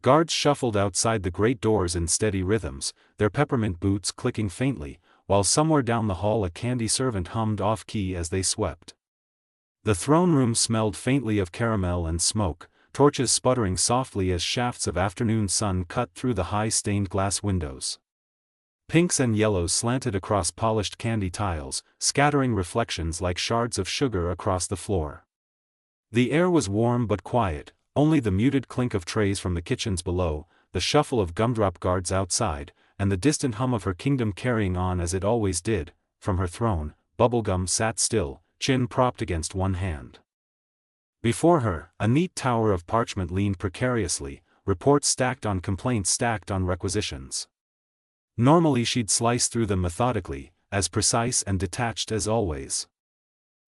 Guards shuffled outside the great doors in steady rhythms, their peppermint boots clicking faintly, while somewhere down the hall a candy servant hummed off-key as they swept. The throne room smelled faintly of caramel and smoke, torches sputtering softly as shafts of afternoon sun cut through the high stained glass windows. Pinks and yellows slanted across polished candy tiles, scattering reflections like shards of sugar across the floor. The air was warm but quiet, only the muted clink of trays from the kitchens below, the shuffle of gumdrop guards outside, and the distant hum of her kingdom carrying on as it always did. From her throne, Bubblegum sat still, chin propped against one hand. Before her, a neat tower of parchment leaned precariously, reports stacked on complaints stacked on requisitions. Normally she'd slice through them methodically, as precise and detached as always.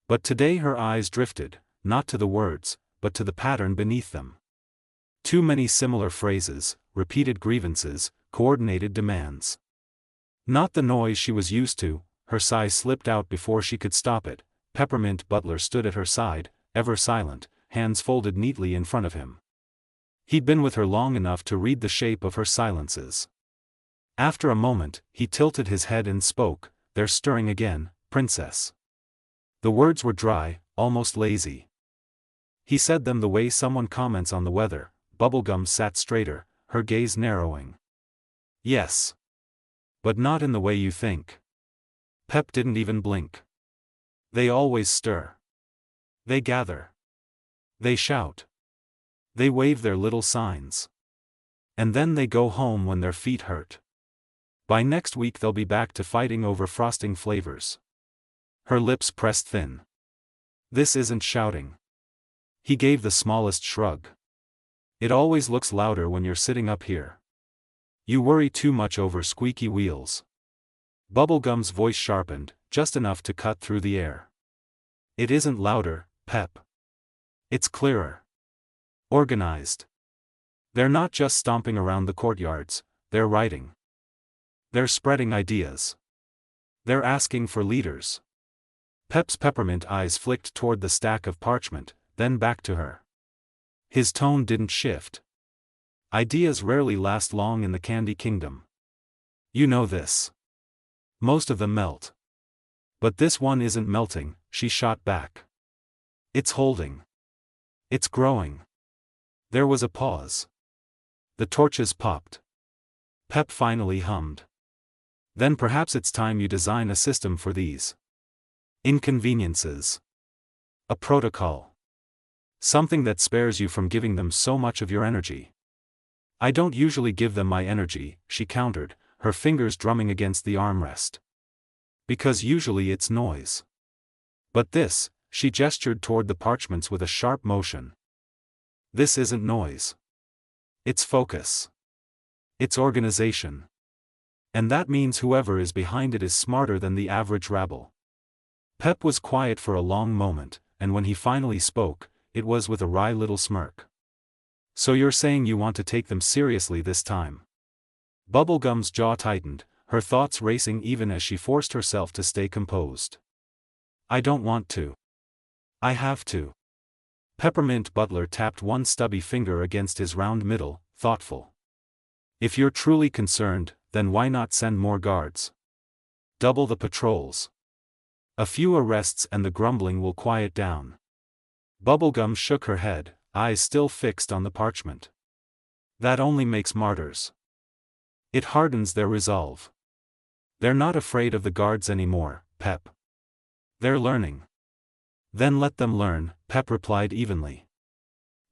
But today her eyes drifted, not to the words, but to the pattern beneath them. Too many similar phrases, repeated grievances, coordinated demands. Not the noise she was used to. Her sigh slipped out before she could stop it. Peppermint Butler stood at her side, ever silent, hands folded neatly in front of him. He'd been with her long enough to read the shape of her silences. After a moment, he tilted his head and spoke. They're stirring again, princess. The words were dry, almost lazy. He said them the way someone comments on the weather. Bubblegum sat straighter, her gaze narrowing. Yes. But not in the way you think. Pep didn't even blink. They always stir. They gather. They shout. They wave their little signs. And then they go home when their feet hurt. By next week they'll be back to fighting over frosting flavors. Her lips pressed thin. This isn't shouting. He gave the smallest shrug. It always looks louder when you're sitting up here. You worry too much over squeaky wheels. Bubblegum's voice sharpened, just enough to cut through the air. It isn't louder, Pep. It's clearer. Organized. They're not just stomping around the courtyards, they're writing. They're spreading ideas. They're asking for leaders. Pep's peppermint eyes flicked toward the stack of parchment, then back to her. His tone didn't shift. Ideas rarely last long in the Candy Kingdom. You know this. Most of them melt. But this one isn't melting, she shot back. It's holding. It's growing. There was a pause. The torches popped. Pep finally hummed. Then perhaps it's time you design a system for these inconveniences. A protocol. Something that spares you from giving them so much of your energy. I don't usually give them my energy, she countered, her fingers drumming against the armrest. Because usually it's noise. But this, she gestured toward the parchments with a sharp motion. This isn't noise. It's focus. It's organization. And that means whoever is behind it is smarter than the average rabble. Pep was quiet for a long moment, and when he finally spoke, it was with a wry little smirk. So you're saying you want to take them seriously this time? Bubblegum's jaw tightened, her thoughts racing even as she forced herself to stay composed. I don't want to. I have to. Peppermint Butler tapped one stubby finger against his round middle, thoughtful. If you're truly concerned, then why not send more guards? Double the patrols. A few arrests and the grumbling will quiet down. Bubblegum shook her head, eyes still fixed on the parchment. That only makes martyrs. It hardens their resolve. They're not afraid of the guards anymore, Pep. They're learning. Then let them learn, Pep replied evenly.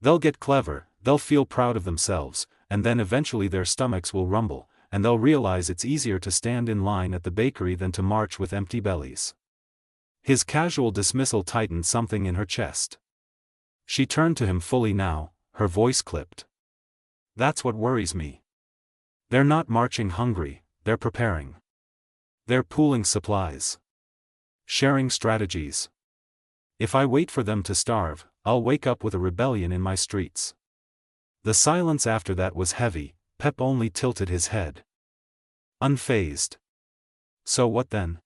They'll get clever, they'll feel proud of themselves, and then eventually their stomachs will rumble, and they'll realize it's easier to stand in line at the bakery than to march with empty bellies. His casual dismissal tightened something in her chest. She turned to him fully now, her voice clipped. That's what worries me. They're not marching hungry, they're preparing. They're pooling supplies. Sharing strategies. If I wait for them to starve, I'll wake up with a rebellion in my streets. The silence after that was heavy. Pep only tilted his head. Unfazed. So what then?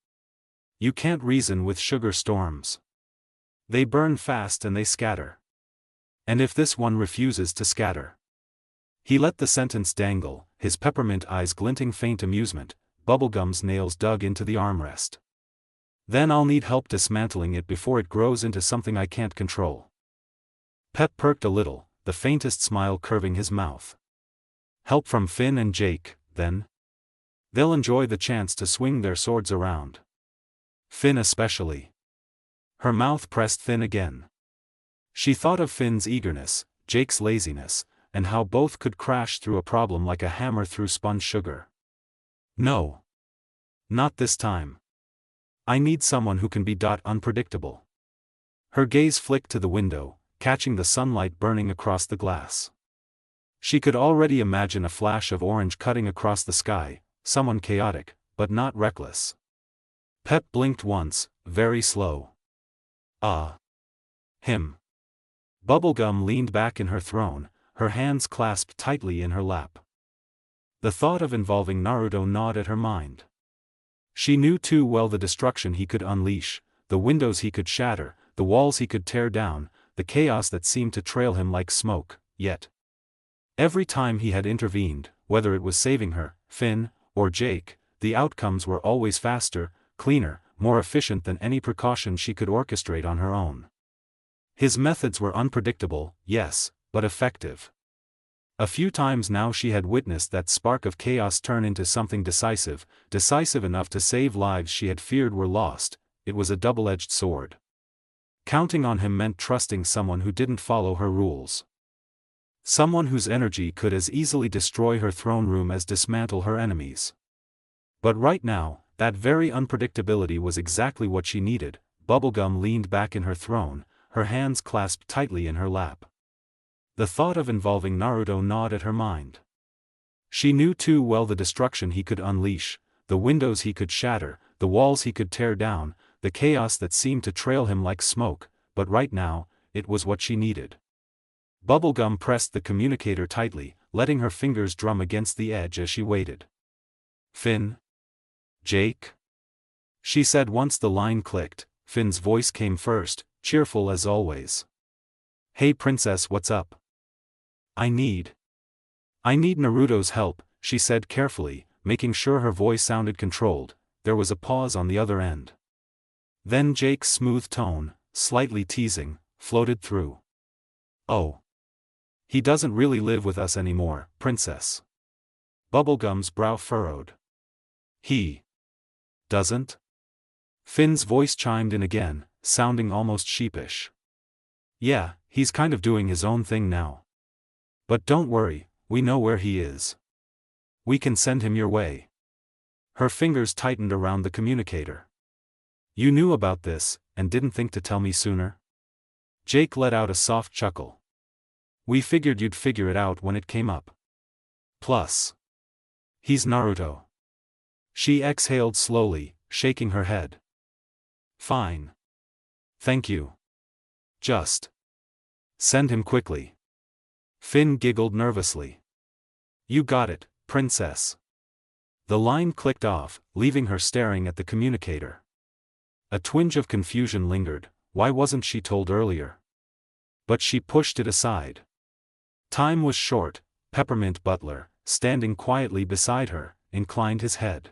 You can't reason with sugar storms. They burn fast and they scatter. And if this one refuses to scatter? He let the sentence dangle, his peppermint eyes glinting faint amusement, Bubblegum's nails dug into the armrest. Then I'll need help dismantling it before it grows into something I can't control. Pep perked a little, the faintest smile curving his mouth. Help from Finn and Jake, then? They'll enjoy the chance to swing their swords around. Finn especially. Her mouth pressed thin again. She thought of Finn's eagerness, Jake's laziness, and how both could crash through a problem like a hammer through spun sugar. No. Not this time. I need someone who can be unpredictable. Her gaze flicked to the window, catching the sunlight burning across the glass. She could already imagine a flash of orange cutting across the sky, someone chaotic, but not reckless. Pep blinked once, very slow. Ah. Him. Bubblegum leaned back in her throne, her hands clasped tightly in her lap. The thought of involving Naruto gnawed at her mind. She knew too well the destruction he could unleash, the windows he could shatter, the walls he could tear down, the chaos that seemed to trail him like smoke, yet. Every time he had intervened, whether it was saving her, Finn, or Jake, the outcomes were always faster, cleaner, more efficient than any precaution she could orchestrate on her own. His methods were unpredictable, yes, but effective. A few times now she had witnessed that spark of chaos turn into something decisive, decisive enough to save lives she had feared were lost. It was a double-edged sword. Counting on him meant trusting someone who didn't follow her rules. Someone whose energy could as easily destroy her throne room as dismantle her enemies. But right now, that very unpredictability was exactly what she needed. Bubblegum leaned back in her throne, her hands clasped tightly in her lap. The thought of involving Naruto gnawed at her mind. She knew too well the destruction he could unleash, the windows he could shatter, the walls he could tear down, the chaos that seemed to trail him like smoke, but right now, it was what she needed. Bubblegum pressed the communicator tightly, letting her fingers drum against the edge as she waited. Finn? Jake? She said once the line clicked. Finn's voice came first, cheerful as always. Hey princess, what's up? I need Naruto's help, she said carefully, making sure her voice sounded controlled. There was a pause on the other end. Then Jake's smooth tone, slightly teasing, floated through. Oh. He doesn't really live with us anymore, princess. Bubblegum's brow furrowed. He doesn't? Finn's voice chimed in again, sounding almost sheepish. Yeah, he's kind of doing his own thing now. But don't worry, we know where he is. We can send him your way. Her fingers tightened around the communicator. You knew about this, and didn't think to tell me sooner? Jake let out a soft chuckle. We figured you'd figure it out when it came up. Plus, he's Naruto. She exhaled slowly, shaking her head. Fine. Thank you. Just send him quickly. Finn giggled nervously. You got it, princess. The line clicked off, leaving her staring at the communicator. A twinge of confusion lingered. Why wasn't she told earlier? But she pushed it aside. Time was short. Peppermint Butler, standing quietly beside her, inclined his head.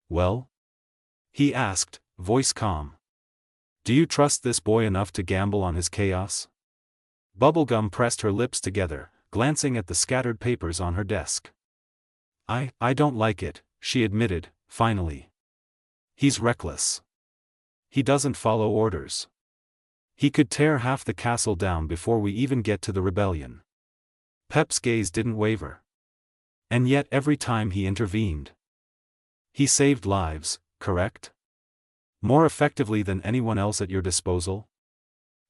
Well? He asked, voice calm. Do you trust this boy enough to gamble on his chaos? Bubblegum pressed her lips together, glancing at the scattered papers on her desk. I don't like it, she admitted, finally. He's reckless. He doesn't follow orders. He could tear half the castle down before we even get to the rebellion. Pep's gaze didn't waver. And yet every time he intervened, he saved lives, correct? More effectively than anyone else at your disposal?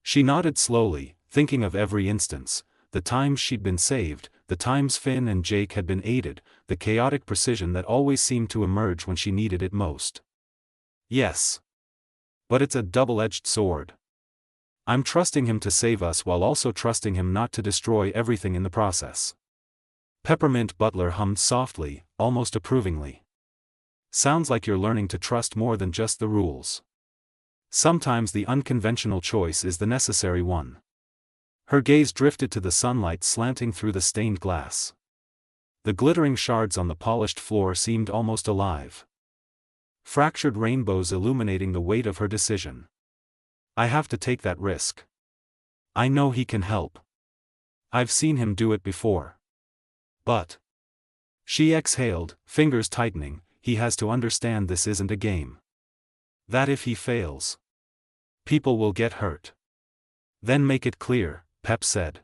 She nodded slowly, thinking of every instance, the times she'd been saved, the times Finn and Jake had been aided, the chaotic precision that always seemed to emerge when she needed it most. Yes. But it's a double-edged sword. I'm trusting him to save us while also trusting him not to destroy everything in the process. Peppermint Butler hummed softly, almost approvingly. Sounds like you're learning to trust more than just the rules. Sometimes the unconventional choice is the necessary one. Her gaze drifted to the sunlight slanting through the stained glass. The glittering shards on the polished floor seemed almost alive. Fractured rainbows illuminating the weight of her decision. I have to take that risk. I know he can help. I've seen him do it before. But. She exhaled, fingers tightening. He has to understand this isn't a game. That if he fails, people will get hurt. Then make it clear, Pep said.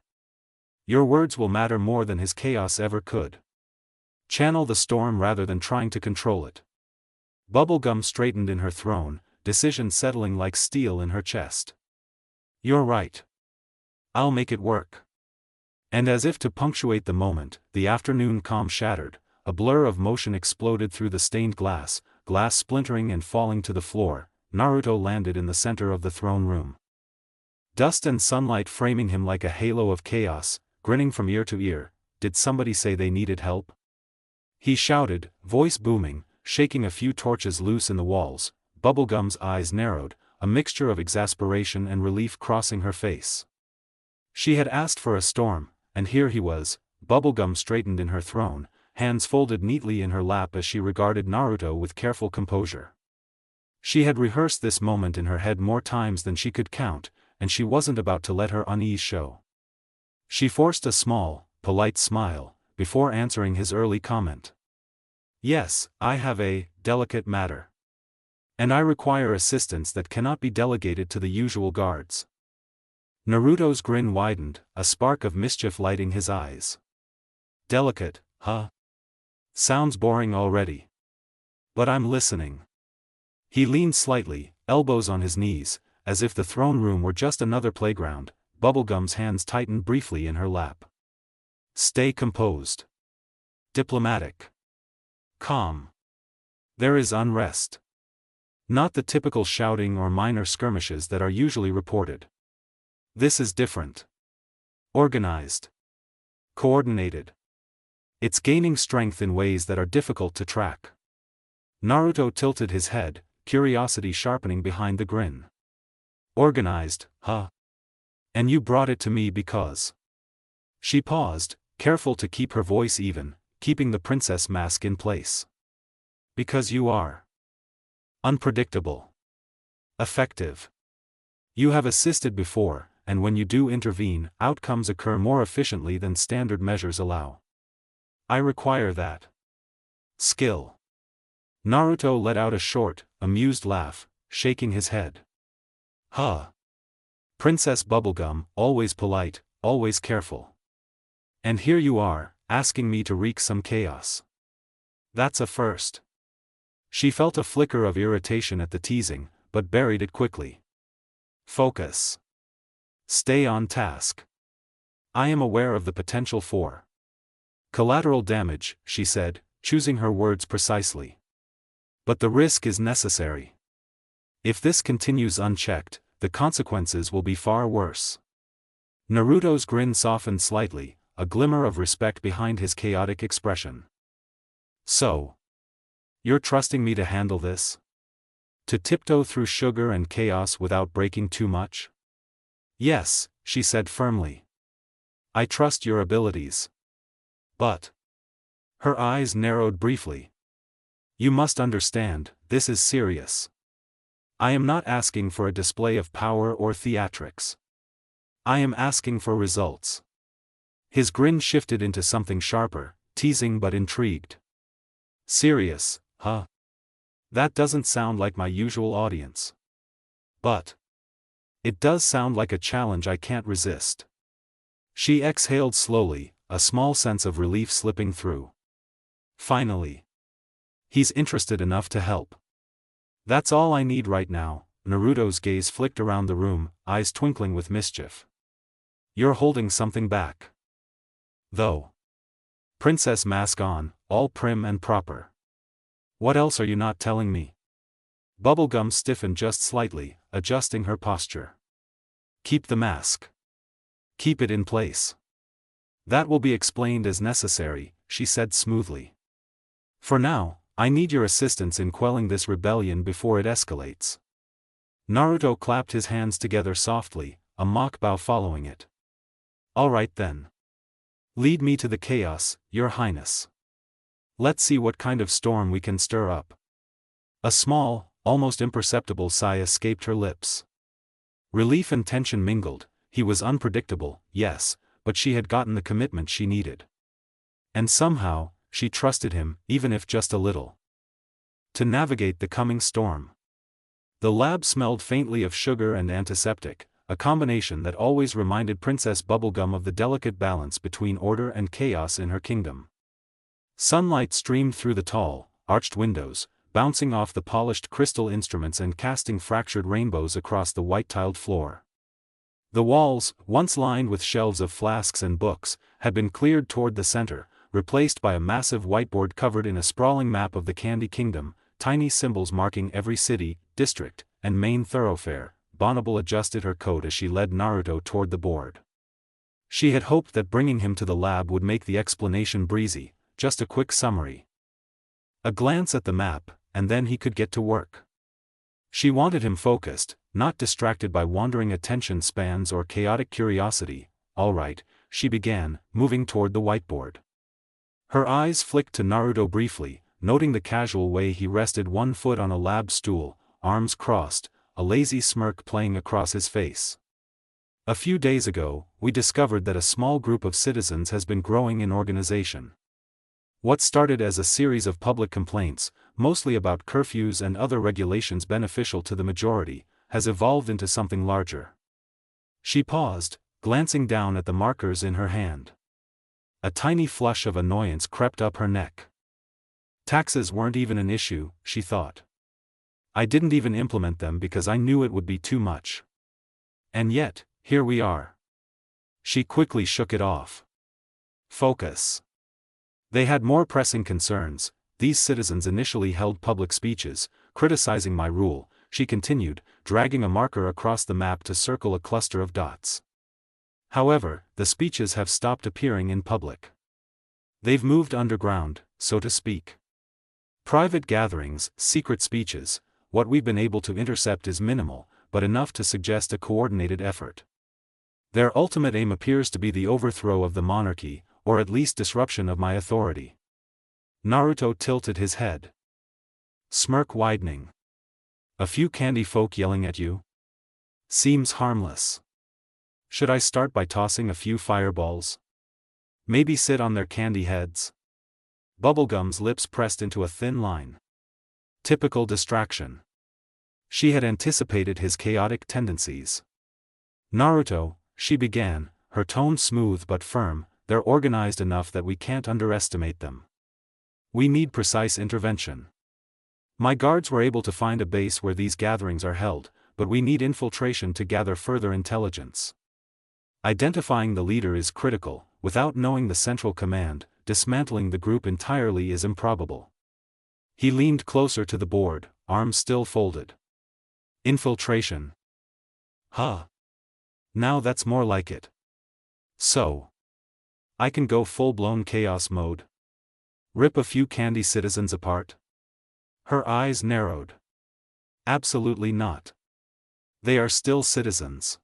Your words will matter more than his chaos ever could. Channel the storm rather than trying to control it. Bubblegum straightened in her throne, decision settling like steel in her chest. You're right. I'll make it work. And as if to punctuate the moment, the afternoon calm shattered. A blur of motion exploded through the stained glass splintering and falling to the floor. Naruto landed in the center of the throne room. Dust and sunlight framing him like a halo of chaos, grinning from ear to ear. Did somebody say they needed help? He shouted, voice booming, shaking a few torches loose in the walls. Bubblegum's eyes narrowed, a mixture of exasperation and relief crossing her face. She had asked for a storm, and here he was. Bubblegum straightened in her throne, hands folded neatly in her lap as she regarded Naruto with careful composure. She had rehearsed this moment in her head more times than she could count, and she wasn't about to let her unease show. She forced a small, polite smile, before answering his early comment. Yes, I have a delicate matter. And I require assistance that cannot be delegated to the usual guards. Naruto's grin widened, a spark of mischief lighting his eyes. Delicate, huh? Sounds boring already. But I'm listening. He leaned slightly, elbows on his knees, as if the throne room were just another playground. Bubblegum's hands tightened briefly in her lap. Stay composed. Diplomatic. Calm. There is unrest. Not the typical shouting or minor skirmishes that are usually reported. This is different. Organized. Coordinated. It's gaining strength in ways that are difficult to track. Naruto tilted his head, curiosity sharpening behind the grin. Organized, huh? And you brought it to me because... She paused, careful to keep her voice even, keeping the princess mask in place. Because you are unpredictable. Effective. You have assisted before, and when you do intervene, outcomes occur more efficiently than standard measures allow. I require that skill. Naruto let out a short, amused laugh, shaking his head. Huh. Princess Bubblegum, always polite, always careful. And here you are, asking me to wreak some chaos. That's a first. She felt a flicker of irritation at the teasing, but buried it quickly. Focus. Stay on task. I am aware of the potential for collateral damage, she said, choosing her words precisely. But the risk is necessary. If this continues unchecked, the consequences will be far worse. Naruto's grin softened slightly, a glimmer of respect behind his chaotic expression. So, you're trusting me to handle this? To tiptoe through sugar and chaos without breaking too much? Yes, she said firmly. I trust your abilities. But... Her eyes narrowed briefly. You must understand, this is serious. I am not asking for a display of power or theatrics. I am asking for results. His grin shifted into something sharper, teasing but intrigued. Serious, huh? That doesn't sound like my usual audience. But... It does sound like a challenge I can't resist. She exhaled slowly, a small sense of relief slipping through. Finally. He's interested enough to help. That's all I need right now. Naruto's gaze flicked around the room, eyes twinkling with mischief. You're holding something back. Though. Princess mask on, all prim and proper. What else are you not telling me? Bubblegum stiffened just slightly, adjusting her posture. Keep the mask. Keep it in place. That will be explained as necessary, she said smoothly. For now, I need your assistance in quelling this rebellion before it escalates. Naruto clapped his hands together softly, a mock bow following it. All right then. Lead me to the chaos, your highness. Let's see what kind of storm we can stir up. A small, almost imperceptible sigh escaped her lips. Relief and tension mingled. He was unpredictable, yes, but she had gotten the commitment she needed. And somehow, she trusted him, even if just a little. To navigate the coming storm. The lab smelled faintly of sugar and antiseptic, a combination that always reminded Princess Bubblegum of the delicate balance between order and chaos in her kingdom. Sunlight streamed through the tall, arched windows, bouncing off the polished crystal instruments and casting fractured rainbows across the white-tiled floor. The walls, once lined with shelves of flasks and books, had been cleared toward the center, replaced by a massive whiteboard covered in a sprawling map of the Candy Kingdom, tiny symbols marking every city, district, and main thoroughfare. Bonnable adjusted her coat as she led Naruto toward the board. She had hoped that bringing him to the lab would make the explanation breezy, just a quick summary. A glance at the map, and then he could get to work. She wanted him focused, not distracted by wandering attention spans or chaotic curiosity. All right, she began, moving toward the whiteboard. Her eyes flicked to Naruto briefly, noting the casual way he rested one foot on a lab stool, arms crossed, a lazy smirk playing across his face. A few days ago, we discovered that a small group of citizens has been growing in organization. What started as a series of public complaints, mostly about curfews and other regulations beneficial to the majority, has evolved into something larger. She paused, glancing down at the markers in her hand. A tiny flush of annoyance crept up her neck. Taxes weren't even an issue, she thought. I didn't even implement them because I knew it would be too much. And yet, here we are. She quickly shook it off. Focus. They had more pressing concerns, these citizens initially held public speeches, criticizing my rule, she continued, dragging a marker across the map to circle a cluster of dots. However, the speeches have stopped appearing in public. They've moved underground, so to speak. Private gatherings, secret speeches, what we've been able to intercept is minimal, but enough to suggest a coordinated effort. Their ultimate aim appears to be the overthrow of the monarchy, or at least disruption of my authority. Naruto tilted his head. Smirk widening. A few candy folk yelling at you? Seems harmless. Should I start by tossing a few fireballs? Maybe sit on their candy heads? Bubblegum's lips pressed into a thin line. Typical distraction. She had anticipated his chaotic tendencies. Naruto, she began, her tone smooth but firm, they're organized enough that we can't underestimate them. We need precise intervention. My guards were able to find a base where these gatherings are held, but we need infiltration to gather further intelligence. Identifying the leader is critical, without knowing the central command, dismantling the group entirely is improbable. He leaned closer to the board, arms still folded. Infiltration. Huh. Now that's more like it. So. I can go full-blown chaos mode? Rip a few candy citizens apart? Her eyes narrowed. Absolutely not. They are still citizens.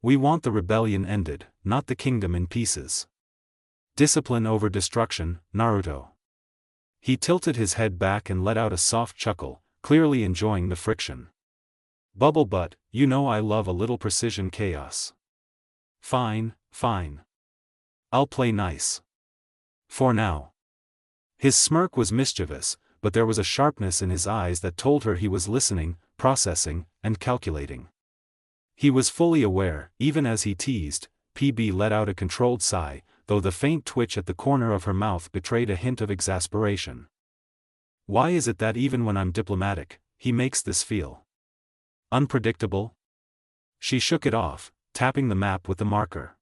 We want the rebellion ended, not the kingdom in pieces. Discipline over destruction, Naruto. He tilted his head back and let out a soft chuckle, clearly enjoying the friction. Bubble butt, you know I love a little precision chaos. Fine, fine. I'll play nice. For now. His smirk was mischievous, but there was a sharpness in his eyes that told her he was listening, processing, and calculating. He was fully aware, even as he teased, PB let out a controlled sigh, though the faint twitch at the corner of her mouth betrayed a hint of exasperation. Why is it that even when I'm diplomatic, he makes this feel unpredictable? She shook it off, tapping the map with the marker.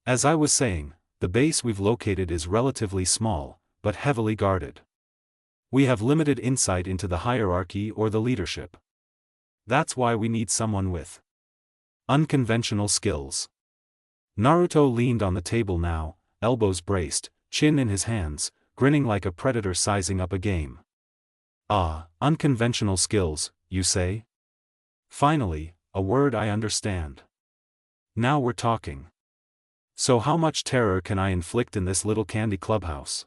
As I was saying, the base we've located is relatively small, but heavily guarded. We have limited insight into the hierarchy or the leadership. That's why we need someone with unconventional skills. Naruto leaned on the table now, elbows braced, chin in his hands, grinning like a predator sizing up a game. Ah, unconventional skills, you say? Finally, a word I understand. Now we're talking. So how much terror can I inflict in this little candy clubhouse?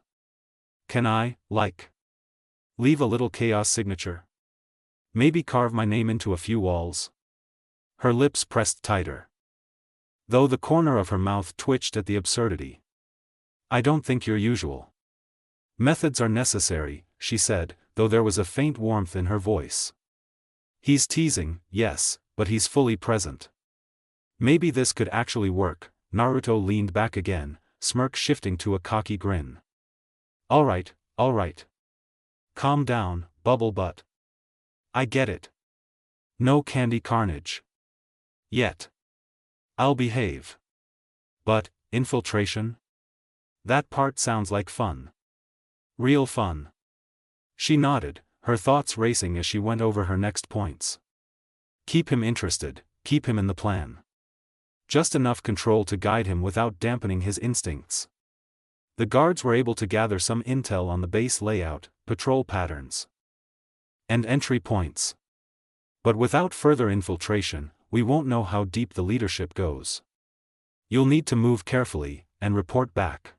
Can I, leave a little chaos signature? Maybe carve my name into a few walls? Her lips pressed tighter, though the corner of her mouth twitched at the absurdity. I don't think your usual methods are necessary, she said, though there was a faint warmth in her voice. He's teasing, yes, but he's fully present. Maybe this could actually work. Naruto leaned back again, smirk shifting to a cocky grin. Alright. Calm down, bubble butt. I get it. No candy carnage. Yet. I'll behave. But, infiltration? That part sounds like fun. Real fun. She nodded, her thoughts racing as she went over her next points. Keep him interested, keep him in the plan. Just enough control to guide him without dampening his instincts. The guards were able to gather some intel on the base layout, patrol patterns, and entry points. But without further infiltration, we won't know how deep the leadership goes. You'll need to move carefully, and report back.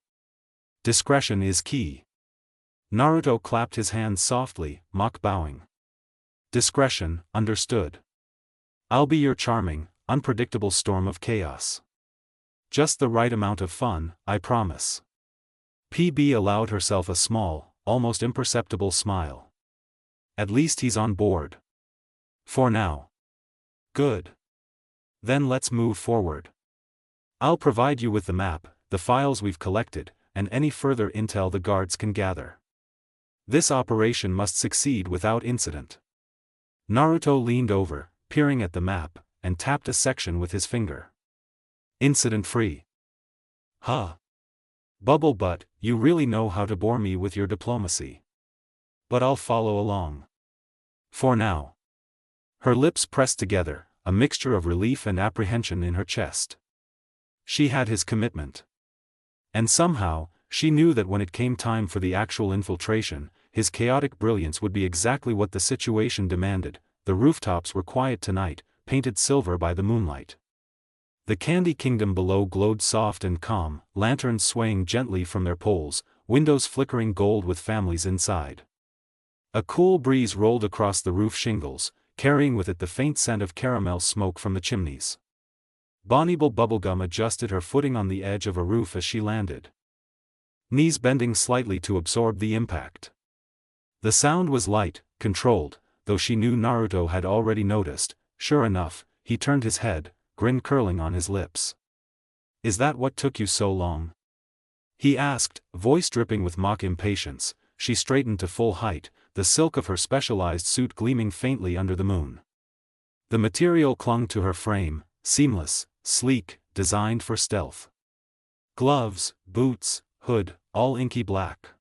Discretion is key. Naruto clapped his hands softly, mock bowing. Discretion, understood. I'll be your charming, unpredictable storm of chaos. Just the right amount of fun, I promise. PB allowed herself a small, almost imperceptible smile. At least he's on board. For now. Good. Then let's move forward. I'll provide you with the map, the files we've collected, and any further intel the guards can gather. This operation must succeed without incident. Naruto leaned over, peering at the map, and tapped a section with his finger. Incident-free. Huh. Bubble butt, you really know how to bore me with your diplomacy. But I'll follow along. For now. Her lips pressed together, a mixture of relief and apprehension in her chest. She had his commitment. And somehow, she knew that when it came time for the actual infiltration, his chaotic brilliance would be exactly what the situation demanded. The rooftops were quiet tonight, painted silver by the moonlight. The Candy Kingdom below glowed soft and calm, lanterns swaying gently from their poles, windows flickering gold with families inside. A cool breeze rolled across the roof shingles, carrying with it the faint scent of caramel smoke from the chimneys. Bonnible Bubblegum adjusted her footing on the edge of a roof as she landed, knees bending slightly to absorb the impact. The sound was light, controlled, though she knew Naruto had already noticed. Sure enough, he turned his head, grin curling on his lips. "Is that what took you so long?" he asked, voice dripping with mock impatience. She straightened to full height, the silk of her specialized suit gleaming faintly under the moon. The material clung to her frame, seamless, sleek, designed for stealth. Gloves, boots, hood, all inky black.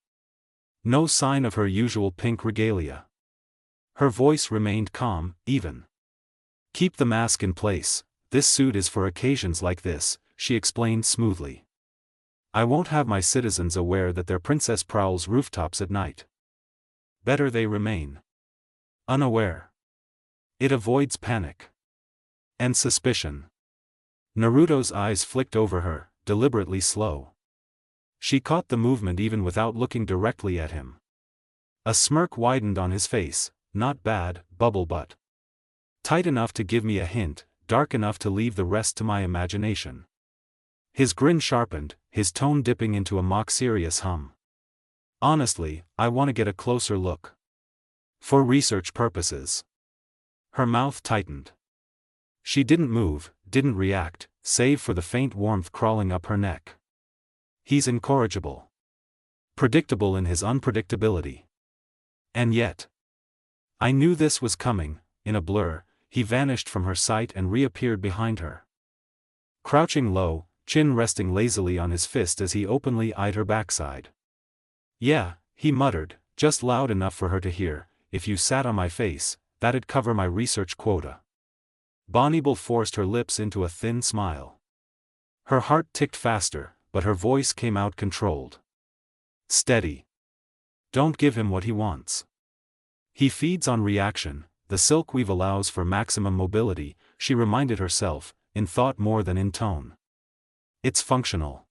No sign of her usual pink regalia. Her voice remained calm, even. "Keep the mask in place, this suit is for occasions like this," she explained smoothly. "I won't have my citizens aware that their princess prowls rooftops at night. Better they remain unaware. It avoids panic and suspicion." Naruto's eyes flicked over her, deliberately slow. She caught the movement even without looking directly at him. A smirk widened on his face. "Not bad, Bubble Butt. Tight enough to give me a hint, dark enough to leave the rest to my imagination." His grin sharpened, his tone dipping into a mock-serious hum. "Honestly, I want to get a closer look. For research purposes." Her mouth tightened. She didn't move, didn't react, save for the faint warmth crawling up her neck. He's incorrigible. Predictable in his unpredictability. And yet. I knew this was coming. In a blur, he vanished from her sight and reappeared behind her. Crouching low, chin resting lazily on his fist as he openly eyed her backside. "Yeah," he muttered, just loud enough for her to hear, "if you sat on my face, that'd cover my research quota." Bonnible forced her lips into a thin smile. Her heart ticked faster, but her voice came out controlled. "Steady. Don't give him what he wants. He feeds on reaction, the silk weave allows for maximum mobility," she reminded herself, in thought more than in tone. "It's functional.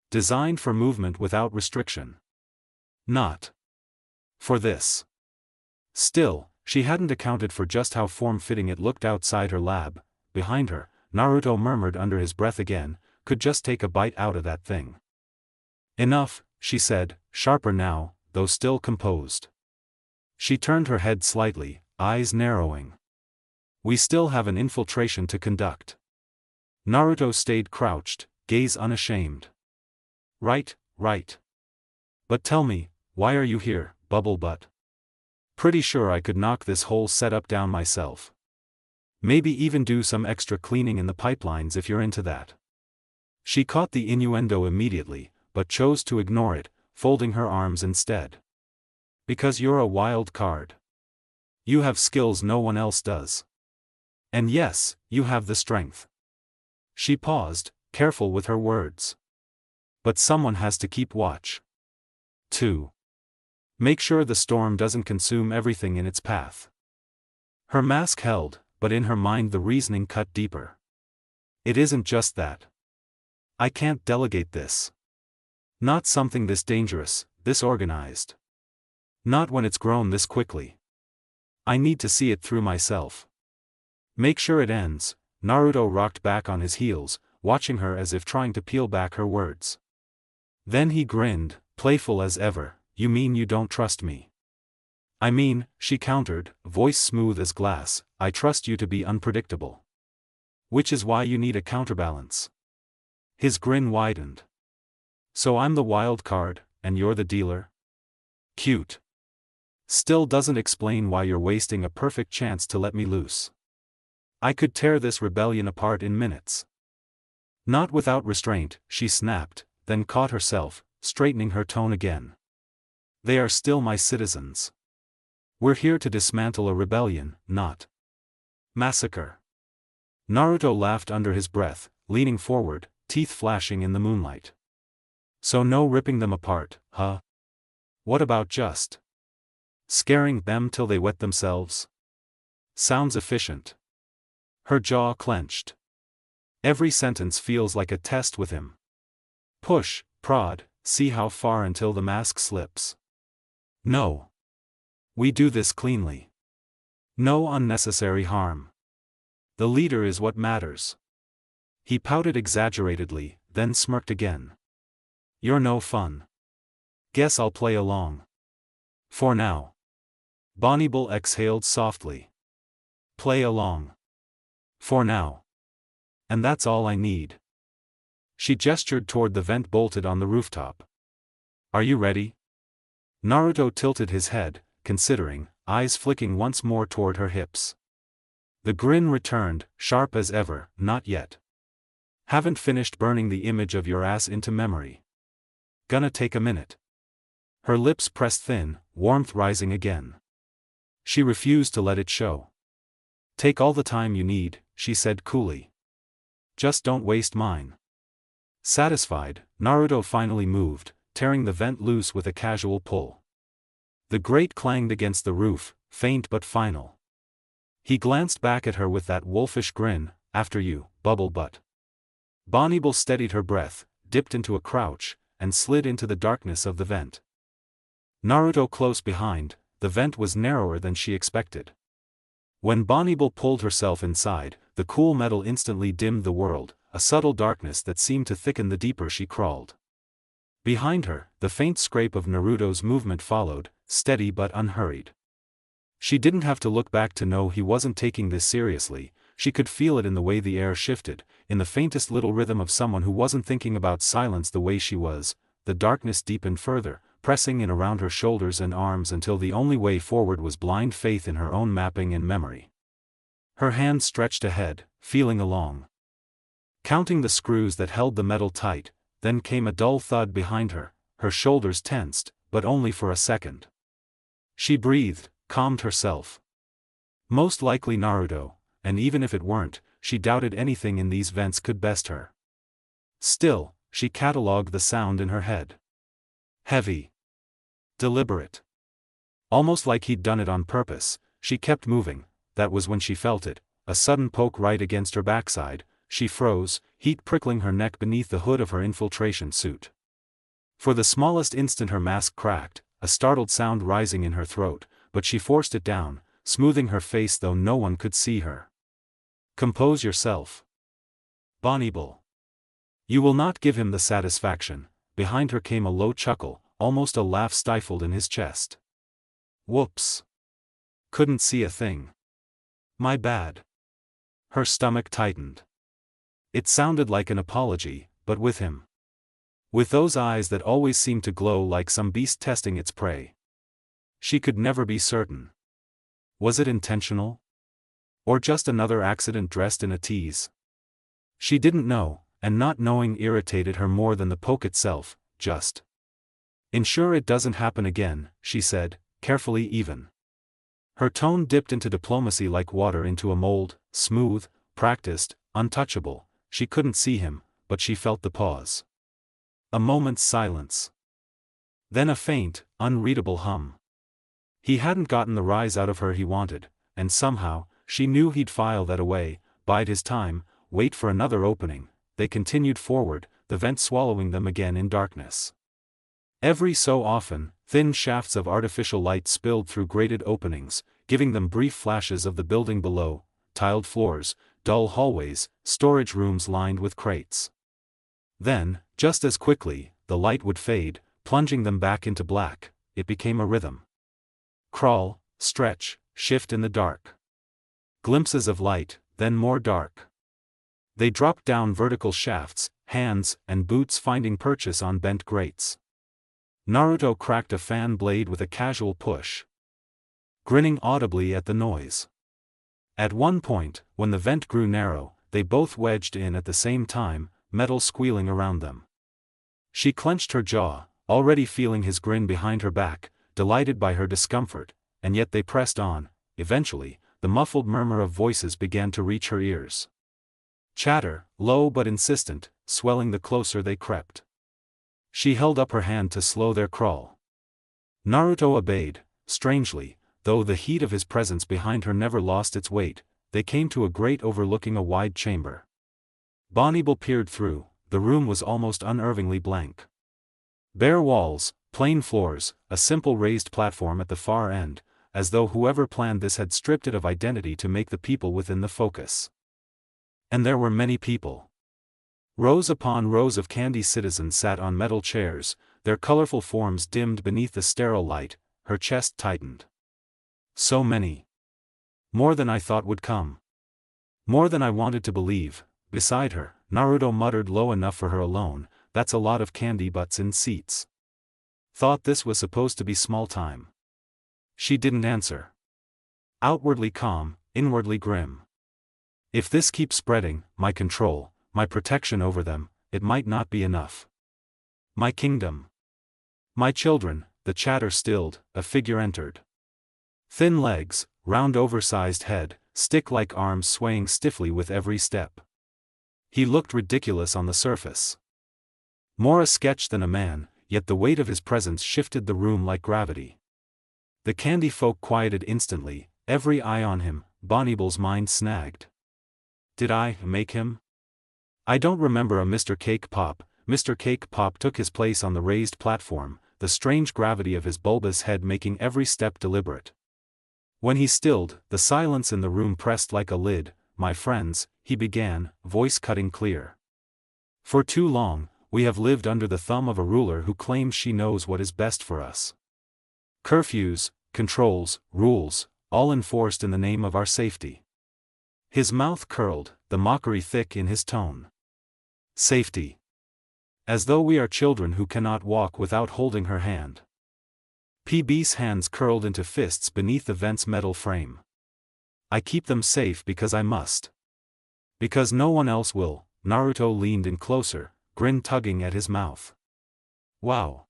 Designed for movement without restriction. Not for this." Still, she hadn't accounted for just how form-fitting it looked outside her lab. Behind her, Naruto murmured under his breath again, "Could just take a bite out of that thing." "Enough," she said, sharper now, though still composed. She turned her head slightly, eyes narrowing. "We still have an infiltration to conduct." Naruto stayed crouched, gaze unashamed. Right. But tell me, why are you here, Bubble Butt? Pretty sure I could knock this whole setup down myself. Maybe even do some extra cleaning in the pipelines if you're into that." She caught the innuendo immediately, but chose to ignore it, folding her arms instead. "Because you're a wild card. You have skills no one else does. And yes, you have the strength." She paused, careful with her words. "But someone has to keep watch. To make sure the storm doesn't consume everything in its path." Her mask held, but in her mind the reasoning cut deeper. "It isn't just that. I can't delegate this. Not something this dangerous, this organized. Not when it's grown this quickly. I need to see it through myself. Make sure it ends." Naruto rocked back on his heels, watching her as if trying to peel back her words. Then he grinned, playful as ever. "You mean you don't trust me?" "I mean," she countered, voice smooth as glass, "I trust you to be unpredictable. Which is why you need a counterbalance." His grin widened. "So I'm the wild card, and you're the dealer? Cute. Still doesn't explain why you're wasting a perfect chance to let me loose. I could tear this rebellion apart in minutes." "Not without restraint," she snapped, then caught herself, straightening her tone again. They are still my citizens. We're here to dismantle a rebellion, not massacre. Naruto laughed under his breath, leaning forward, teeth flashing in the moonlight. So no ripping them apart, huh? What about just scaring them till they wet themselves? Sounds efficient. Her jaw clenched. Every sentence feels like a test with him. Push, prod, see how far until the mask slips. No. We do this cleanly. No unnecessary harm. The leader is what matters. He pouted exaggeratedly, then smirked again. You're no fun. Guess I'll play along. For now. Bonnie exhaled softly. Play along. For now. And that's all I need. She gestured toward the vent bolted on the rooftop. Are you ready? Naruto tilted his head, considering, eyes flicking once more toward her hips. The grin returned, sharp as ever. Not yet. Haven't finished burning the image of your ass into memory. Gonna take a minute. Her lips pressed thin, warmth rising again. She refused to let it show. Take all the time you need, she said coolly. Just don't waste mine. Satisfied, Naruto finally moved, tearing the vent loose with a casual pull. The grate clanged against the roof, faint but final. He glanced back at her with that wolfish grin. After you, bubble butt. Bonnie steadied her breath, dipped into a crouch, and slid into the darkness of the vent. Naruto close behind. The vent was narrower than she expected. When Bonnie pulled herself inside, the cool metal instantly dimmed the world, a subtle darkness that seemed to thicken the deeper she crawled. Behind her, the faint scrape of Naruto's movement followed, steady but unhurried. She didn't have to look back to know he wasn't taking this seriously. She could feel it in the way the air shifted, in the faintest little rhythm of someone who wasn't thinking about silence the way she was. The darkness deepened further, pressing in around her shoulders and arms until the only way forward was blind faith in her own mapping and memory. Her hand stretched ahead, feeling along. Counting the screws that held the metal tight, then came a dull thud behind her. Her shoulders tensed, but only for a second. She breathed, calmed herself. Most likely Naruto, and even if it weren't, she doubted anything in these vents could best her. Still, she catalogued the sound in her head. Heavy. Deliberate. Almost like he'd done it on purpose. She kept moving. That was when she felt it, a sudden poke right against her backside. She froze, heat prickling her neck beneath the hood of her infiltration suit. For the smallest instant her mask cracked, a startled sound rising in her throat, but she forced it down, smoothing her face though no one could see her. Compose yourself. Bonnie. You will not give him the satisfaction. Behind her came a low chuckle, almost a laugh stifled in his chest. Whoops. Couldn't see a thing. My bad. Her stomach tightened. It sounded like an apology, but with him. With those eyes that always seemed to glow like some beast testing its prey. She could never be certain. Was it intentional? Or just another accident dressed in a tease? She didn't know, and not knowing irritated her more than the poke itself. Just ensure it doesn't happen again, she said, carefully even. Her tone dipped into diplomacy like water into a mold, smooth, practiced, untouchable. She couldn't see him, but she felt the pause. A moment's silence. Then a faint, unreadable hum. He hadn't gotten the rise out of her he wanted, and somehow, she knew he'd file that away, bide his time, wait for another opening. They continued forward, the vent swallowing them again in darkness. Every so often, thin shafts of artificial light spilled through grated openings, giving them brief flashes of the building below, tiled floors, dull hallways, storage rooms lined with crates. Then, just as quickly, the light would fade, plunging them back into black. It became a rhythm. Crawl, stretch, shift in the dark. Glimpses of light, then more dark. They dropped down vertical shafts, hands and boots finding purchase on bent grates. Naruto cracked a fan blade with a casual push, grinning audibly at the noise. At one point, when the vent grew narrow, they both wedged in at the same time, metal squealing around them. She clenched her jaw, already feeling his grin behind her back, delighted by her discomfort, and yet they pressed on. Eventually, the muffled murmur of voices began to reach her ears. Chatter, low but insistent, swelling the closer they crept. She held up her hand to slow their crawl. Naruto obeyed. Strangely, though the heat of his presence behind her never lost its weight, they came to a grate overlooking a wide chamber. Bonibel peered through. The room was almost unnervingly blank. Bare walls, plain floors, a simple raised platform at the far end, as though whoever planned this had stripped it of identity to make the people within the focus. And there were many people. Rows upon rows of candy citizens sat on metal chairs, their colorful forms dimmed beneath the sterile light. Her chest tightened. So many. More than I thought would come. More than I wanted to believe. Beside her, Naruto muttered low enough for her alone, "That's a lot of candy butts in seats." Thought this was supposed to be small time. She didn't answer. Outwardly calm, inwardly grim. If this keeps spreading, my control, my protection over them, it might not be enough. My kingdom. My children. The chatter stilled, a figure entered. Thin legs, round oversized head, stick-like arms swaying stiffly with every step. He looked ridiculous on the surface. More a sketch than a man, yet the weight of his presence shifted the room like gravity. The candy folk quieted instantly, every eye on him. Bonibel's mind snagged. Did I make him? I don't remember a Mr. Cake Pop. Mr. Cake Pop took his place on the raised platform, the strange gravity of his bulbous head making every step deliberate. When he stilled, the silence in the room pressed like a lid. "My friends," he began, voice cutting clear. "For too long, we have lived under the thumb of a ruler who claims she knows what is best for us. Curfews, controls, rules, all enforced in the name of our safety." His mouth curled, the mockery thick in his tone. Safety. As though we are children who cannot walk without holding her hand. PB's hands curled into fists beneath the vent's metal frame. "I keep them safe because I must. Because no one else will." Naruto leaned in closer, grin tugging at his mouth. "Wow.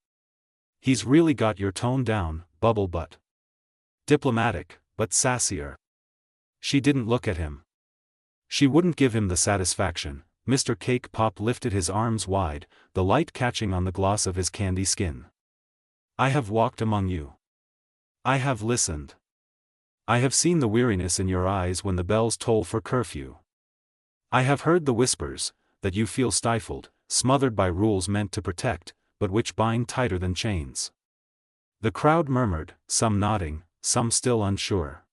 He's really got your tone down, bubble butt. Diplomatic, but sassier." She didn't look at him. She wouldn't give him the satisfaction. Mr. Cake Pop lifted his arms wide, the light catching on the gloss of his candy skin. "I have walked among you. I have listened. I have seen the weariness in your eyes when the bells toll for curfew. I have heard the whispers, that you feel stifled, smothered by rules meant to protect, but which bind tighter than chains." The crowd murmured, some nodding, some still unsure.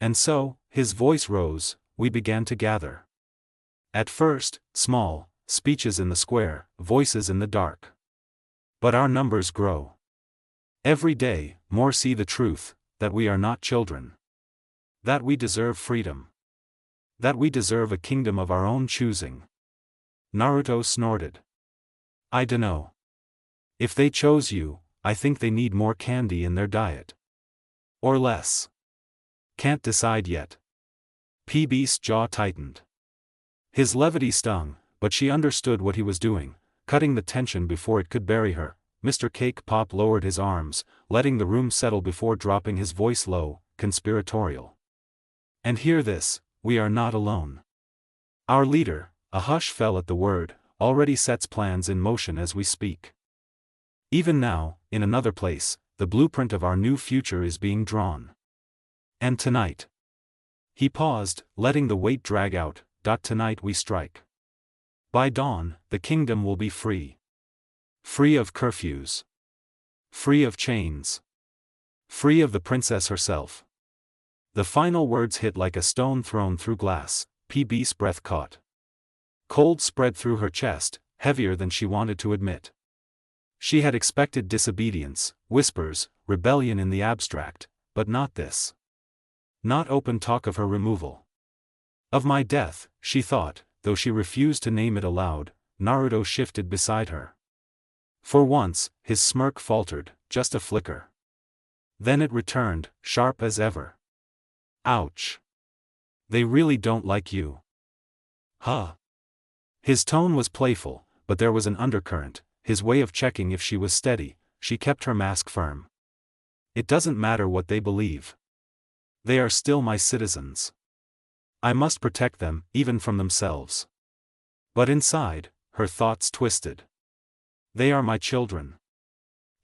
And so, his voice rose, we began to gather. At first, small, speeches in the square, voices in the dark. But our numbers grow. Every day, more see the truth, that we are not children. That we deserve freedom. That we deserve a kingdom of our own choosing. Naruto snorted. "I dunno. If they chose you, I think they need more candy in their diet. Or less. Can't decide yet." PB's jaw tightened. His levity stung, but she understood what he was doing, cutting the tension before it could bury her. Mr. Cake Pop lowered his arms, letting the room settle before dropping his voice low, conspiratorial. "And hear this, we are not alone. Our leader," a hush fell at the word, "already sets plans in motion as we speak. Even now, in another place, the blueprint of our new future is being drawn. And tonight." He paused, letting the weight drag out. "Tonight we strike. By dawn, the kingdom will be free. Free of curfews. Free of chains. Free of the princess herself." The final words hit like a stone thrown through glass. PB's breath caught. Cold spread through her chest, heavier than she wanted to admit. She had expected disobedience, whispers, rebellion in the abstract, but not this. Not open talk of her removal. Of my death, she thought, though she refused to name it aloud. Naruto shifted beside her. For once, his smirk faltered, just a flicker. Then it returned, sharp as ever. "Ouch. They really don't like you. Huh?" His tone was playful, but there was an undercurrent, his way of checking if she was steady. She kept her mask firm. It doesn't matter what they believe. They are still my citizens. I must protect them, even from themselves. But inside, her thoughts twisted. They are my children.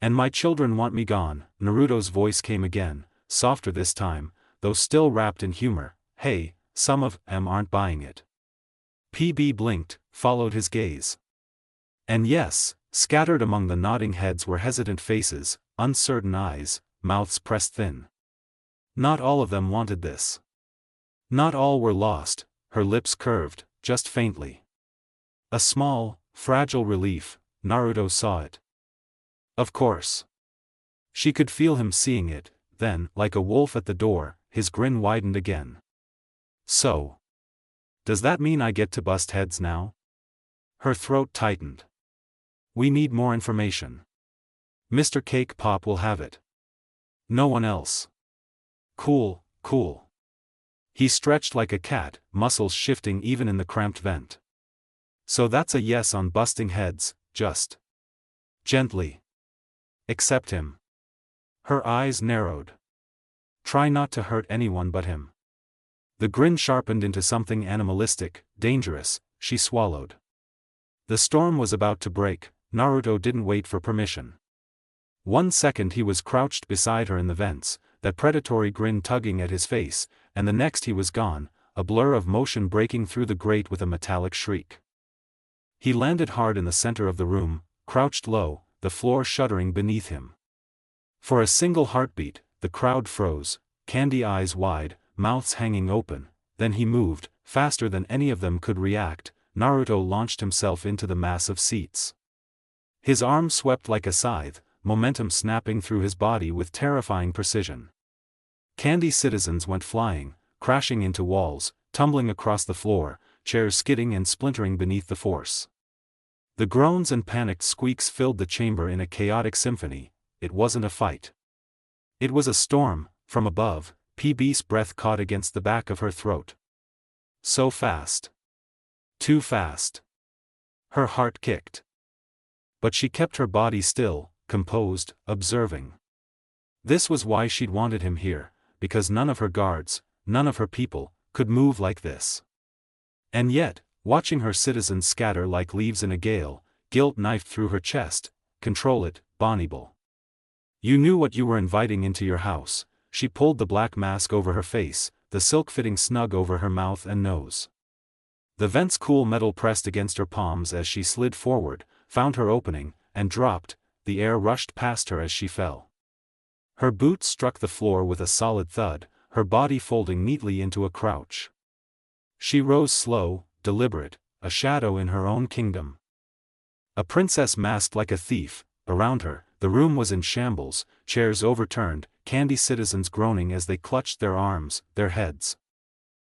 And my children want me gone. Naruto's voice came again, softer this time, though still wrapped in humor. Hey, some of them aren't buying it. PB blinked, followed his gaze. And yes, scattered among the nodding heads were hesitant faces, uncertain eyes, mouths pressed thin. Not all of them wanted this. Not all were lost. Her lips curved, just faintly. A small, fragile relief. Naruto saw it. Of course. She could feel him seeing it, then, like a wolf at the door, his grin widened again. So. Does that mean I get to bust heads now? Her throat tightened. We need more information. Mr. Cake Pop will have it. No one else. Cool, cool. He stretched like a cat, muscles shifting even in the cramped vent. So that's a yes on busting heads, just. Gently. Accept him. Her eyes narrowed. Try not to hurt anyone but him. The grin sharpened into something animalistic, dangerous. She swallowed. The storm was about to break. Naruto didn't wait for permission. 1 second he was crouched beside her in the vents, that predatory grin tugging at his face, and the next he was gone, a blur of motion breaking through the grate with a metallic shriek. He landed hard in the center of the room, crouched low, the floor shuddering beneath him. For a single heartbeat, the crowd froze, candy eyes wide, mouths hanging open. Then he moved, faster than any of them could react. Naruto launched himself into the mass of seats. His arm swept like a scythe, momentum snapping through his body with terrifying precision. Candy citizens went flying, crashing into walls, tumbling across the floor, chairs skidding and splintering beneath the force. The groans and panicked squeaks filled the chamber in a chaotic symphony. It wasn't a fight. It was a storm. From above, PB's breath caught against the back of her throat. So fast. Too fast. Her heart kicked. But she kept her body still, composed, observing. This was why she'd wanted him here, because none of her guards, none of her people, could move like this. And yet, watching her citizens scatter like leaves in a gale, guilt knifed through her chest. Control it, Bonnibel. You knew what you were inviting into your house. She pulled the black mask over her face, the silk fitting snug over her mouth and nose. The vent's cool metal pressed against her palms as she slid forward, found her opening, and dropped. The air rushed past her as she fell. Her boots struck the floor with a solid thud, her body folding neatly into a crouch. She rose slow, deliberate, a shadow in her own kingdom. A princess masked like a thief. Around her, the room was in shambles, chairs overturned, candy citizens groaning as they clutched their arms, their heads.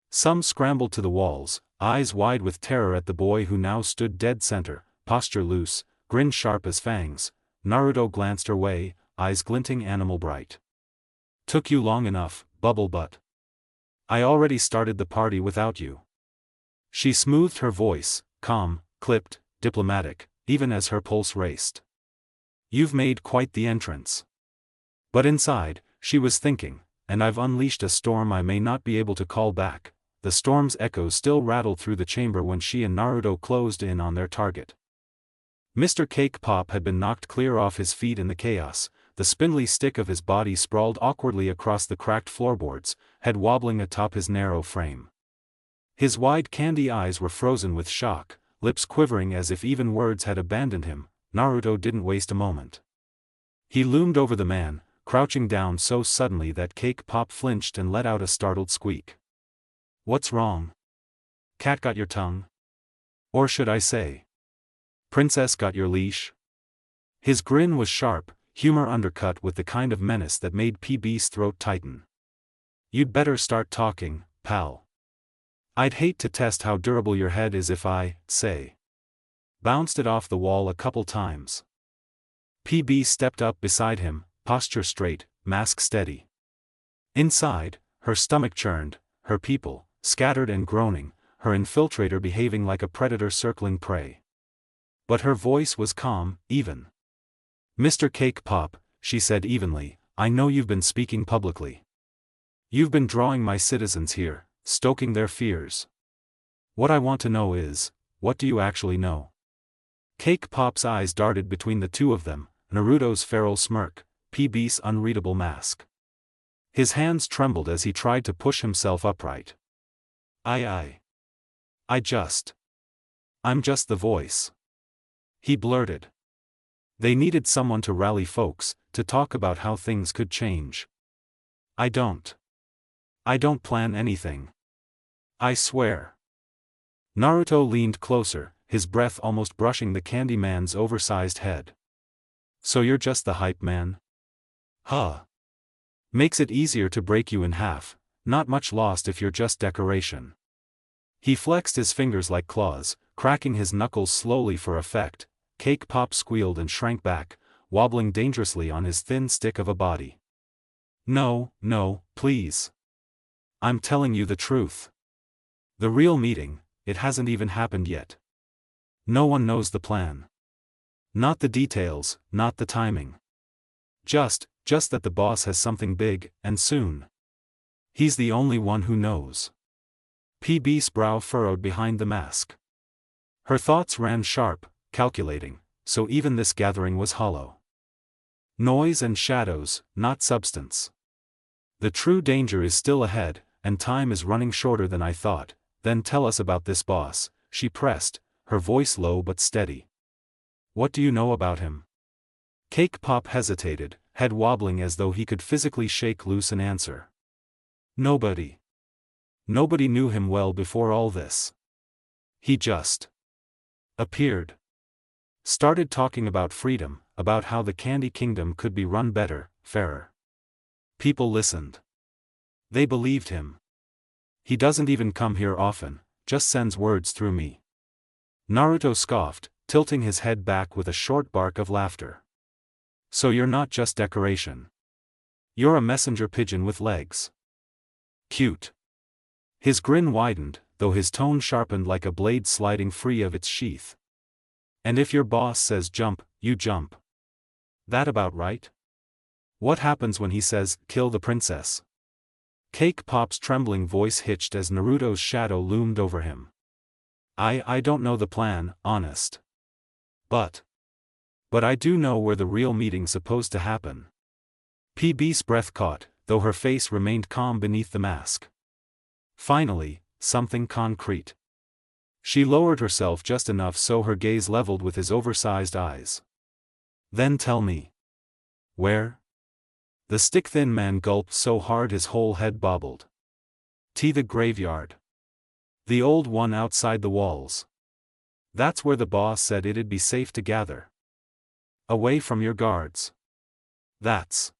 Some scrambled to the walls, eyes wide with terror at the boy who now stood dead center, posture loose, grin sharp as fangs. Naruto glanced her way, eyes glinting animal bright. Took you long enough, bubble butt. I already started the party without you. She smoothed her voice, calm, clipped, diplomatic, even as her pulse raced. You've made quite the entrance. But inside, she was thinking, and I've unleashed a storm I may not be able to call back. The storm's echoes still rattled through the chamber when she and Naruto closed in on their target. Mr. Cake Pop had been knocked clear off his feet in the chaos, the spindly stick of his body sprawled awkwardly across the cracked floorboards, head wobbling atop his narrow frame. His wide candy eyes were frozen with shock, lips quivering as if even words had abandoned him. Naruto didn't waste a moment. He loomed over the man, crouching down so suddenly that Cake Pop flinched and let out a startled squeak. What's wrong? Cat got your tongue? Or should I say, Princess got your leash? His grin was sharp, humor undercut with the kind of menace that made PB's throat tighten. You'd better start talking, pal. I'd hate to test how durable your head is if I, say, bounced it off the wall a couple times. PB stepped up beside him, posture straight, mask steady. Inside, her stomach churned, her people, scattered and groaning, her infiltrator behaving like a predator circling prey. But her voice was calm, even. Mr. Cake Pop, she said evenly, I know you've been speaking publicly. You've been drawing my citizens here, stoking their fears. What I want to know is, what do you actually know? Cake Pop's eyes darted between the two of them, Naruto's feral smirk, PB's unreadable mask. His hands trembled as he tried to push himself upright. I'm just the voice. He blurted. They needed someone to rally folks, to talk about how things could change. I don't plan anything. I swear. Naruto leaned closer, his breath almost brushing the Candy Man's oversized head. So you're just the hype man? Huh. Makes it easier to break you in half, not much lost if you're just decoration. He flexed his fingers like claws, cracking his knuckles slowly for effect. Cake Pop squealed and shrank back, wobbling dangerously on his thin stick of a body. No, please. I'm telling you the truth. The real meeting, it hasn't even happened yet. No one knows the plan. Not the details, not the timing. Just that the boss has something big, and soon. He's the only one who knows. PB's brow furrowed behind the mask. Her thoughts ran sharp, calculating, so even this gathering was hollow. Noise and shadows, not substance. The true danger is still ahead, and time is running shorter than I thought. Then tell us about this boss, she pressed, her voice low but steady. What do you know about him? Cake Pop hesitated, head wobbling as though he could physically shake loose an answer. Nobody knew him well before all this. He just appeared. Started talking about freedom, about how the Candy Kingdom could be run better, fairer. People listened. They believed him. He doesn't even come here often, just sends words through me. Naruto scoffed, tilting his head back with a short bark of laughter. So you're not just decoration. You're a messenger pigeon with legs. Cute. His grin widened, though his tone sharpened like a blade sliding free of its sheath. And if your boss says jump, you jump. That about right? What happens when he says, kill the princess? Cake Pop's trembling voice hitched as Naruto's shadow loomed over him. I don't know the plan, honest. But I do know where the real meeting's supposed to happen. PB's breath caught, though her face remained calm beneath the mask. Finally, something concrete. She lowered herself just enough so her gaze leveled with his oversized eyes. Then tell me. Where? The stick-thin man gulped so hard his whole head bobbled. The graveyard. The old one outside the walls. That's where the boss said it'd be safe to gather. Away from your guards. That's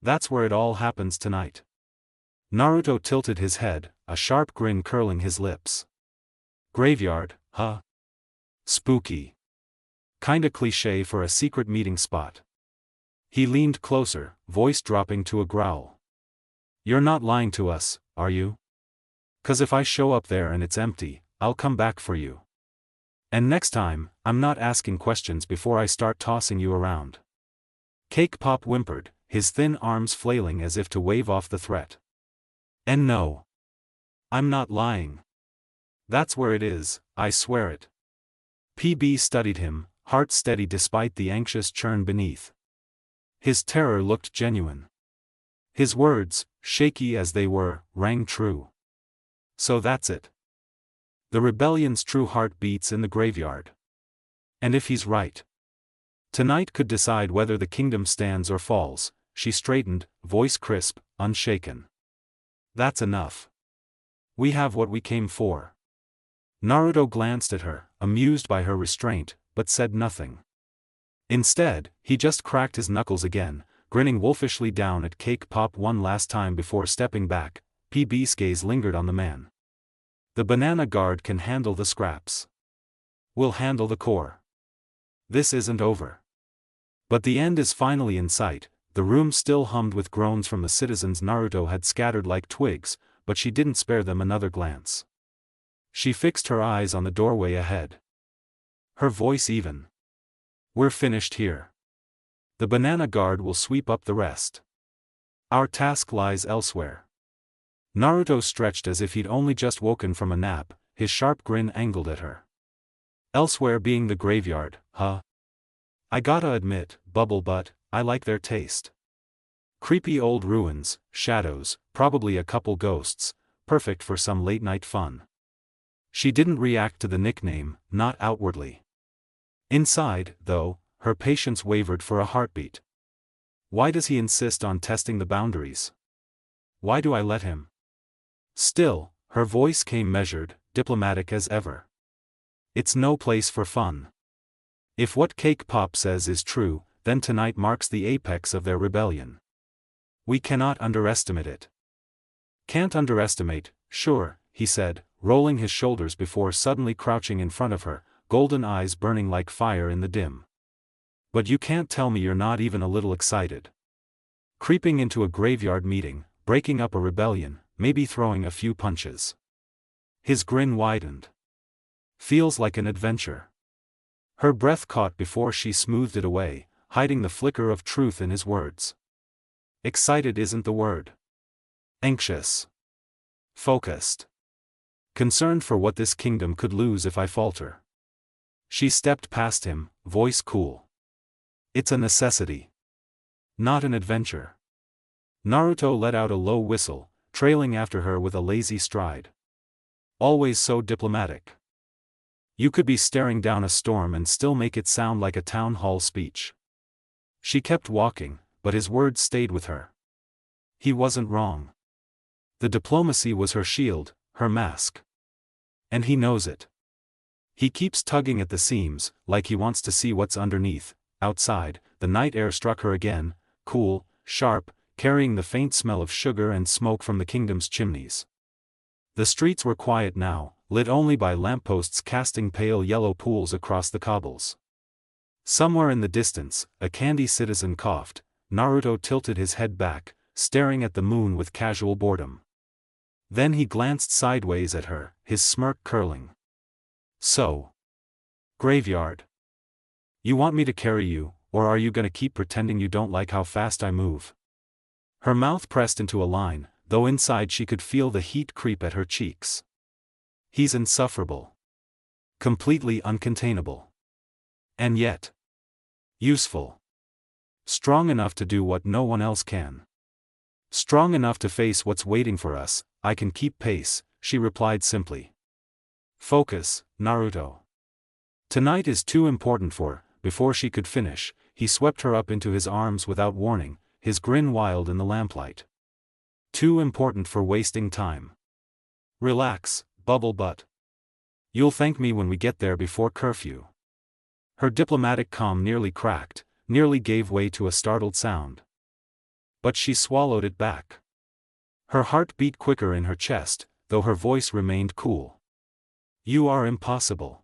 where it all happens tonight. Naruto tilted his head, a sharp grin curling his lips. Graveyard, huh? Spooky. Kinda cliché for a secret meeting spot. He leaned closer, voice dropping to a growl. You're not lying to us, are you? 'Cause if I show up there and it's empty, I'll come back for you. And next time, I'm not asking questions before I start tossing you around. Cake Pop whimpered, his thin arms flailing as if to wave off the threat. And no. I'm not lying. That's where it is, I swear it. PB studied him, heart steady despite the anxious churn beneath. His terror looked genuine. His words, shaky as they were, rang true. So that's it. The rebellion's true heart beats in the graveyard. And if he's right, tonight could decide whether the kingdom stands or falls. She straightened, voice crisp, unshaken. That's enough. We have what we came for. Naruto glanced at her, amused by her restraint, but said nothing. Instead, he just cracked his knuckles again, grinning wolfishly down at Cake Pop one last time before stepping back. PB's gaze lingered on the man. The banana guard can handle the scraps. We'll handle the core. This isn't over. But the end is finally in sight. The room still hummed with groans from the citizens Naruto had scattered like twigs, but she didn't spare them another glance. She fixed her eyes on the doorway ahead. Her voice even. We're finished here. The banana guard will sweep up the rest. Our task lies elsewhere. Naruto stretched as if he'd only just woken from a nap, his sharp grin angled at her. Elsewhere being the graveyard, huh? I gotta admit, bubble butt, I like their taste. Creepy old ruins, shadows, probably a couple ghosts, perfect for some late-night fun. She didn't react to the nickname, not outwardly. Inside, though, her patience wavered for a heartbeat. Why does he insist on testing the boundaries? Why do I let him? Still, her voice came measured, diplomatic as ever. It's no place for fun. If what Cake Pop says is true, then tonight marks the apex of their rebellion. We cannot underestimate it. Can't underestimate, sure, he said, rolling his shoulders before suddenly crouching in front of her, golden eyes burning like fire in the dim. But you can't tell me you're not even a little excited. Creeping into a graveyard meeting, breaking up a rebellion, maybe throwing a few punches. His grin widened. Feels like an adventure. Her breath caught before she smoothed it away, hiding the flicker of truth in his words. Excited isn't the word. Anxious. Focused. Concerned for what this kingdom could lose if I falter. She stepped past him, voice cool. It's a necessity. Not an adventure. Naruto let out a low whistle, trailing after her with a lazy stride. Always so diplomatic. You could be staring down a storm and still make it sound like a town hall speech. She kept walking, but his words stayed with her. He wasn't wrong. The diplomacy was her shield, her mask. And he knows it. He keeps tugging at the seams, like he wants to see what's underneath. Outside, the night air struck her again, cool, sharp, carrying the faint smell of sugar and smoke from the kingdom's chimneys. The streets were quiet now, lit only by lampposts casting pale yellow pools across the cobbles. Somewhere in the distance, a candy citizen coughed. Naruto tilted his head back, staring at the moon with casual boredom. Then he glanced sideways at her, his smirk curling. So. Graveyard. You want me to carry you, or are you gonna keep pretending you don't like how fast I move? Her mouth pressed into a line, though inside she could feel the heat creep at her cheeks. He's insufferable. Completely uncontainable. And yet. Useful. Strong enough to do what no one else can. Strong enough to face what's waiting for us. I can keep pace, she replied simply. Focus, Naruto. Tonight is too important for. Before she could finish, he swept her up into his arms without warning, his grin wild in the lamplight. Too important for wasting time. Relax, bubble butt. You'll thank me when we get there before curfew. Her diplomatic calm nearly cracked, nearly gave way to a startled sound. But she swallowed it back. Her heart beat quicker in her chest, though her voice remained cool. You are impossible.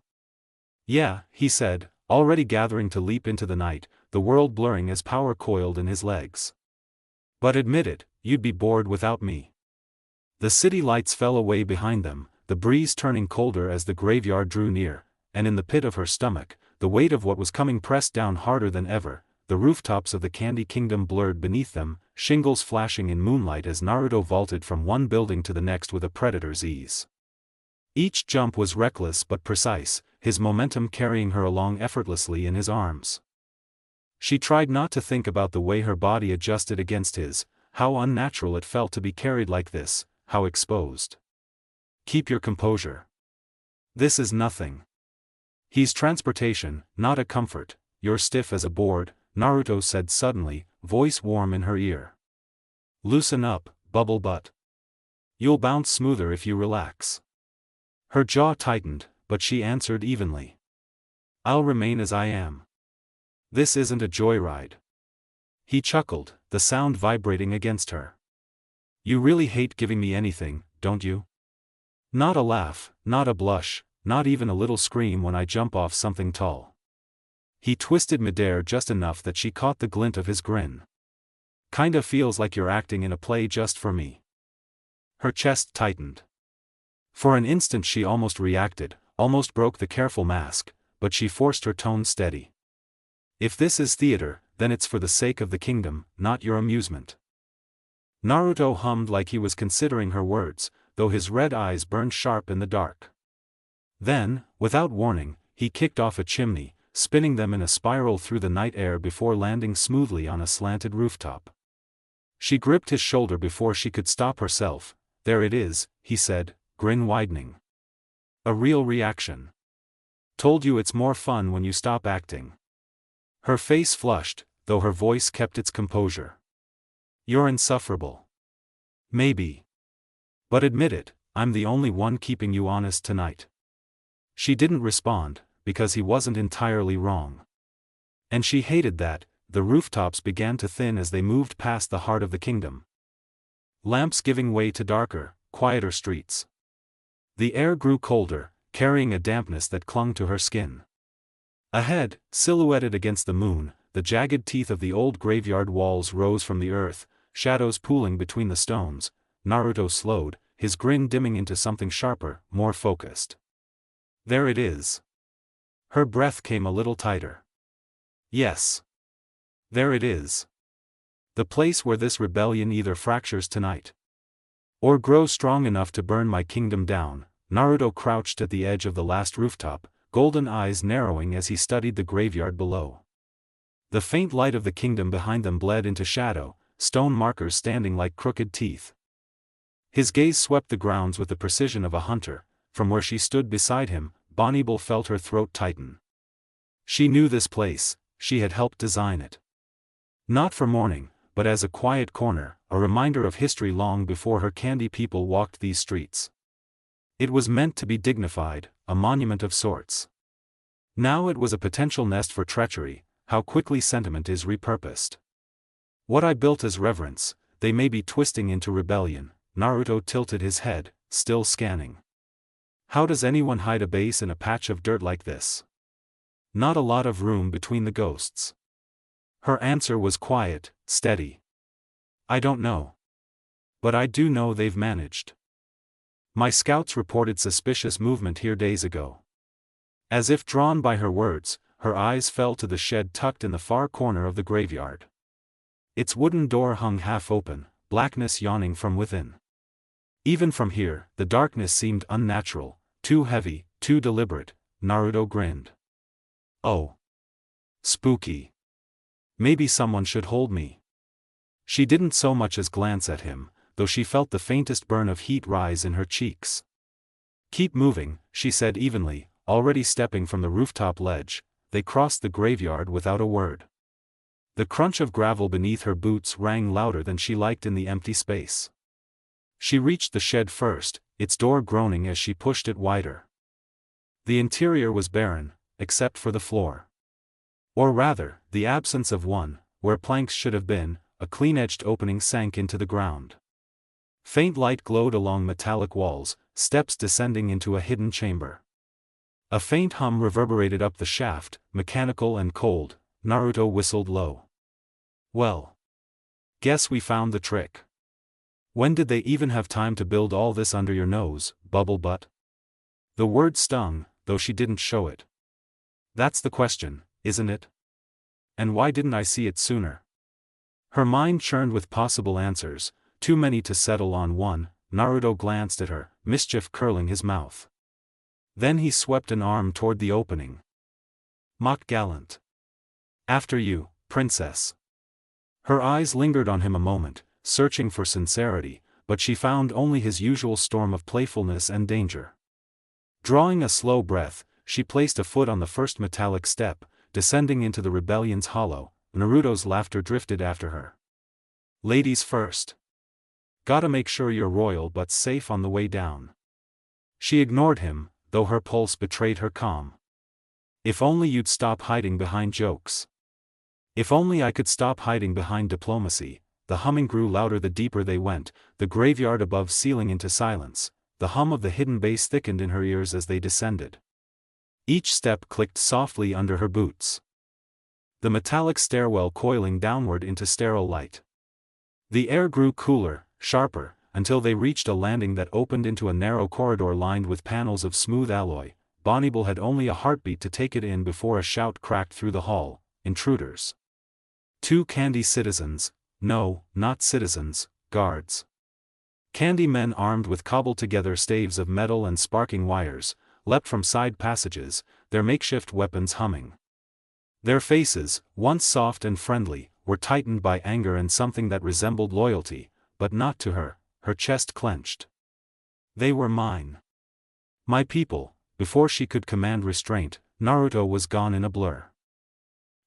Yeah, he said, already gathering to leap into the night, the world blurring as power coiled in his legs. But admit it, you'd be bored without me. The city lights fell away behind them, the breeze turning colder as the graveyard drew near, and in the pit of her stomach, the weight of what was coming pressed down harder than ever. The rooftops of the Candy Kingdom blurred beneath them, shingles flashing in moonlight as Naruto vaulted from one building to the next with a predator's ease. Each jump was reckless but precise, his momentum carrying her along effortlessly in his arms. She tried not to think about the way her body adjusted against his, how unnatural it felt to be carried like this, how exposed. Keep your composure. This is nothing. He's transportation, not a comfort. You're stiff as a board, Naruto said suddenly, voice warm in her ear. Loosen up, bubble butt. You'll bounce smoother if you relax. Her jaw tightened, but she answered evenly. I'll remain as I am. This isn't a joyride. He chuckled, the sound vibrating against her. You really hate giving me anything, don't you? Not a laugh, not a blush, not even a little scream when I jump off something tall. He twisted midair just enough that she caught the glint of his grin. Kinda feels like you're acting in a play just for me. Her chest tightened. For an instant she almost reacted, almost broke the careful mask, but she forced her tone steady. If this is theater, then it's for the sake of the kingdom, not your amusement. Naruto hummed like he was considering her words, though his red eyes burned sharp in the dark. Then, without warning, he kicked off a chimney, spinning them in a spiral through the night air before landing smoothly on a slanted rooftop. She gripped his shoulder before she could stop herself. "There it is," he said, grin widening. "A real reaction. Told you it's more fun when you stop acting." Her face flushed, though her voice kept its composure. "You're insufferable. Maybe. But admit it, I'm the only one keeping you honest tonight." She didn't respond, because he wasn't entirely wrong. And she hated that. The rooftops began to thin as they moved past the heart of the kingdom. Lamps giving way to darker, quieter streets. The air grew colder, carrying a dampness that clung to her skin. Ahead, silhouetted against the moon, the jagged teeth of the old graveyard walls rose from the earth, shadows pooling between the stones. Naruto slowed, his grin dimming into something sharper, more focused. "There it is." Her breath came a little tighter. "Yes. There it is. The place where this rebellion either fractures tonight, or grows strong enough to burn my kingdom down." Naruto crouched at the edge of the last rooftop, golden eyes narrowing as he studied the graveyard below. The faint light of the kingdom behind them bled into shadow, stone markers standing like crooked teeth. His gaze swept the grounds with the precision of a hunter. From where she stood beside him, Bonnie felt her throat tighten. She knew this place, she had helped design it. Not for mourning, but as a quiet corner, a reminder of history long before her candy people walked these streets. It was meant to be dignified, a monument of sorts. Now it was a potential nest for treachery. How quickly sentiment is repurposed. What I built as reverence, they may be twisting into rebellion. Naruto tilted his head, still scanning. How does anyone hide a base in a patch of dirt like this? Not a lot of room between the ghosts. Her answer was quiet, steady. "I don't know. But I do know they've managed. My scouts reported suspicious movement here days ago." As if drawn by her words, her eyes fell to the shed tucked in the far corner of the graveyard. Its wooden door hung half open, blackness yawning from within. Even from here, the darkness seemed unnatural, too heavy, too deliberate. Naruto grinned. "Oh. Spooky. Maybe someone should hold me." She didn't so much as glance at him, though she felt the faintest burn of heat rise in her cheeks. "Keep moving," she said evenly, already stepping from the rooftop ledge. They crossed the graveyard without a word. The crunch of gravel beneath her boots rang louder than she liked in the empty space. She reached the shed first, its door groaning as she pushed it wider. The interior was barren, except for the floor. Or rather, the absence of one. Where planks should have been, a clean-edged opening sank into the ground. Faint light glowed along metallic walls, steps descending into a hidden chamber. A faint hum reverberated up the shaft, mechanical and cold. Naruto whistled low. "Well. Guess we found the trick. When did they even have time to build all this under your nose, bubble butt?" The word stung, though she didn't show it. "That's the question, isn't it? And why didn't I see it sooner?" Her mind churned with possible answers, too many to settle on one. Naruto glanced at her, mischief curling his mouth. Then he swept an arm toward the opening. "Mock gallant. After you, princess." Her eyes lingered on him a moment, searching for sincerity, but she found only his usual storm of playfulness and danger. Drawing a slow breath, she placed a foot on the first metallic step, descending into the rebellion's hollow. Naruto's laughter drifted after her. "Ladies first. Gotta make sure you're royal but safe on the way down." She ignored him, though her pulse betrayed her calm. "If only you'd stop hiding behind jokes. If only I could stop hiding behind diplomacy." The humming grew louder the deeper they went, the graveyard above sealing into silence. The hum of the hidden bass thickened in her ears as they descended. Each step clicked softly under her boots. The metallic stairwell coiling downward into sterile light. The air grew cooler, sharper, until they reached a landing that opened into a narrow corridor lined with panels of smooth alloy. Bonnie had only a heartbeat to take it in before a shout cracked through the hall. "Intruders. 2 candy citizens." "No, not citizens, guards. Candy men armed with cobbled-together staves of metal and sparking wires, leapt from side passages, their makeshift weapons humming. Their faces, once soft and friendly, were tightened by anger and something that resembled loyalty, but not to her, her chest clenched. They were mine. My people. Before she could command restraint, Naruto was gone in a blur.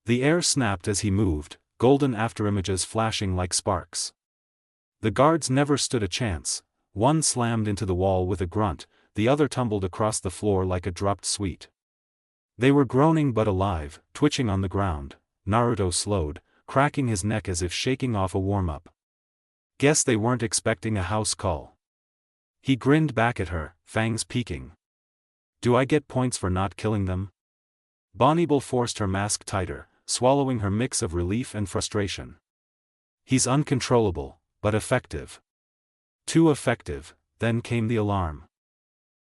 The air snapped as he moved, golden afterimages flashing like sparks. The guards never stood a chance. One slammed into the wall with a grunt, the other tumbled across the floor like a dropped sweet. They were groaning but alive, twitching on the ground. Naruto slowed, cracking his neck as if shaking off a warm-up. Guess they weren't expecting a house call. He grinned back at her, fangs peeking. Do I get points for not killing them? Bonnie forced her mask tighter, swallowing her mix of relief and frustration. He's uncontrollable, but effective. Too effective. Then came the alarm.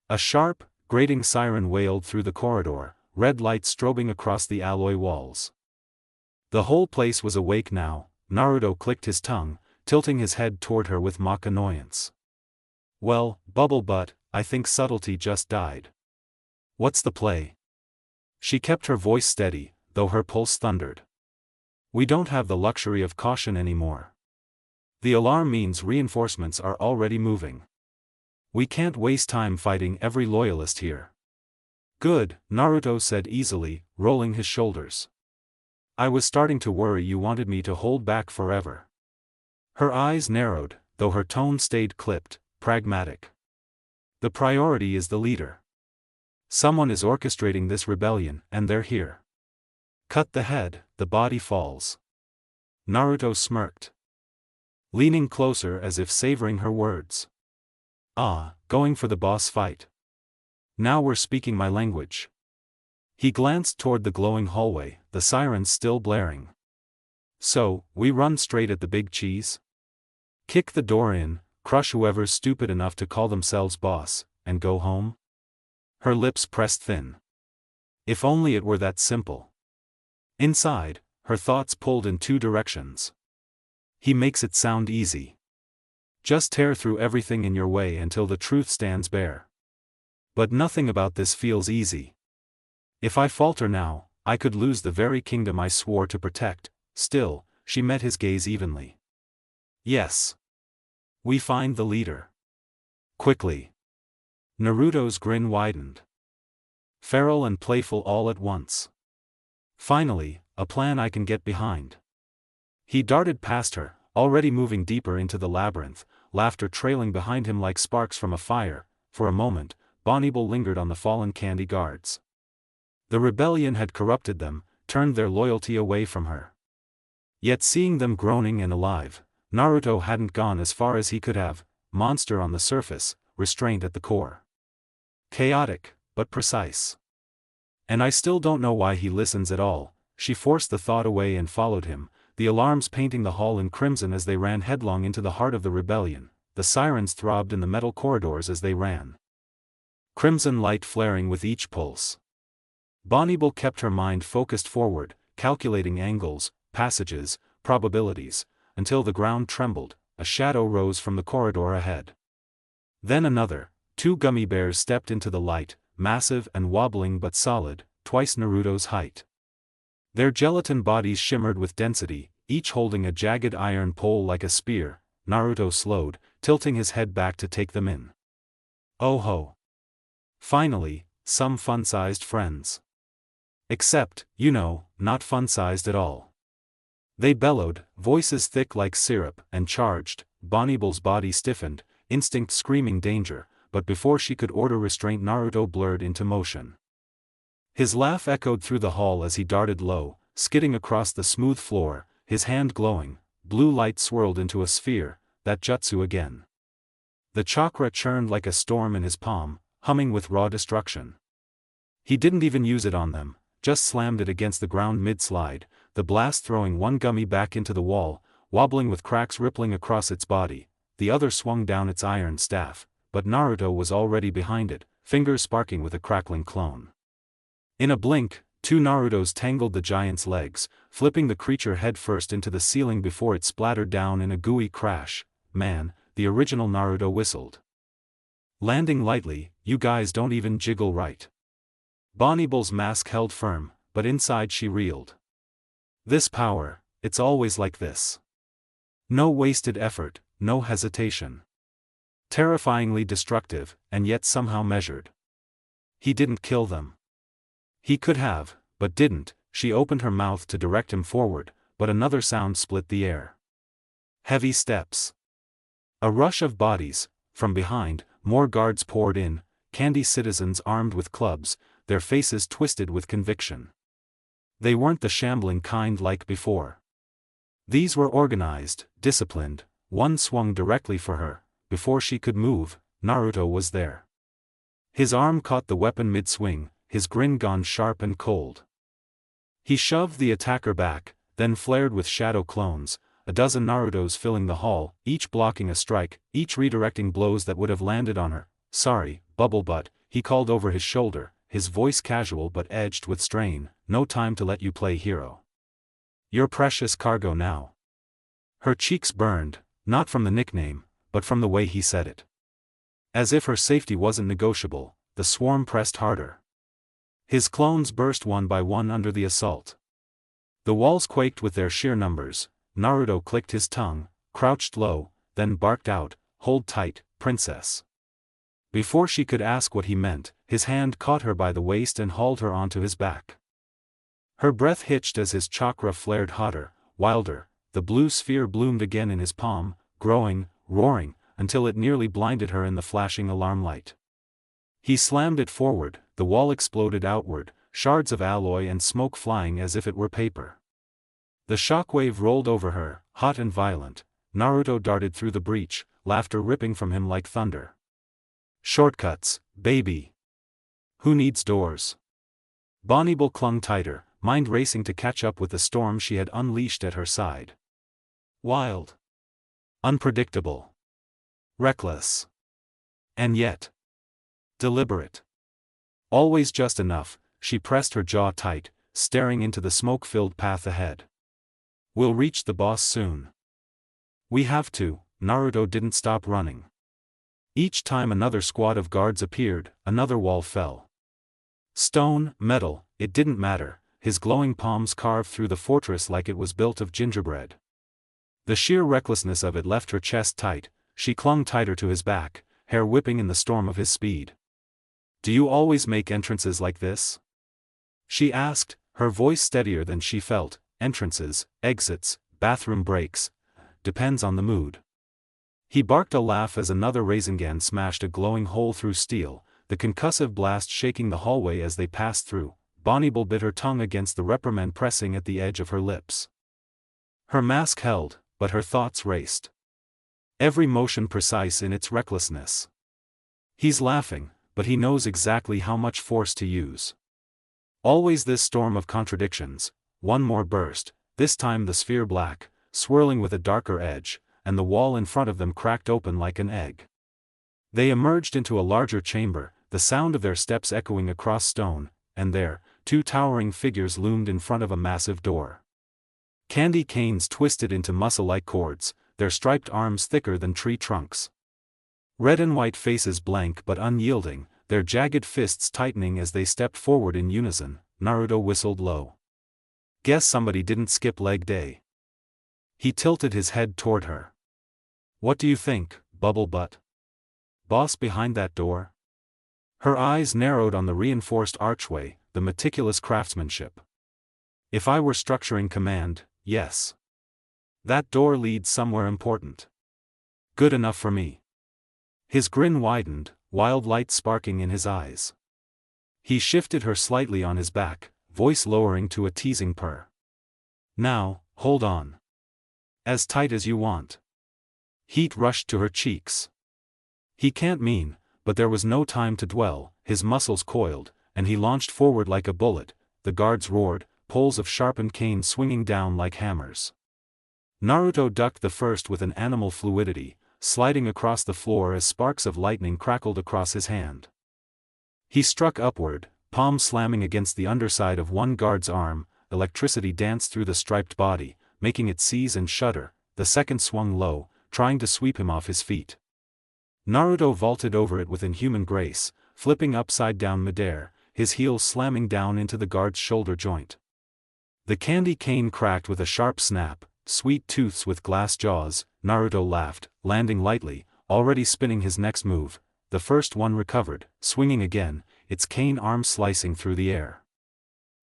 A sharp, grating siren wailed through the corridor, red light strobing across the alloy walls. The whole place was awake now. Naruto clicked his tongue, tilting his head toward her with mock annoyance. Well, bubble butt, I think subtlety just died. What's the play? She kept her voice steady, though her pulse thundered. We don't have the luxury of caution anymore. The alarm means reinforcements are already moving. We can't waste time fighting every loyalist here. Good, Naruto said easily, rolling his shoulders. I was starting to worry you wanted me to hold back forever. Her eyes narrowed, though her tone stayed clipped, pragmatic. The priority is the leader. Someone is orchestrating this rebellion, and they're here. Cut the head, the body falls. Naruto smirked, leaning closer as if savoring her words. Going for the boss fight. Now we're speaking my language. He glanced toward the glowing hallway, the sirens still blaring. So, we run straight at the big cheese? Kick the door in, crush whoever's stupid enough to call themselves boss, and go home? Her lips pressed thin. If only it were that simple. Inside, her thoughts pulled in two directions. He makes it sound easy. Just tear through everything in your way until the truth stands bare. But nothing about this feels easy. If I falter now, I could lose the very kingdom I swore to protect. Still, she met his gaze evenly. Yes. We find the leader. Quickly. Naruto's grin widened. Feral and playful all at once. Finally, a plan I can get behind. He darted past her, already moving deeper into the labyrinth, laughter trailing behind him like sparks from a fire. For a moment, Bonnie lingered on the fallen candy guards. The rebellion had corrupted them, turned their loyalty away from her. Yet seeing them groaning and alive, Naruto hadn't gone as far as he could have, monster on the surface, restraint at the core. Chaotic, but precise. And I still don't know why he listens at all. She forced the thought away and followed him, the alarms painting the hall in crimson as they ran headlong into the heart of the rebellion. The sirens throbbed in the metal corridors as they ran. Crimson light flaring with each pulse. Bonnie kept her mind focused forward, calculating angles, passages, probabilities, until the ground trembled. A shadow rose from the corridor ahead. Then another. Two gummy bears stepped into the light, massive and wobbling but solid, twice Naruto's height. Their gelatin bodies shimmered with density, each holding a jagged iron pole like a spear. Naruto slowed, tilting his head back to take them in. Oh ho! Finally, some fun-sized friends. Except, not fun-sized at all. They bellowed, voices thick like syrup, and charged. Bonnie's body stiffened, instinct screaming danger, but before she could order restraint Naruto blurred into motion. His laugh echoed through the hall as he darted low, skidding across the smooth floor, his hand glowing. Blue light swirled into a sphere, that jutsu again. The chakra churned like a storm in his palm, humming with raw destruction. He didn't even use it on them, just slammed it against the ground mid-slide, the blast throwing one gummy back into the wall, wobbling with cracks rippling across its body. The other swung down its iron staff, but Naruto was already behind it, fingers sparking with a crackling clone. In a blink, two Narutos tangled the giant's legs, flipping the creature headfirst into the ceiling before it splattered down in a gooey crash. man," the original Naruto whistled. "Landing lightly, you guys don't even jiggle right." Bonnibel's mask held firm, but inside she reeled. This power, it's always like this. No wasted effort, no hesitation. Terrifyingly destructive, and yet somehow measured. He didn't kill them. He could have, but didn't. She opened her mouth to direct him forward, but another sound split the air. Heavy steps. A rush of bodies. From behind, more guards poured in, candy citizens armed with clubs, their faces twisted with conviction. They weren't the shambling kind like before. These were organized, disciplined. One swung directly for her. Before she could move, Naruto was there. His arm caught the weapon mid-swing, his grin gone sharp and cold. He shoved the attacker back, then flared with shadow clones, a dozen Narutos filling the hall, each blocking a strike, each redirecting blows that would have landed on her. "Sorry, Bubble Butt," he called over his shoulder, his voice casual but edged with strain. "No time to let you play hero. You're precious cargo now." Her cheeks burned, not from the nickname, but from the way he said it. As if her safety wasn't negotiable, the swarm pressed harder. His clones burst one by one under the assault. The walls quaked with their sheer numbers. Naruto clicked his tongue, crouched low, then barked out, "Hold tight, princess." Before she could ask what he meant, his hand caught her by the waist and hauled her onto his back. Her breath hitched as his chakra flared hotter, wilder. The blue sphere bloomed again in his palm, growing, roaring, until it nearly blinded her in the flashing alarm light. He slammed it forward, the wall exploded outward, shards of alloy and smoke flying as if it were paper. The shockwave rolled over her, hot and violent. Naruto darted through the breach, laughter ripping from him like thunder. "Shortcuts, baby. Who needs doors?" Bonnibel clung tighter, mind racing to catch up with the storm she had unleashed at her side. Wild. Unpredictable. Reckless. And yet. Deliberate. Always just enough. She pressed her jaw tight, staring into the smoke-filled path ahead. "We'll reach the boss soon." "We have to." Naruto didn't stop running. Each time another squad of guards appeared, another wall fell. Stone, metal, it didn't matter, his glowing palms carved through the fortress like it was built of gingerbread. The sheer recklessness of it left her chest tight. She clung tighter to his back, hair whipping in the storm of his speed. "Do you always make entrances like this?" she asked, her voice steadier than she felt. "Entrances, exits, bathroom breaks. Depends on the mood." He barked a laugh as another Rasengan smashed a glowing hole through steel, the concussive blast shaking the hallway as they passed through. Bonnibel bit her tongue against the reprimand pressing at the edge of her lips. Her mask held, but her thoughts raced. Every motion precise in its recklessness. He's laughing, but he knows exactly how much force to use. Always this storm of contradictions. One more burst, this time the sphere black, swirling with a darker edge, and the wall in front of them cracked open like an egg. They emerged into a larger chamber, the sound of their steps echoing across stone, and there, two towering figures loomed in front of a massive door. Candy canes twisted into muscle-like cords, their striped arms thicker than tree trunks. Red and white faces blank but unyielding, their jagged fists tightening as they stepped forward in unison. Naruto whistled low. "Guess somebody didn't skip leg day." He tilted his head toward her. "What do you think, Bubble Butt? Boss behind that door?" Her eyes narrowed on the reinforced archway, the meticulous craftsmanship. "If I were structuring command, yes. That door leads somewhere important. Good enough for me." His grin widened, wild light sparking in his eyes. He shifted her slightly on his back, voice lowering to a teasing purr. "Now, hold on. As tight as you want." Heat rushed to her cheeks. He can't mean, but there was no time to dwell. His muscles coiled, and he launched forward like a bullet. The guards roared, poles of sharpened cane swinging down like hammers. Naruto ducked the first with an animal fluidity, sliding across the floor as sparks of lightning crackled across his hand. He struck upward, palm slamming against the underside of one guard's arm. Electricity danced through the striped body, making it seize and shudder. The second swung low, trying to sweep him off his feet. Naruto vaulted over it with inhuman grace, flipping upside down midair, his heels slamming down into the guard's shoulder joint. The candy cane cracked with a sharp snap, sweet tooths with glass jaws. Naruto laughed, landing lightly, already spinning his next move. The first one recovered, swinging again, its cane arm slicing through the air.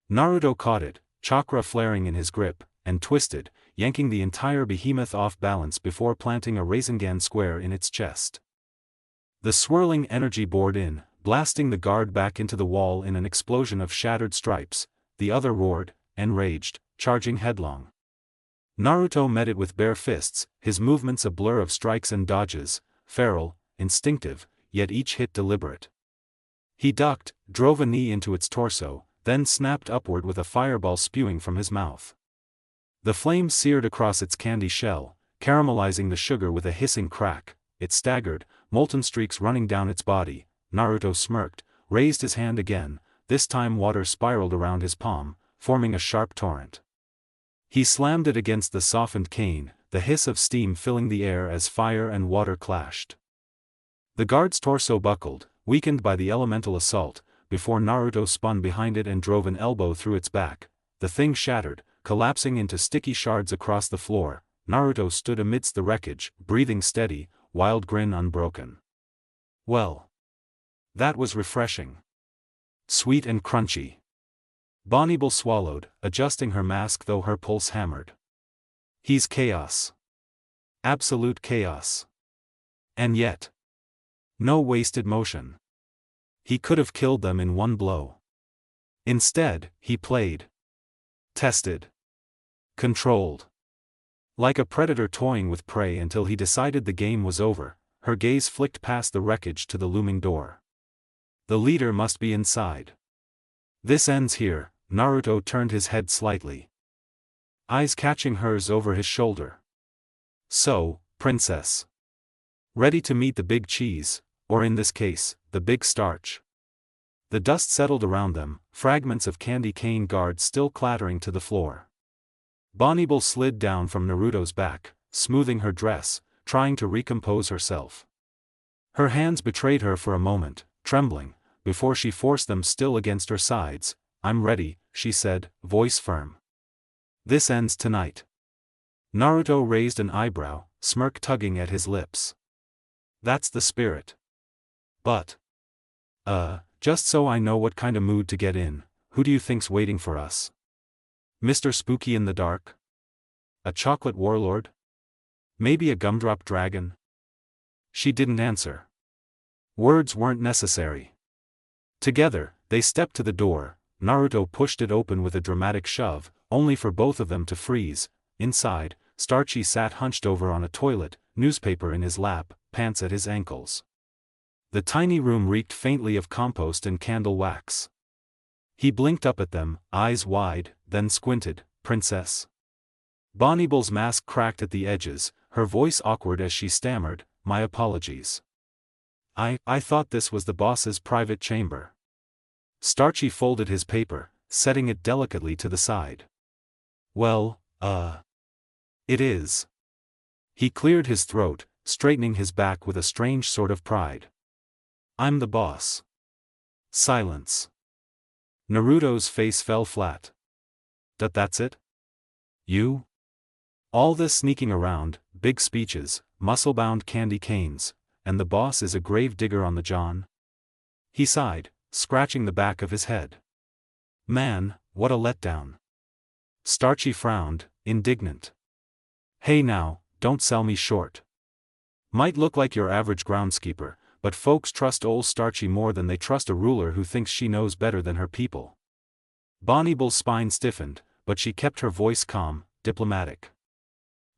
Naruto caught it, chakra flaring in his grip, and twisted, yanking the entire behemoth off balance before planting a Rasengan square in its chest. The swirling energy bored in, blasting the guard back into the wall in an explosion of shattered stripes. The other roared, enraged, charging headlong. Naruto met it with bare fists, his movements a blur of strikes and dodges, feral, instinctive, yet each hit deliberate. He ducked, drove a knee into its torso, then snapped upward with a fireball spewing from his mouth. The flame seared across its candy shell, caramelizing the sugar with a hissing crack. It staggered, molten streaks running down its body. Naruto smirked, raised his hand again, this time water spiraled around his palm, forming a sharp torrent. He slammed it against the softened cane, the hiss of steam filling the air as fire and water clashed. The guard's torso buckled, weakened by the elemental assault, before Naruto spun behind it and drove an elbow through its back. The thing shattered, collapsing into sticky shards across the floor. Naruto stood amidst the wreckage, breathing steady, wild grin unbroken. Well. That was refreshing. Sweet and crunchy. Bonibel swallowed, adjusting her mask though her pulse hammered. He's chaos. Absolute chaos. And yet. No wasted motion. He could have killed them in one blow. Instead, he played. Tested. Controlled. Like a predator toying with prey until he decided the game was over. Her gaze flicked past the wreckage to the looming door. The leader must be inside. This ends here. Naruto turned his head slightly. Eyes catching hers over his shoulder. So, princess. Ready to meet the big cheese, or in this case, the big starch. The dust settled around them, fragments of candy cane guards still clattering to the floor. Bonibel slid down from Naruto's back, smoothing her dress, trying to recompose herself. Her hands betrayed her for a moment, trembling, before she forced them still against her sides. I'm ready, she said, voice firm. This ends tonight. Naruto raised an eyebrow, smirk tugging at his lips. That's the spirit. But. Just so I know what kind of mood to get in, who do you think's waiting for us? Mr. Spooky in the dark? A chocolate warlord? Maybe a gumdrop dragon? She didn't answer. Words weren't necessary. Together, they stepped to the door. Naruto pushed it open with a dramatic shove, only for both of them to freeze. Inside, Starchy sat hunched over on a toilet, newspaper in his lap, pants at his ankles. The tiny room reeked faintly of compost and candle wax. He blinked up at them, eyes wide, then squinted. Princess. Bonibel's mask cracked at the edges, her voice awkward as she stammered, my apologies. I thought this was the boss's private chamber. Starchy folded his paper, setting it delicately to the side. Well, it is. He cleared his throat, straightening his back with a strange sort of pride. I'm the boss. Silence. Naruto's face fell flat. That's it? You? All this sneaking around, big speeches, muscle-bound candy canes, and the boss is a grave digger on the john? He sighed, scratching the back of his head. Man, what a letdown. Starchy frowned, indignant. Hey now, don't sell me short. Might look like your average groundskeeper, but folks trust old Starchy more than they trust a ruler who thinks she knows better than her people. Bonibel's spine stiffened, but she kept her voice calm, diplomatic.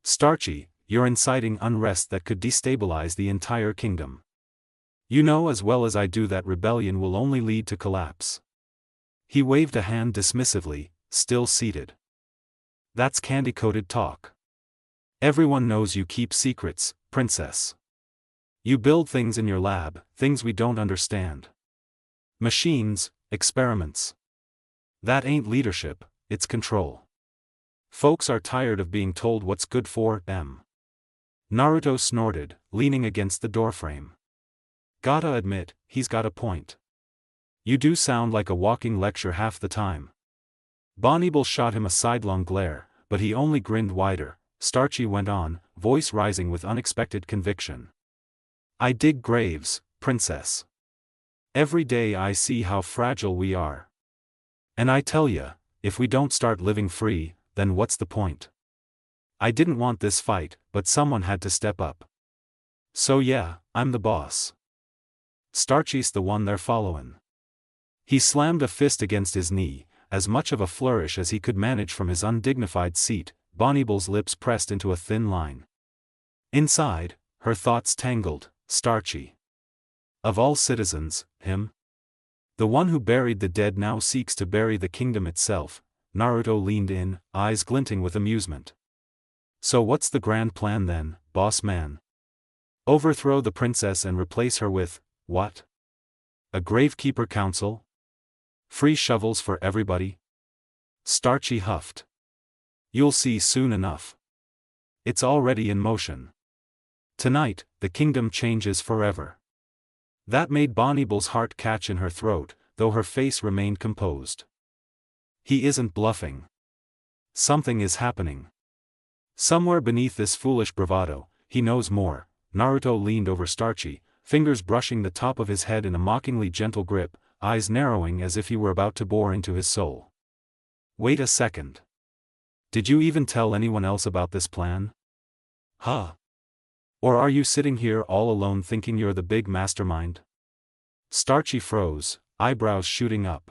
Starchy, you're inciting unrest that could destabilize the entire kingdom. You know as well as I do that rebellion will only lead to collapse. He waved a hand dismissively, still seated. That's candy-coated talk. Everyone knows you keep secrets, princess. You build things in your lab, things we don't understand. Machines, experiments. That ain't leadership, it's control. Folks are tired of being told what's good for them. Naruto snorted, leaning against the doorframe. Gotta admit, he's got a point. You do sound like a walking lecture half the time. Bonibel shot him a sidelong glare, but he only grinned wider. Starchy went on, voice rising with unexpected conviction. I dig graves, princess. Every day I see how fragile we are. And I tell ya, if we don't start living free, then what's the point? I didn't want this fight, but someone had to step up. So yeah, I'm the boss. Starchy's the one they're followin'. He slammed a fist against his knee, as much of a flourish as he could manage from his undignified seat. Bonibel's lips pressed into a thin line. Inside, her thoughts tangled. Starchy. Of all citizens, him? The one who buried the dead now seeks to bury the kingdom itself. Naruto leaned in, eyes glinting with amusement. So what's the grand plan then, boss man? Overthrow the princess and replace her with, what? A gravekeeper council? Free shovels for everybody? Starchy huffed. You'll see soon enough. It's already in motion. Tonight, the kingdom changes forever. That made Bonibel's heart catch in her throat, though her face remained composed. He isn't bluffing. Something is happening. Somewhere beneath this foolish bravado, he knows more. Naruto leaned over Starchy, fingers brushing the top of his head in a mockingly gentle grip, eyes narrowing as if he were about to bore into his soul. Wait a second. Did you even tell anyone else about this plan? Huh? Or are you sitting here all alone thinking you're the big mastermind? Starchy froze, eyebrows shooting up.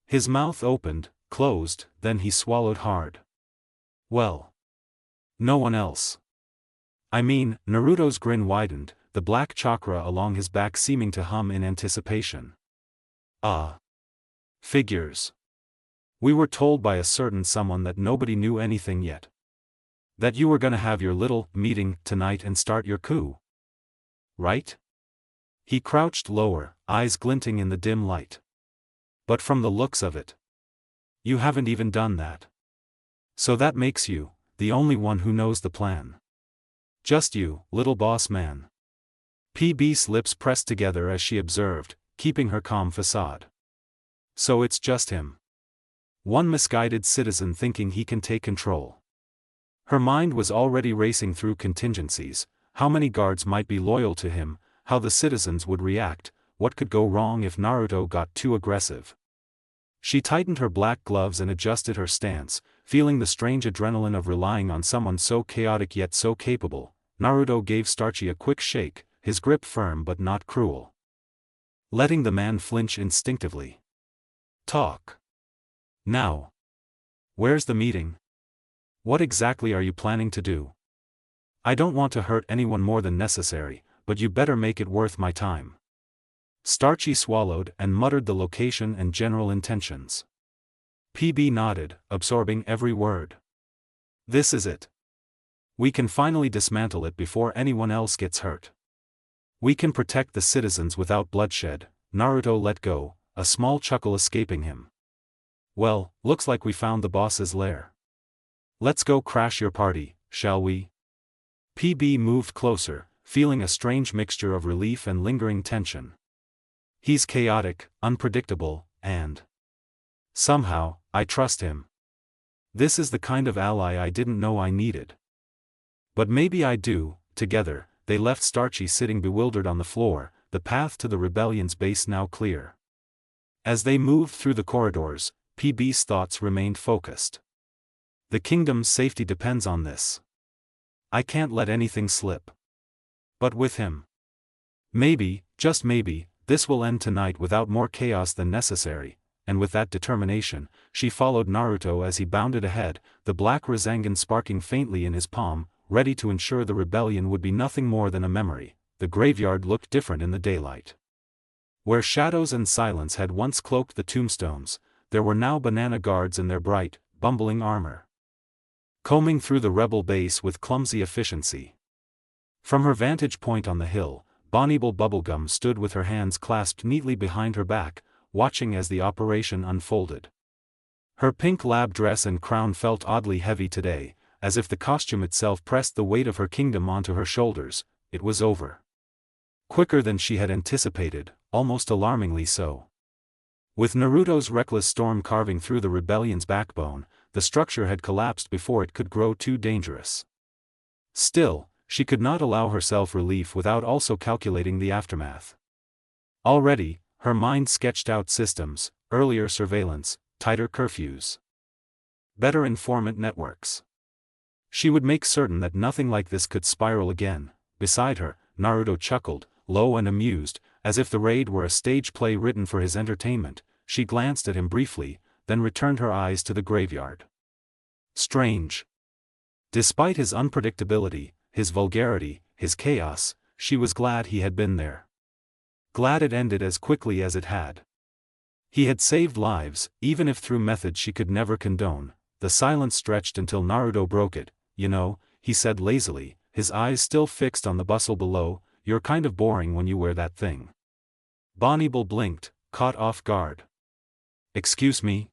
His mouth opened, closed, then he swallowed hard. Well. No one else. I mean, Naruto's grin widened, the black chakra along his back seeming to hum in anticipation. Figures. We were told by a certain someone that nobody knew anything yet. That you were gonna have your little meeting tonight and start your coup. Right? He crouched lower, eyes glinting in the dim light. But from the looks of it, you haven't even done that. So that makes you the only one who knows the plan. Just you, little boss man. PB's lips pressed together as she observed, keeping her calm facade. So it's just him. One misguided citizen thinking he can take control. Her mind was already racing through contingencies, how many guards might be loyal to him, how the citizens would react, what could go wrong if Naruto got too aggressive. She tightened her black gloves and adjusted her stance, feeling the strange adrenaline of relying on someone so chaotic yet so capable. Naruto gave Starchy a quick shake, his grip firm but not cruel. Letting the man flinch instinctively. Talk. Now. Where's the meeting? What exactly are you planning to do? I don't want to hurt anyone more than necessary, but you better make it worth my time. Starchy swallowed and muttered the location and general intentions. PB nodded, absorbing every word. This is it. We can finally dismantle it before anyone else gets hurt. We can protect the citizens without bloodshed. Naruto let go, a small chuckle escaping him. Well, looks like we found the boss's lair. Let's go crash your party, shall we? PB moved closer, feeling a strange mixture of relief and lingering tension. He's chaotic, unpredictable, and somehow, I trust him. This is the kind of ally I didn't know I needed. But maybe I do. Together, they left Starchy sitting bewildered on the floor, the path to the rebellion's base now clear. As they moved through the corridors, PB's thoughts remained focused. The kingdom's safety depends on this. I can't let anything slip. But with him. Maybe, just maybe, this will end tonight without more chaos than necessary, and with that determination, she followed Naruto as he bounded ahead, the black Rasengan sparking faintly in his palm, ready to ensure the rebellion would be nothing more than a memory. The graveyard looked different in the daylight. Where shadows and silence had once cloaked the tombstones, there were now banana guards in their bright, bumbling armor, combing through the rebel base with clumsy efficiency. From her vantage point on the hill, Bonibel Bubblegum stood with her hands clasped neatly behind her back, watching as the operation unfolded. Her pink lab dress and crown felt oddly heavy today, as if the costume itself pressed the weight of her kingdom onto her shoulders. It was over. Quicker than she had anticipated, almost alarmingly so. With Naruto's reckless storm carving through the rebellion's backbone, the structure had collapsed before it could grow too dangerous. Still, she could not allow herself relief without also calculating the aftermath. Already, her mind sketched out systems, earlier surveillance, tighter curfews, better informant networks. She would make certain that nothing like this could spiral again. Beside her, Naruto chuckled, low and amused, as if the raid were a stage play written for his entertainment. She glanced at him briefly, then returned her eyes to the graveyard. Strange. Despite his unpredictability, his vulgarity, his chaos, she was glad he had been there. Glad it ended as quickly as it had. He had saved lives, even if through methods she could never condone. The silence stretched until Naruto broke it. You know, he said lazily, his eyes still fixed on the bustle below, you're kind of boring when you wear that thing. Bonnie blinked, caught off guard. Excuse me?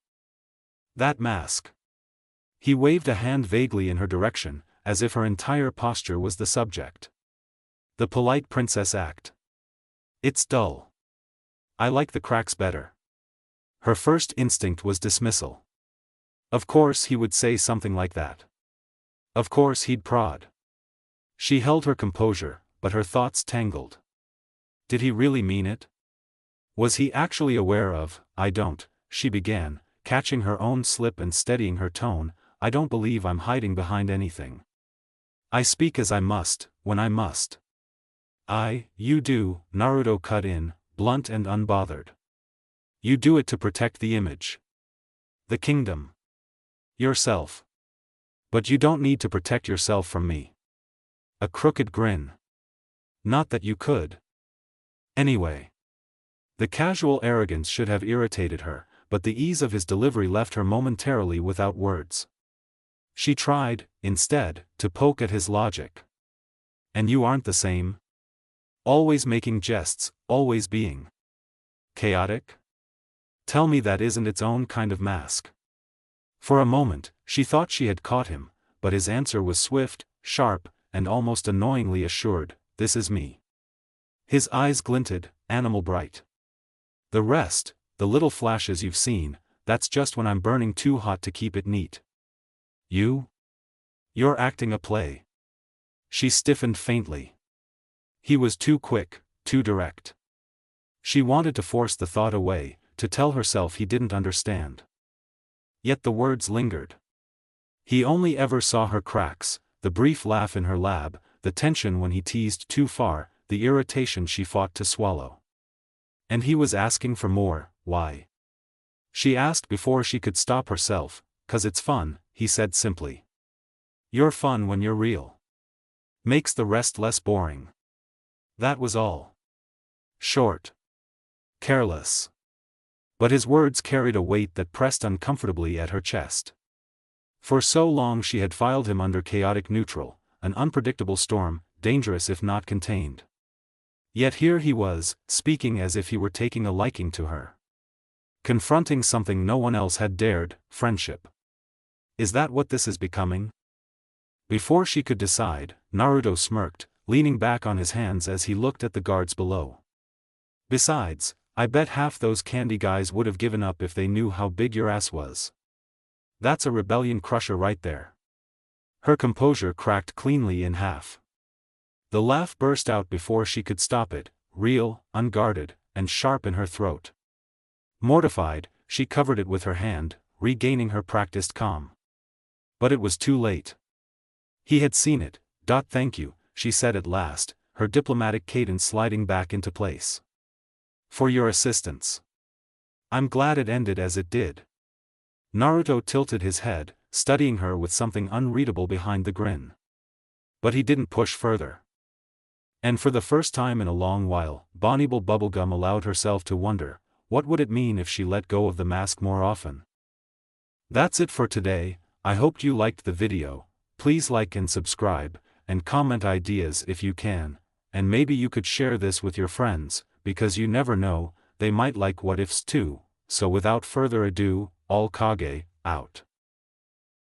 That mask. He waved a hand vaguely in her direction, as if her entire posture was the subject. The polite princess act. It's dull. I like the cracks better. Her first instinct was dismissal. Of course he would say something like that. Of course he'd prod. She held her composure, but her thoughts tangled. Did he really mean it? Was he actually aware of, she began, catching her own slip and steadying her tone, I don't believe I'm hiding behind anything. I speak as I must, when I must. You do, Naruto cut in, blunt and unbothered. You do it to protect the image. The kingdom. Yourself. But you don't need to protect yourself from me. A crooked grin. Not that you could. Anyway. The casual arrogance should have irritated her, but the ease of his delivery left her momentarily without words. She tried, instead, to poke at his logic. And you aren't the same? Always making jests, always being chaotic? Tell me that isn't its own kind of mask. For a moment, she thought she had caught him, but his answer was swift, sharp, and almost annoyingly assured, this is me. His eyes glinted, animal bright. The rest, the little flashes you've seen, that's just when I'm burning too hot to keep it neat. You're acting a play. She stiffened faintly. He was too quick, too direct. She wanted to force the thought away, to tell herself he didn't understand. Yet the words lingered. He only ever saw her cracks, the brief laugh in her lab, the tension when he teased too far, the irritation she fought to swallow. And he was asking for more. Why? She asked before she could stop herself. 'Cause it's fun, he said simply. You're fun when you're real. Makes the rest less boring. That was all. Short. Careless. But his words carried a weight that pressed uncomfortably at her chest. For so long she had filed him under chaotic neutral, an unpredictable storm, dangerous if not contained. Yet here he was, speaking as if he were taking a liking to her. Confronting something no one else had dared, friendship. Is that what this is becoming? Before she could decide, Naruto smirked, leaning back on his hands as he looked at the guards below. Besides, I bet half those candy guys would have given up if they knew how big your ass was. That's a rebellion crusher right there. Her composure cracked cleanly in half. The laugh burst out before she could stop it, real, unguarded, and sharp in her throat. Mortified, she covered it with her hand, regaining her practiced calm. But it was too late. He had seen it. Thank you, she said at last, her diplomatic cadence sliding back into place. For your assistance. I'm glad it ended as it did. Naruto tilted his head, studying her with something unreadable behind the grin. But he didn't push further. And for the first time in a long while, Bonnie Bubblegum allowed herself to wonder, what would it mean if she let go of the mask more often? That's it for today. I hope you liked the video. Please like and subscribe, and comment ideas if you can, and maybe you could share this with your friends, because you never know, they might like what ifs too. So without further ado, All Kage, out.